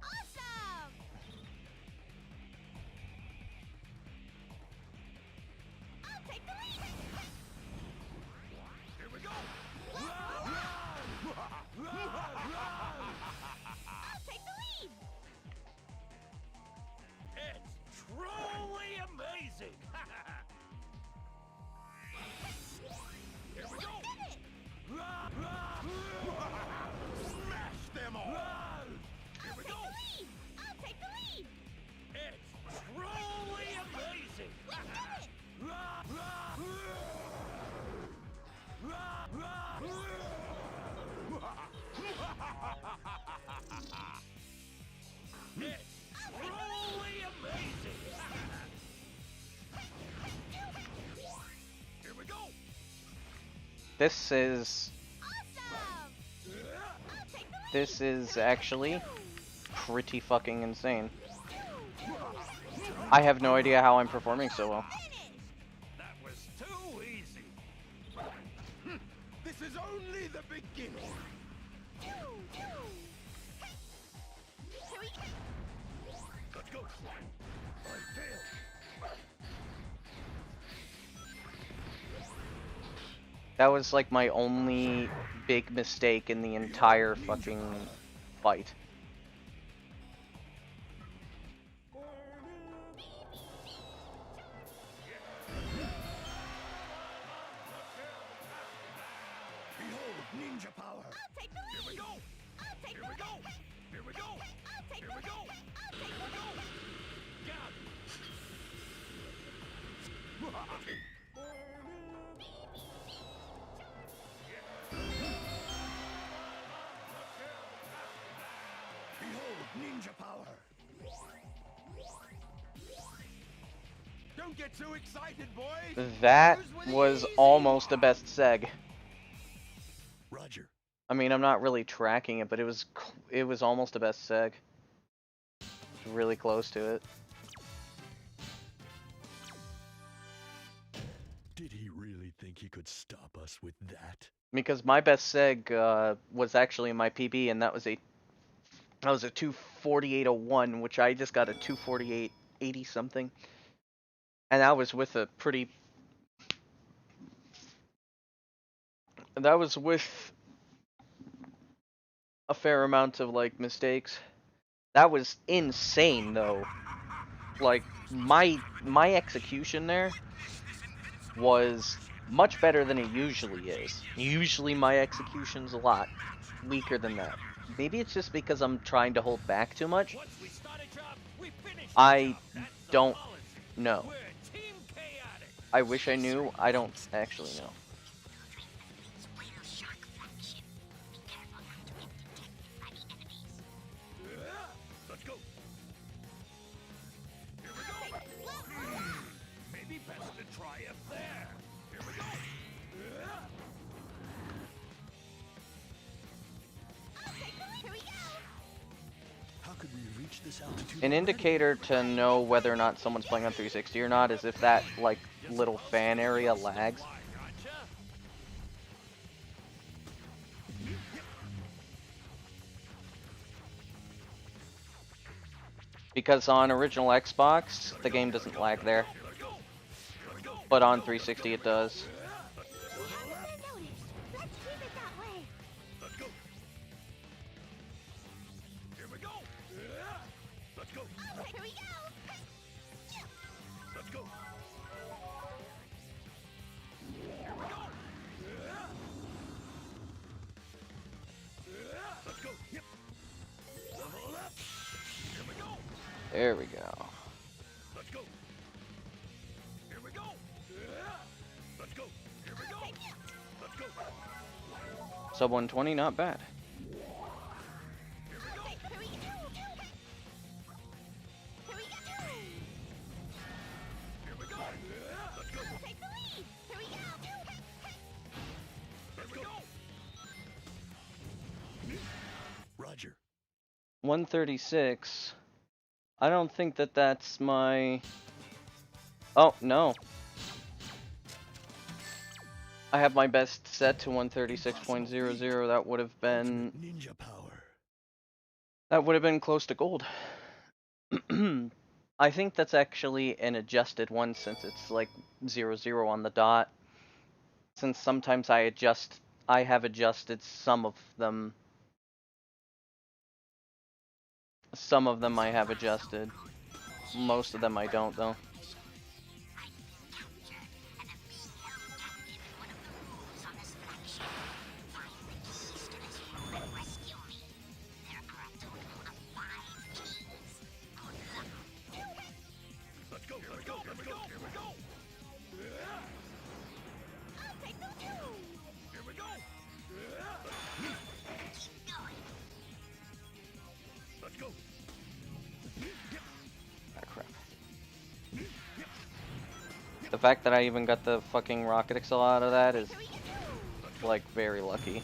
Awesome! This is actually pretty fucking insane. I have no idea how I'm performing so well. That was too easy. This is only the beginning. Let's go. I failed. That was like my only big mistake in the entire fucking fight. Behold, ninja power. Take the Here we go. Take Here we go. Here we go. Take Here we go. Here we go. Got Behold, ninja power. Don't get too excited, boys. That was almost the best seg. Roger. I mean, I'm not really tracking it, but it was almost the best seg. Really close to it. Did he really think he could stop us with that? Because my best seg was actually my PB, and that was a 248.01, which I just got a 248.80 something, and that was with a pretty. That was with a fair amount of like mistakes. That was insane though. Like my execution there was much better than it usually is. Usually my execution's a lot weaker than that. Maybe it's just because I'm trying to hold back too much. Once we start a job, we finish the I job. That's the don't policy. know. We're Team Chaotix. I wish I knew. I don't actually know. Whale shark flagship. Be careful not to get detected by the enemies. Let's go. Here we go. Maybe best to try up there. Here we go. Here we go. How could we reach this altitude? An indicator to know whether or not someone's playing on 360 or not is if that like little fan area lags. Why, gotcha? Because on original Xbox, the game doesn't lag there. But on 360 it does. Let's keep it that way. Let's go. Here we go. Let's go. Here we go. Let's go. Let's go. Yep. Level up. Here we go. There we go. Let's go. Here we go. Let's go. Here we go. Let's go. Sub 120, not bad. Here we go. Here we go. Here we go. Here we go. Let's go. Take the lead. Here we go. Let's go. Roger. 136. I don't think that that's my... Oh, no. I have my best set to 136.00. That would have been... Ninja power. That would have been close to gold. I think that's actually an adjusted one since it's like 00 on the dot. Since sometimes I have adjusted some of them. Some of them I have adjusted. Most of them I don't though. I've been captured and am being held captive in one of the rooms on this flagship. Find the keys to this room and rescue me. There are a total of 5 keys. Good luck. Let's go. Here we go. Here we go. Here we go. Take the lead. Here we go. Keep going. Let's go. Ah, crap. The fact that I even got the fucking rocket accel out of that is like, very lucky.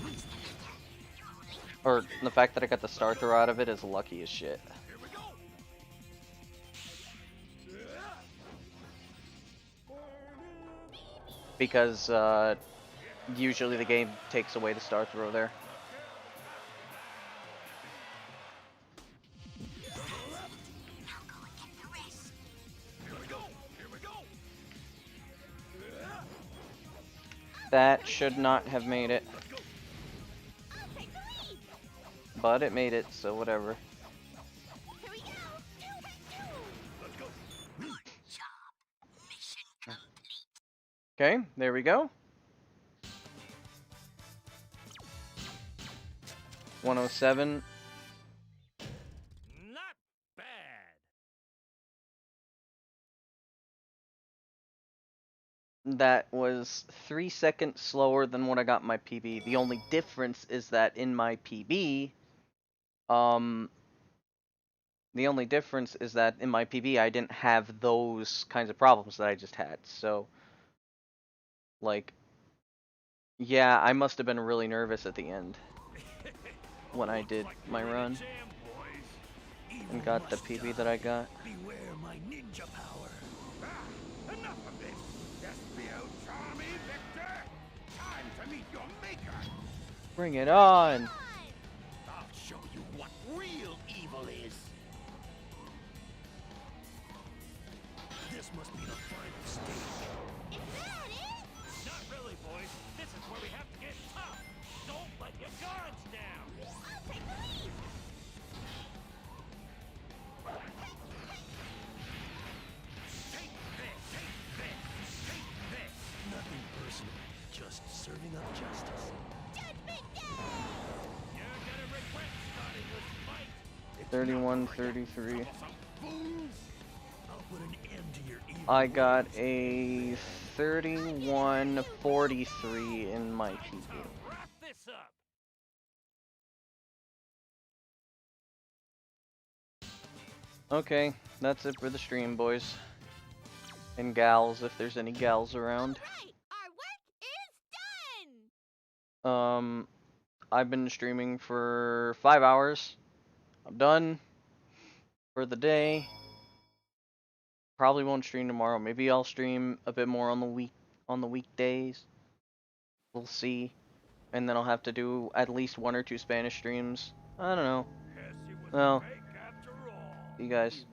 Or, the fact that I got the star throw out of it is lucky as shit. Here we go. Because, usually the game takes away the star throw there. Now go and get the rest. Here we go. Here we go. That should not have made it. I'll take the lead. But it made it, so whatever. Here we go. Let's go. Job. Mission complete. Okay, there we go. 107. Not bad. That was 3 seconds slower than what I got in my PB. The only difference is that in my PB, I didn't have those kinds of problems that I just had. So, like, yeah, I must have been really nervous at the end when I did my run and got the PB that I got. Beware my ninja power. Enough of this. Espio Charmy Victor. Time to meet your maker. Bring it on! I'll show you what real evil is. This must be the final stage. Is that it? Not really, boys. This is where we have to get tough. Don't let your guards down. I'll take the lead. Take this. Take this. Take this. Nothing personal. Just serving up justice. Judgment Day. You're gonna regret starting this fight. It's 31, not for you 33. troublesome fools. I'll put an end to your evil I got ways. a 31-43 in my PB. Wrap this up. Okay, that's it for the stream, boys. And gals, if there's any gals around. Right. Our work is done. I've been streaming for 5 hours. I'm done for the day. Probably won't stream tomorrow. Maybe I'll stream a bit more on the weekdays. We'll see. And then I'll have to do at least 1 or 2 Spanish streams. I don't know. Yes, it was Well, fake after all. see you guys.